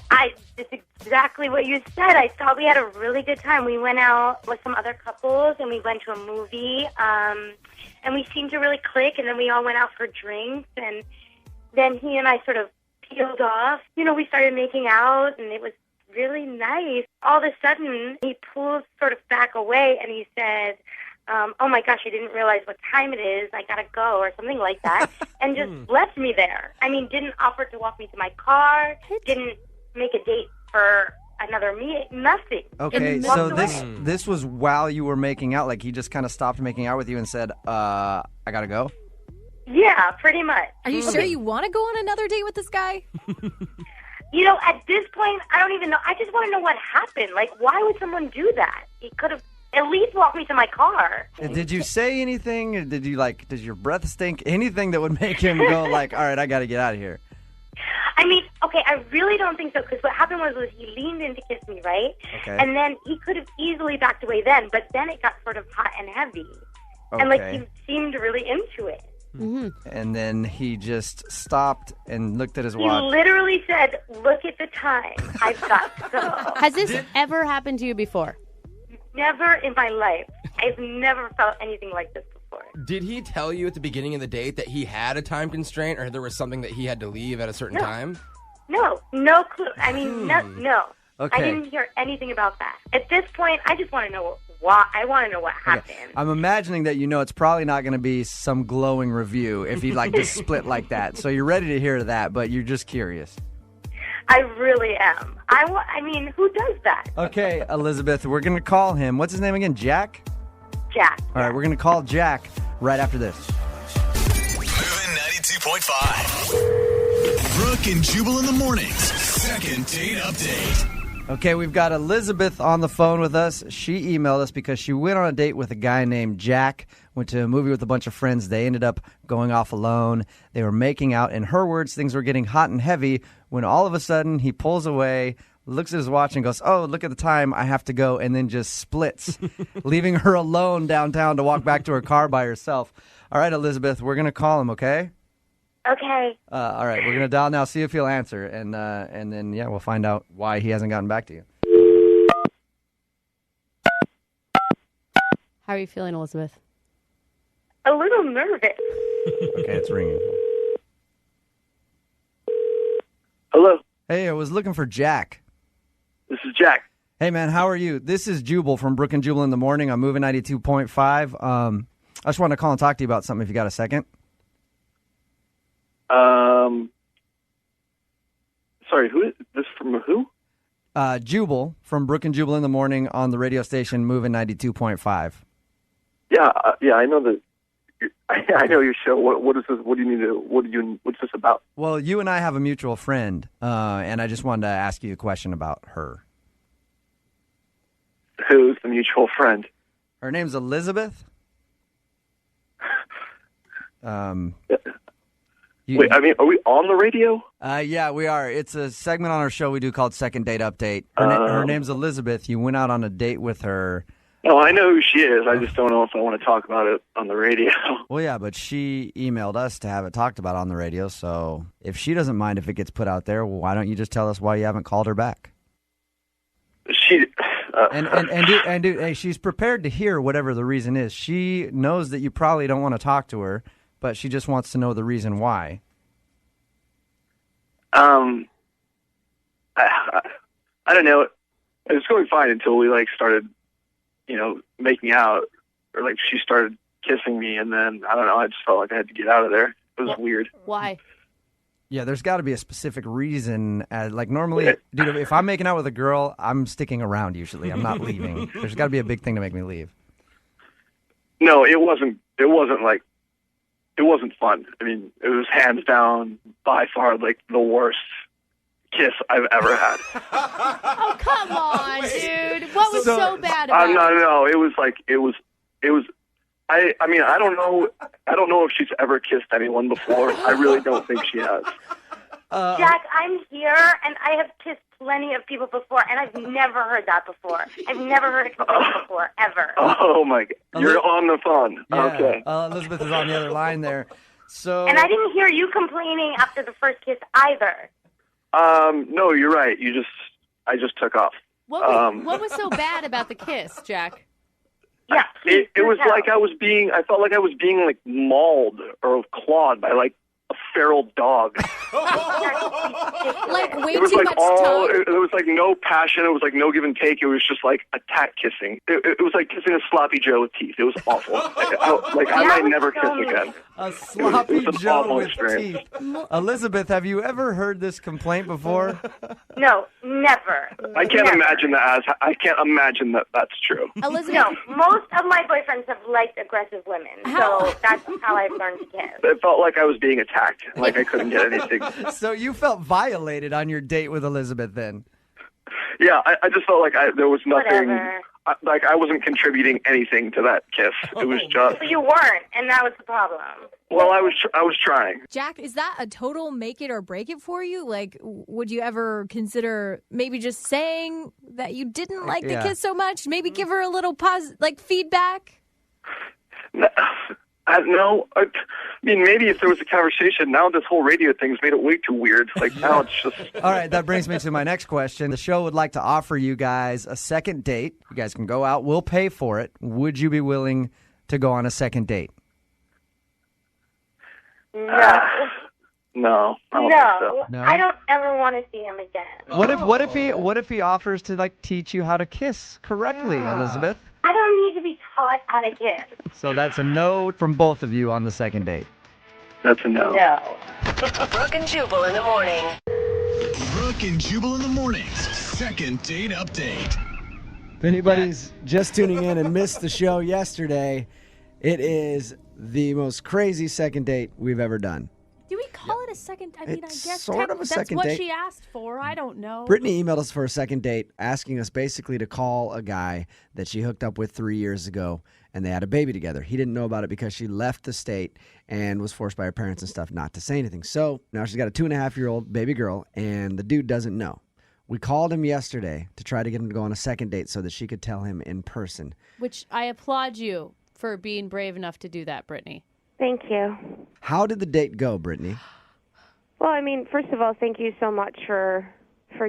it's exactly what you said. I thought we had a really good time. We went out with some other couples, and we went to a movie, and we seemed to really click, and then we all went out for drinks, and then he and I sort of peeled off. You know, we started making out, and it was really nice. All of a sudden, he pulls sort of back away, and he said, oh my gosh, I didn't realize what time it is. I gotta go, or something like that, and just left me there. I mean, didn't offer to walk me to my car, didn't make a date for another meeting, nothing. Okay, Just so walked away. this was while you were making out. Like, he just kind of stopped making out with you and said, I gotta go? Yeah, pretty much. Are you sure you want to go on another date with this guy? You know, at this point, I don't even know. I just want to know what happened. Like, why would someone do that? He could have at least walked me to my car. Did you say anything? Did your breath stink? Anything that would make him go like, all right, I got to get out of here? I mean, okay, I really don't think so, because what happened was he leaned in to kiss me, right? Okay. And then he could have easily backed away then, but then it got sort of hot and heavy. And, like, Okay. he seemed really into it. And then he just stopped and looked at his He watch. literally said, look at the time. I've got to go. Has this ever happened to you before? Never in my life. I've never felt anything like this before. Did he tell you at the beginning of the date that he had a time constraint, or there was something that he had to leave at a certain time? No clue. I mean, no. Okay. I didn't hear anything about that. At this point, I just want to know why. I want to know what happened. I'm imagining that it's probably not going to be some glowing review if he just split like that. So you're ready to hear that, but you're just curious. I really am. I mean, who does that? Okay, Elizabeth, we're going to call him. What's his name again? Jack? Jack. All right, we're going to call Jack right after this. Moving 92.5. Brooke and Jubal in the mornings. Second date update. Okay, we've got Elizabeth on the phone with us. She emailed us because she went on a date with a guy named Jack, went to a movie with a bunch of friends. They ended up going off alone. They were making out. In her words, things were getting hot and heavy when all of a sudden he pulls away, looks at his watch and goes, oh, look at the time, I have to go, and then just splits, leaving her alone downtown to walk back to her car by herself. All right, Elizabeth, we're going to call him, okay? Okay. All right, we're going to dial now, see if he'll answer, and then, we'll find out why he hasn't gotten back to you. How are you feeling, Elizabeth? A little nervous. Okay, it's ringing. Hello. Hey, I was looking for Jack. This is Jack. Hey, man, how are you? This is Jubal from Brooke and Jubal in the morning. I'm moving 92.5. I just wanted to call and talk to you about something if you got a second. Sorry, who is this from who? Jubal from Brooke and Jubal in the morning on the radio station moving 92.5. Yeah, I know that. I know your show. What is this? What do you need to? What's this about? Well, you and I have a mutual friend, and I just wanted to ask you a question about her. Who's the mutual friend? Her name's Elizabeth. Wait, I mean, are we on the radio? Yeah, we are. It's a segment on our show we do called Second Date Update. Her name's Elizabeth. You went out on a date with her. Oh, I know who she is. I just don't know if I want to talk about it on the radio. Well, yeah, but she emailed us to have it talked about on the radio, so if she doesn't mind if it gets put out there, why don't you just tell us why you haven't called her back? She... Hey, she's prepared to hear whatever the reason is. She knows that you probably don't want to talk to her, but she just wants to know the reason why. I don't know. It was going fine until we started, making out, or she started kissing me, and then I don't know. I just felt like I had to get out of there. It was weird. Why? Yeah, there's got to be a specific reason. Normally, dude, if I'm making out with a girl, I'm sticking around usually. I'm not leaving. There's got to be a big thing to make me leave. No, it wasn't. It wasn't fun. I mean, it was hands down, by far, the worst kiss I've ever had. Oh, come on, dude. What was so bad about it? No. It was. I mean, I don't know if she's ever kissed anyone before. I really don't think she has. Jack, I'm here, and I have kissed plenty of people before, and I've never heard that before. I've never heard a complaint before, ever. Oh, my God. You're on the phone. Yeah, Okay. Elizabeth is on the other line there. So. And I didn't hear you complaining after the first kiss either. No, you're right. I just took off. What was so bad about the kiss, Jack? Yeah. It was like I felt like I was being mauled or clawed by a feral dog. Way it was too much tone. There was no passion. It was no give and take. It was just attack kissing. It was like kissing a sloppy Joe with teeth. It was awful. I might never kiss again. A sloppy Joe awful with experience. teeth. Elizabeth, have you ever heard this complaint before? No, never. I can't imagine that that's true. Elizabeth, no, most of my boyfriends have liked aggressive women, so that's how I've learned to kiss. It felt like I was being attacked. Like I couldn't get anything. So you felt violated on your date with Elizabeth then? Yeah, I just felt like there was nothing. Whatever. I wasn't contributing anything to that kiss. It was just. But you weren't, and that was the problem. Well, I was trying. Jack, is that a total make it or break it for you? Would you ever consider maybe just saying that you didn't like the kiss so much? Maybe give her a little feedback? No, I mean, maybe if there was a conversation. Now this whole radio thing's made it way too weird. Now it's just... All right, that brings me to my next question. The show would like to offer you guys a second date. You guys can go out. We'll pay for it. Would you be willing to go on a second date? No. No. I don't think so. No? I don't ever want to see him again. What if he offers to teach you how to kiss correctly, Elizabeth? I don't need to be taught how to kiss. So that's a no from both of you on the second date. That's a no. No. Brooke and Jubal in the morning. Brooke and Jubal in the mornings. Second date update. If anybody's just tuning in and missed the show yesterday, it is the most crazy second date we've ever done. Do we call it a second? I mean, I It's guess sort of a that's second what date. she asked for. I don't know. Brittany emailed us for a second date, asking us basically to call a guy that she hooked up with 3 years ago, and they had a baby together. He didn't know about it because she left the state and was forced by her parents and stuff not to say anything. So now she's got a 2.5-year-old baby girl, and the dude doesn't know. We called him yesterday to try to get him to go on a second date so that she could tell him in person. Which I applaud you for being brave enough to do that, Brittany. Thank you. How did the date go, Brittany? Well, I mean, first of all, thank you so much for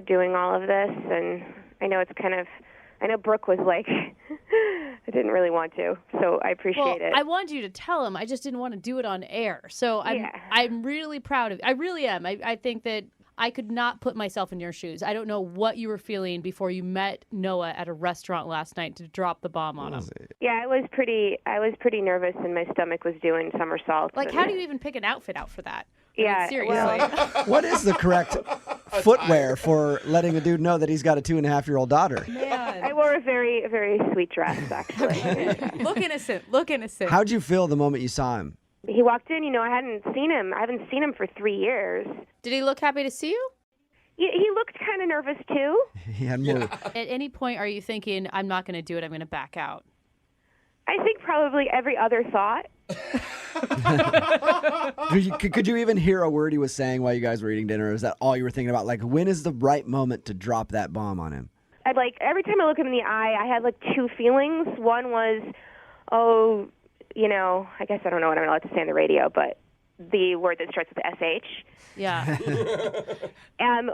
doing all of this. And I know I know Brooke was like, I didn't really want to, so I appreciate it. I wanted you to tell him. I just didn't want to do it on air. So I'm really proud of you. I really am. I think that I could not put myself in your shoes. I don't know what you were feeling before you met Noah at a restaurant last night to drop the bomb on him. Yeah, I was pretty nervous, and my stomach was doing somersaults. Like, how do you even pick an outfit out for that? Yeah, seriously. What is the correct footwear for letting a dude know that he's got a 2.5-year-old daughter? I wore a very, very sweet dress, actually. Look innocent. Look innocent. How'd you feel the moment you saw him? He walked in. I hadn't seen him. I haven't seen him for 3 years. Did he look happy to see you? He looked kind of nervous too. He had more. At any point, are you thinking, I'm not going to do it, I'm going to back out? I think probably every other thought. Could you even hear a word he was saying while you guys were eating dinner? Or is that all you were thinking about? Like, when is the right moment to drop that bomb on him? I'd every time I look him in the eye, I had two feelings. One was, I guess I don't know what I'm allowed to say on the radio, but the word that starts with SH. Yeah.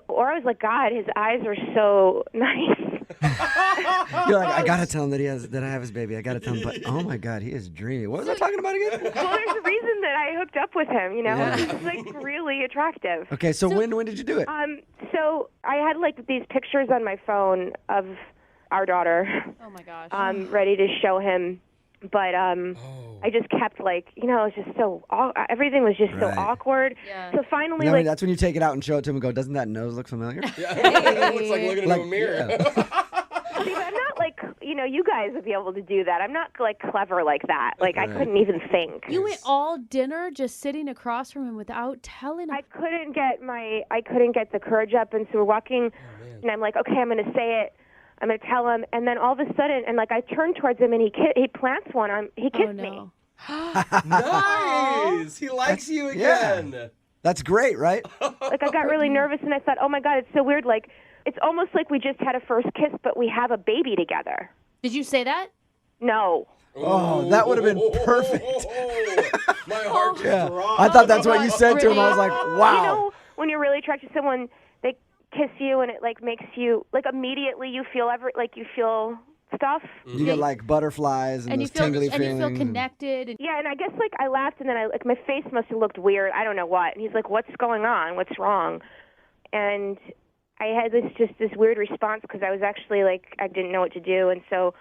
Or I was like, God, his eyes are so nice. You're like, I gotta tell him that I have his baby. I gotta tell him, but oh my God, he is dreamy. What was I talking about again? Well, there's a reason that I hooked up with him. Yeah. He's really attractive. Okay, so when did you do it? So I had these pictures on my phone of our daughter. Oh my gosh. Ready to show him. But I just kept it was just so everything was just so awkward. Yeah. So finally, that's when you take it out and show it to him and go, doesn't that nose look familiar? It's like looking into a mirror. Yeah. See, but I'm not you guys would be able to do that. I'm not clever like that. I couldn't even think. You went all dinner just sitting across from him without telling him. I couldn't get the courage up, and so we're walking, and I'm like, okay, I'm going to say it. I'm going to tell him, and then all of a sudden, and I turned towards him, and he plants one on. He kissed me. Nice. He likes you again. Yeah. That's great, right? I got really nervous, and I thought, oh my God, it's so weird. It's almost like we just had a first kiss, but we have a baby together. Did you say that? No. Oh, that would have been perfect. My heart just dropped. I thought that's what you said to him. I was like, wow. When you're really attracted to someone, they kiss you, and it makes you immediately you feel you feel stuff. You get butterflies and those tingly feelings. And you feel connected. Yeah, and I guess I laughed, and then my face must have looked weird. I don't know what. And he's like, "What's going on? What's wrong?" And I had this weird response because I was actually I didn't know what to do, and so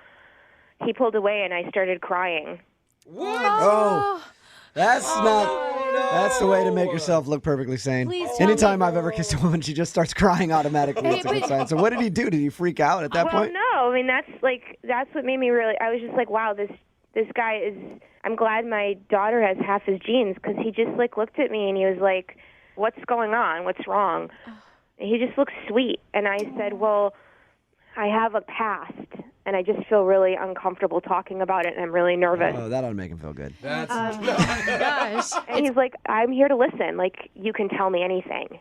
he pulled away, and I started crying. What? Oh, that's that's the way to make yourself look perfectly sane. Anytime I've ever kissed a woman, she just starts crying automatically. It's a good sign. So what did he do? Did he freak out at that point? No. I mean, that's what made me really. I was just like, wow, this guy is. I'm glad my daughter has half his genes because he just looked at me and he was like, "What's going on? What's wrong?" And he just looked sweet, and I said, "Well, I have a past, and I just feel really uncomfortable talking about it, and I'm really nervous." Oh, that ought to make him feel good. That's Gosh. And he's like, "I'm here to listen. You can tell me anything."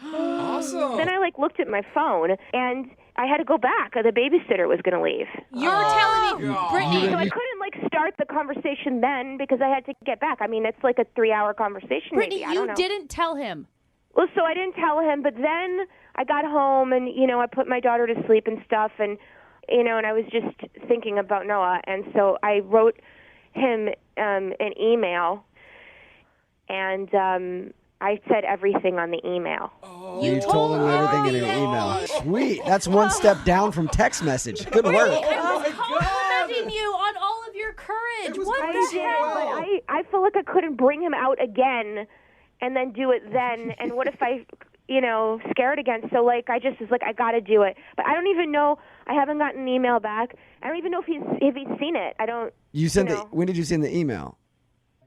awesome. Then I looked at my phone, and I had to go back. The babysitter was going to leave. You're telling me, God. Brittany. So I couldn't start the conversation then because I had to get back. I mean, it's a 3-hour conversation. Brittany, maybe. I don't know. you didn't tell him. Well, so I didn't tell him, but then I got home and, I put my daughter to sleep and stuff and, and I was just thinking about Noah. And so I wrote him an email and I said everything on the email. Oh, you told him everything in an email. Sweet. That's one step down from text message. Good work. I was complimenting you on all of your courage. What the hell? But I feel like I couldn't bring him out again and then do it then. And what if I, scared again? So, I just was I got to do it. But I don't even know. I haven't gotten an email back. I don't even know if he's seen it. I don't. You sent when did you send the email?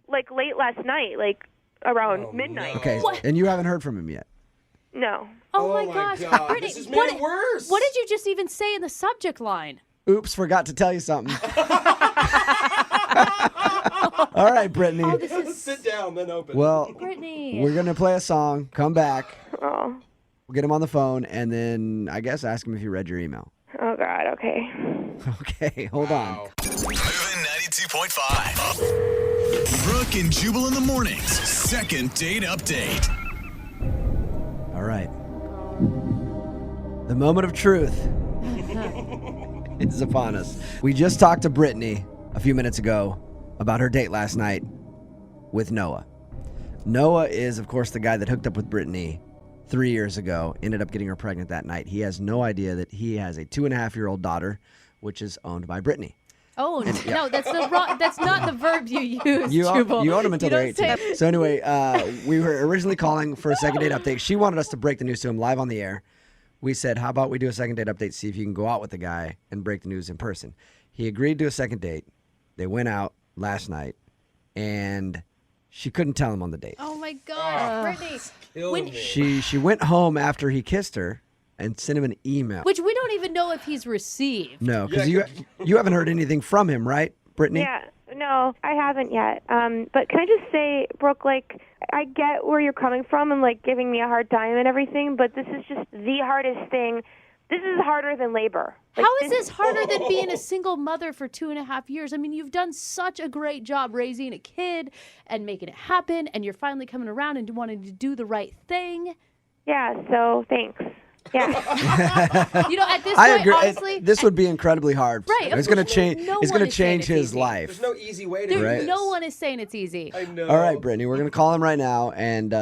Late last night, around midnight. No. Okay, and you haven't heard from him yet? No. Oh my gosh. Brittany, this has made it worse. What did you just even say in the subject line? Oops, forgot to tell you something. All right, Brittany. Sit down, then open. Well, Brittany. We're going to play a song, come back. Oh. We'll get him on the phone, and then I guess ask him if he read your email. Oh, God, okay. Okay, hold on. Moving 92.5. Brooke and Jubal in the mornings. Second date update. All right. The moment of truth is upon us. We just talked to Brittany a few minutes ago about her date last night with Noah. Noah is, of course, the guy that hooked up with Brittany 3 years ago, ended up getting her pregnant that night. He has no idea that he has a 2.5-year-old daughter, which is owned by Brittany. Oh, no, that's not the verb you use, You Jubal. own them until You they're don't 18. So anyway, we were originally calling for a second date update. She wanted us to break the news to him live on the air. We said, how about we do a second date update, see if you can go out with the guy and break the news in person. He agreed to a second date. They went out last night, and she couldn't tell him on the date. Oh, my God, Brittany. She went home after he kissed her and sent him an email. Which we don't even know if he's received. No, because you haven't heard anything from him, right, Brittany? Yeah, no, I haven't yet. But can I just say, Brooke, like, I get where you're coming from and, like, giving me a hard time and everything, but this is just the hardest thing. This is harder than labor. Like, How is this harder than being a single mother for 2.5 years? I mean, you've done such a great job raising a kid and making it happen, and you're finally coming around and wanting to do the right thing. Yeah, so thanks. Yeah. At this I point, agree. honestly, This would be incredibly hard. Right, of It's going to course. change. No It's one going to is saying change it's his easy. life. There's no easy way to do Right. this. No one is saying it's easy. I know. All right, Brittany, we're going to call him right now, and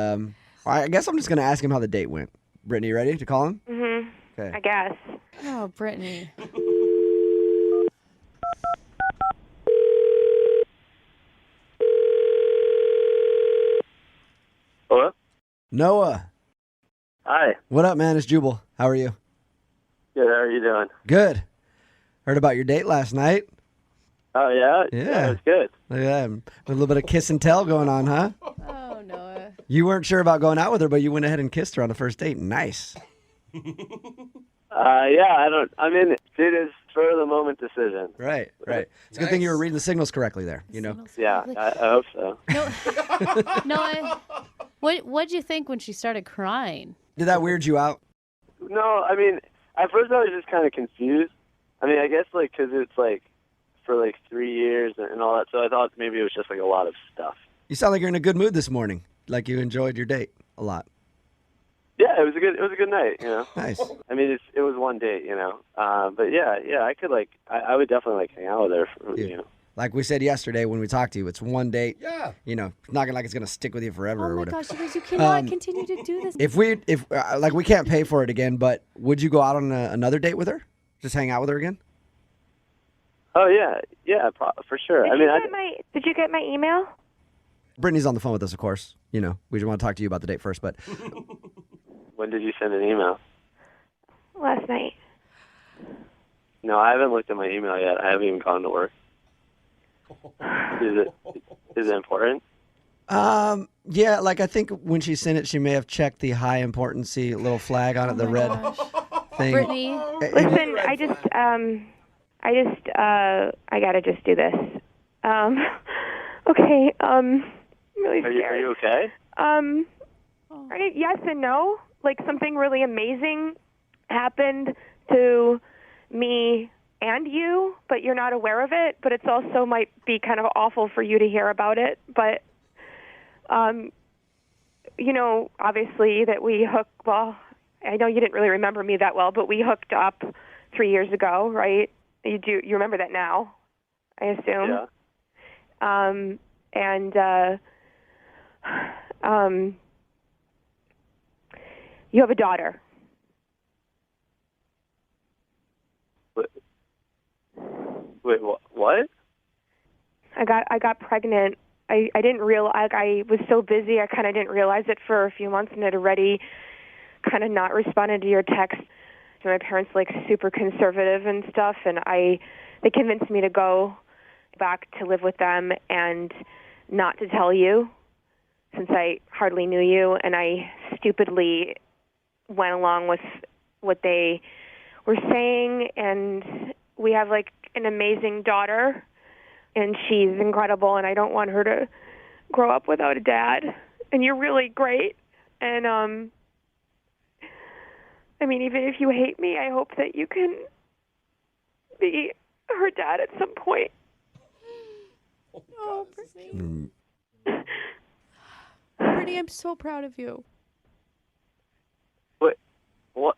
I guess I'm just going to ask him how the date went. Brittany, you ready to call him? Mm-hmm. Okay. I guess. Oh, Brittany. Hello? Noah. Hi. What up, man? It's Jubal. How are you? Good. How are you doing? Good. Heard about your date last night. Oh, yeah? Yeah. It was good. Look at that. A little bit of kiss and tell going on, huh? Oh, Noah. You weren't sure about going out with her, but you went ahead and kissed her on the first date. Nice. Yeah, dude, it's spur of the moment decision. Right. It's a good thing you were reading the signals correctly there, you know? Yeah, I hope so. Noah, what'd you think when she started crying? Did that weird you out? No, at first I was just kind of confused. I guess, because it's, for, 3 years and all that, so I thought maybe it was just, a lot of stuff. You sound like you're in a good mood this morning, like you enjoyed your date a lot. Yeah, it was a good night, you know. Nice. It was one date, you know. But yeah, I could I would definitely hang out with her, you know. Like we said yesterday when we talked to you, it's one date. Yeah. You know, it's not like it's gonna stick with you forever Oh, or my whatever. gosh, you guys, you cannot continue to do this. If we can't pay for it again, but would you go out on another date with her? Just hang out with her again? Oh yeah, for sure. Did you get my email? Brittany's on the phone with us, of course. You know, we just want to talk to you about the date first, but When did you send an email? Last night. No, I haven't looked at my email yet. I haven't even gone to work. Is it important? yeah, I think when she sent it, she may have checked the high importancy little flag on it, the red thing. Brittany. Listen, I gotta just do this. Okay, I'm really scared. Are you okay? Yes and no. Something really amazing happened to me and you, but you're not aware of it. But it's also might be kind of awful for you to hear about it. But, obviously that we well, I know you didn't really remember me that well, but we hooked up 3 years ago, right? You remember that now, I assume. Yeah. You have a daughter. Wait, what? I got pregnant. I didn't realize. I was so busy. I kind of didn't realize it for a few months, and had already kind of not responded to your text. My parents super conservative and stuff, and they convinced me to go back to live with them and not to tell you, since I hardly knew you, and I stupidly went along with what they were saying. And we have an amazing daughter, and she's incredible, and I don't want her to grow up without a dad. And you're really great, and even if you hate me, I hope that you can be her dad at some point. Oh, Brittany. Brittany, I'm so proud of you. What?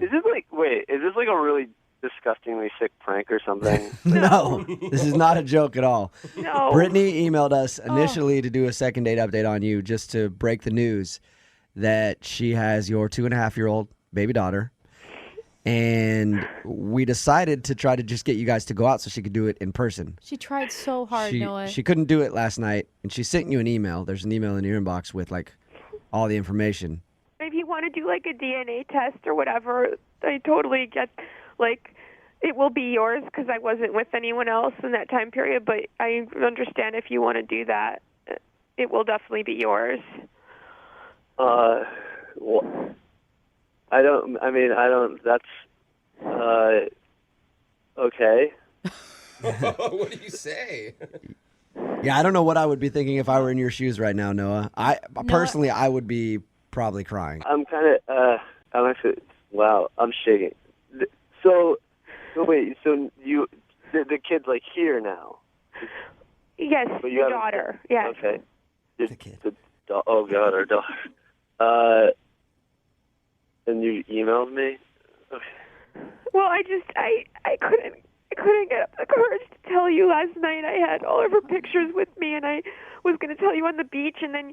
Is this is this a really disgustingly sick prank or something? No, this is not a joke at all. No. Brittany emailed us initially to do a second date update on you, just to break the news that she has your 2.5-year-old baby daughter. And we decided to try to just get you guys to go out so she could do it in person. She tried so hard, Noah. She couldn't do it last night, and she sent you an email. There's an email in your inbox with, like, all the information. If you want to do like a DNA test or whatever, I totally get, like, it will be yours because I wasn't with anyone else in that time period, but I understand if you want to do that, it will definitely be yours. Well, that's, okay. What do you say? Yeah, I don't know what I would be thinking if I were in your shoes right now, Noah. Personally, I would be probably crying. I'm kind of, I'm actually, wow, I'm shaking. So wait, so the kid's like here now? Yes, But you your haven't- daughter. Yes. Okay. The kid. Oh God, our daughter. And you emailed me? Okay. Well, I couldn't get up the courage to tell you last night. I had all of her pictures with me, and I was going to tell you on the beach, and then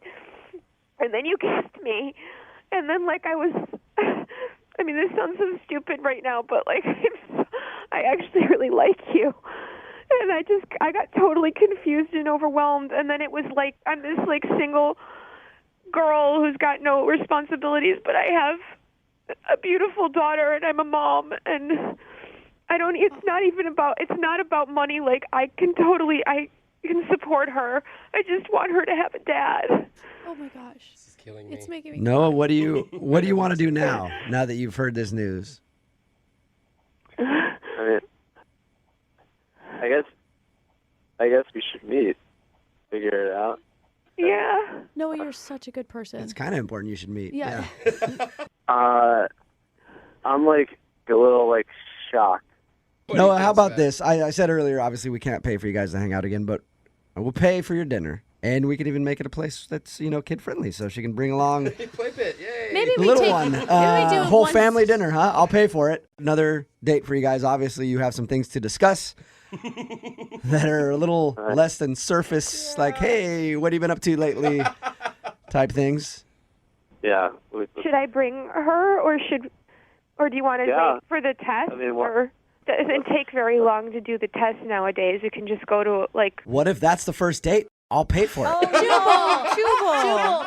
you kissed me, and then like I was. I mean, this sounds so stupid right now, but like I actually really like you, and I got totally confused and overwhelmed, and then it was like I'm this like single girl who's got no responsibilities, but I have a beautiful daughter, and I'm a mom, and it's not about money. Like I can support her. I just want her to have a dad. Oh my gosh. This is killing me. It's making me Noah, what do you want to do now that you've heard this news? I mean, I guess we should meet, figure it out. Yeah. Noah, you're such a good person. It's kind of important you should meet. Yeah. I'm like a little like shocked. Noah, how about this? I said earlier, obviously we can't pay for you guys to hang out again, but we'll pay for your dinner. And we could even make it a place that's, kid friendly, so she can bring along Play pit, yay. Maybe the we little take, one. maybe we do Whole one- family dinner, huh? I'll pay for it. Another date for you guys. Obviously, you have some things to discuss that are a little less than surface, like, hey, what have you been up to lately? Type things. Yeah. Should I bring her, or do you want to wait for the test? I mean, or it doesn't take very long to do the test nowadays. You can just go to like. What if that's the first date? I'll pay for it. Jubal.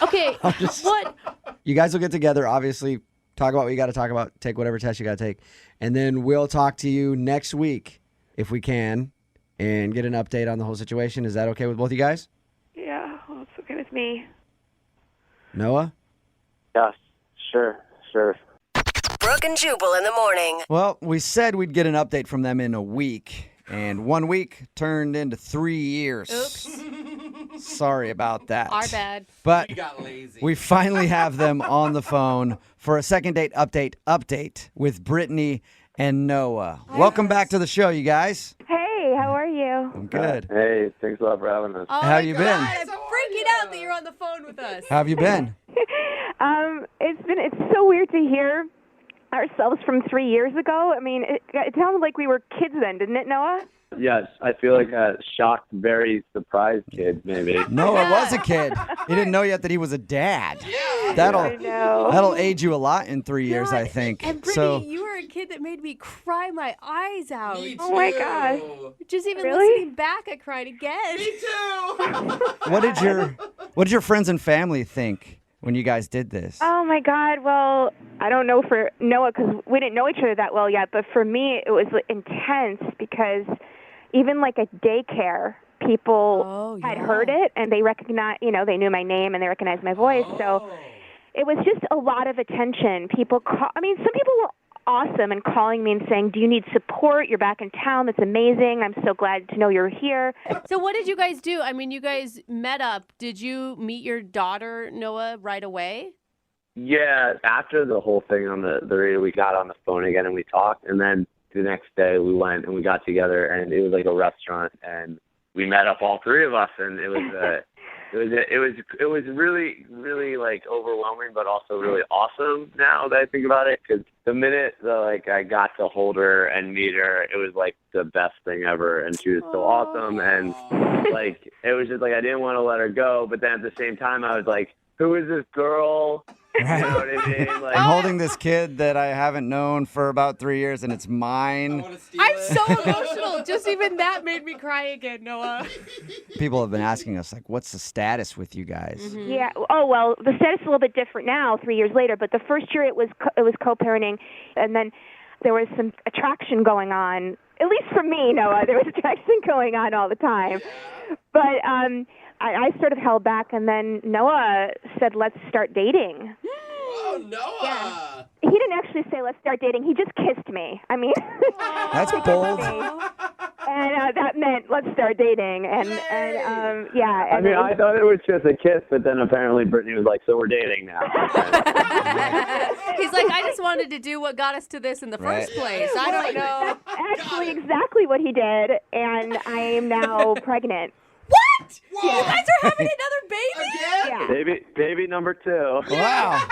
Okay, what? You guys will get together, obviously, talk about what you got to talk about, take whatever test you got to take, and then we'll talk to you next week, if we can, and get an update on the whole situation. Is that okay with both of you guys? Yeah, well, it's okay with me. Noah? Yeah, sure. Brooke and Jubal in the morning. Well, we said we'd get an update from them in a week, and 1 week turned into 3 years. Oops. Sorry about that. Our bad. But We got lazy. we finally have them on the phone for a second date update with Brittany and Noah. Welcome back to the show, you guys. Hey, how are you? I'm good. Hey, thanks a lot for having us. Oh How my you God, been? I'm freaking out that you're on the phone with us. How have you been? It's so weird to hear ourselves from 3 years ago. I mean, it sounded like we were kids then, didn't it, Noah? Yes, I feel like a shocked, very surprised kid, maybe. Noah was a kid. He didn't know yet that he was a dad. I That'll know. age you a lot in 3 years, I think. And Brittany, So you were a kid that made me cry my eyes out. Oh my gosh. Just even Really? listening back, I cried again. Me too. what did your friends and family think when you guys did this? Oh my God. Well, I don't know for Noah because we didn't know each other that well yet. But for me, it was intense because even like at daycare, people had heard it and they recognized, they knew my name and they recognized my voice. So it was just a lot of attention. Some people were awesome and calling me and saying, "Do you need support? You're back in town. That's amazing. I'm so glad to know you're here." So what did you guys do? I mean, you guys met up. Did you meet your daughter, Noah, right away? Yeah, after the whole thing on the radio, we got on the phone again and we talked. And then the next day we went and we got together and it was like a restaurant and we met up all three of us and it was It was really, really like overwhelming, but also really awesome now that I think about it. Because the minute that I got to hold her and meet her, it was like the best thing ever, and she was so awesome. And like it was just like I didn't want to let her go, but then at the same time I was like, who is this girl? Right. You know what I mean? Like, I'm holding this kid that I haven't known for about 3 years, and it's mine. I'm so emotional. Just even that made me cry again, Noah. People have been asking us, like, what's the status with you guys? Mm-hmm. Yeah. Oh well, the status is a little bit different now, 3 years later. But the first year it was co-parenting, and then there was some attraction going on. At least for me, Noah, there was attraction going on all the time. But I sort of held back, and then Noah said, "Let's start dating." Oh, Noah! Yeah. He didn't actually say, "Let's start dating." He just kissed me. I mean, that's bold. And that meant let's start dating. And yeah. I And mean, I thought it was just a kiss, but then apparently Brittany was like, "So we're dating now." He's like, I just wanted to do what got us to this in the first place. I don't know. That's actually exactly what he did, and I am now pregnant. What? Yeah. You guys are having another baby? Yeah. Baby number 2. Wow.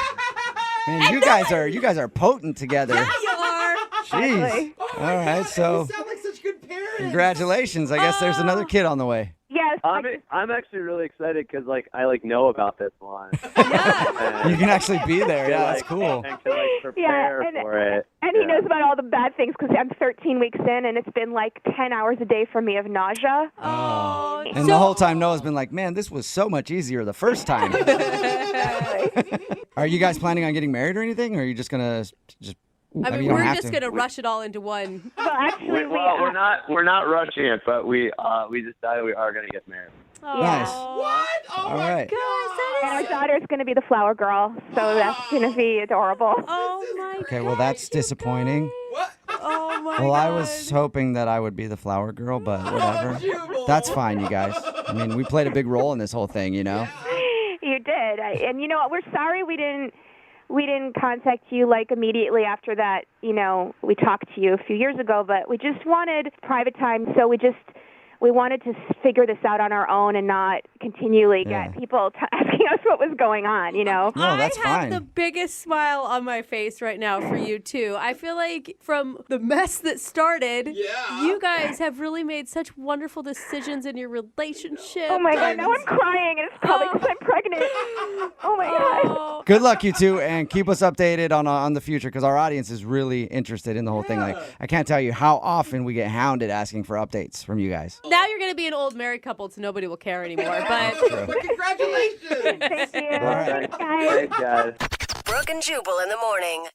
Man, you guys are potent together. Yeah, you are. Jeez. All right, so You sound like such good parents. congratulations. I guess there's another kid on the way. Yes. I'm actually really excited because I know about this one. You can actually be there. Yeah, that's cool. And can prepare for it. And he knows about all the bad things because I'm 13 weeks in, and it's been like 10 hours a day for me of nausea. Oh. And the whole time Noah's been like, man, this was so much easier the first time. Are you guys planning on getting married or anything? Or are you just going to just... I mean, you don't we're have just to. going to rush it all into one. Well, actually, we're not rushing it, but we decided we are going to get married. Nice. What? Oh All my right. gosh. And our daughter's going to be the flower girl, so that's going to be adorable. Oh, my Okay, well, that's disappointing. What? Oh, my Well, God. I was hoping that I would be the flower girl, but whatever. That's fine, you guys. I mean, we played a big role in this whole thing, you know? You did. And you know what? We're sorry we didn't contact you like immediately after that. You know, we talked to you a few years ago, but we just wanted private time, so we wanted to figure this out on our own and not continually get people asking us what was going on, you know? No, that's I have fine. the biggest smile on my face right now for you, too. I feel like from the mess that started, you guys have really made such wonderful decisions in your relationship. Oh, my God. Now I'm crying, and it's probably because I'm pregnant. Oh, my God. Good luck, you two, and keep us updated on the future because our audience is really interested in the whole thing. Like, I can't tell you how often we get hounded asking for updates from you guys. Now you're going to be an old married couple, so nobody will care anymore. But Congratulations. Thank you. All right. Bye. Thanks, guys. Brooke and Jubal in the morning.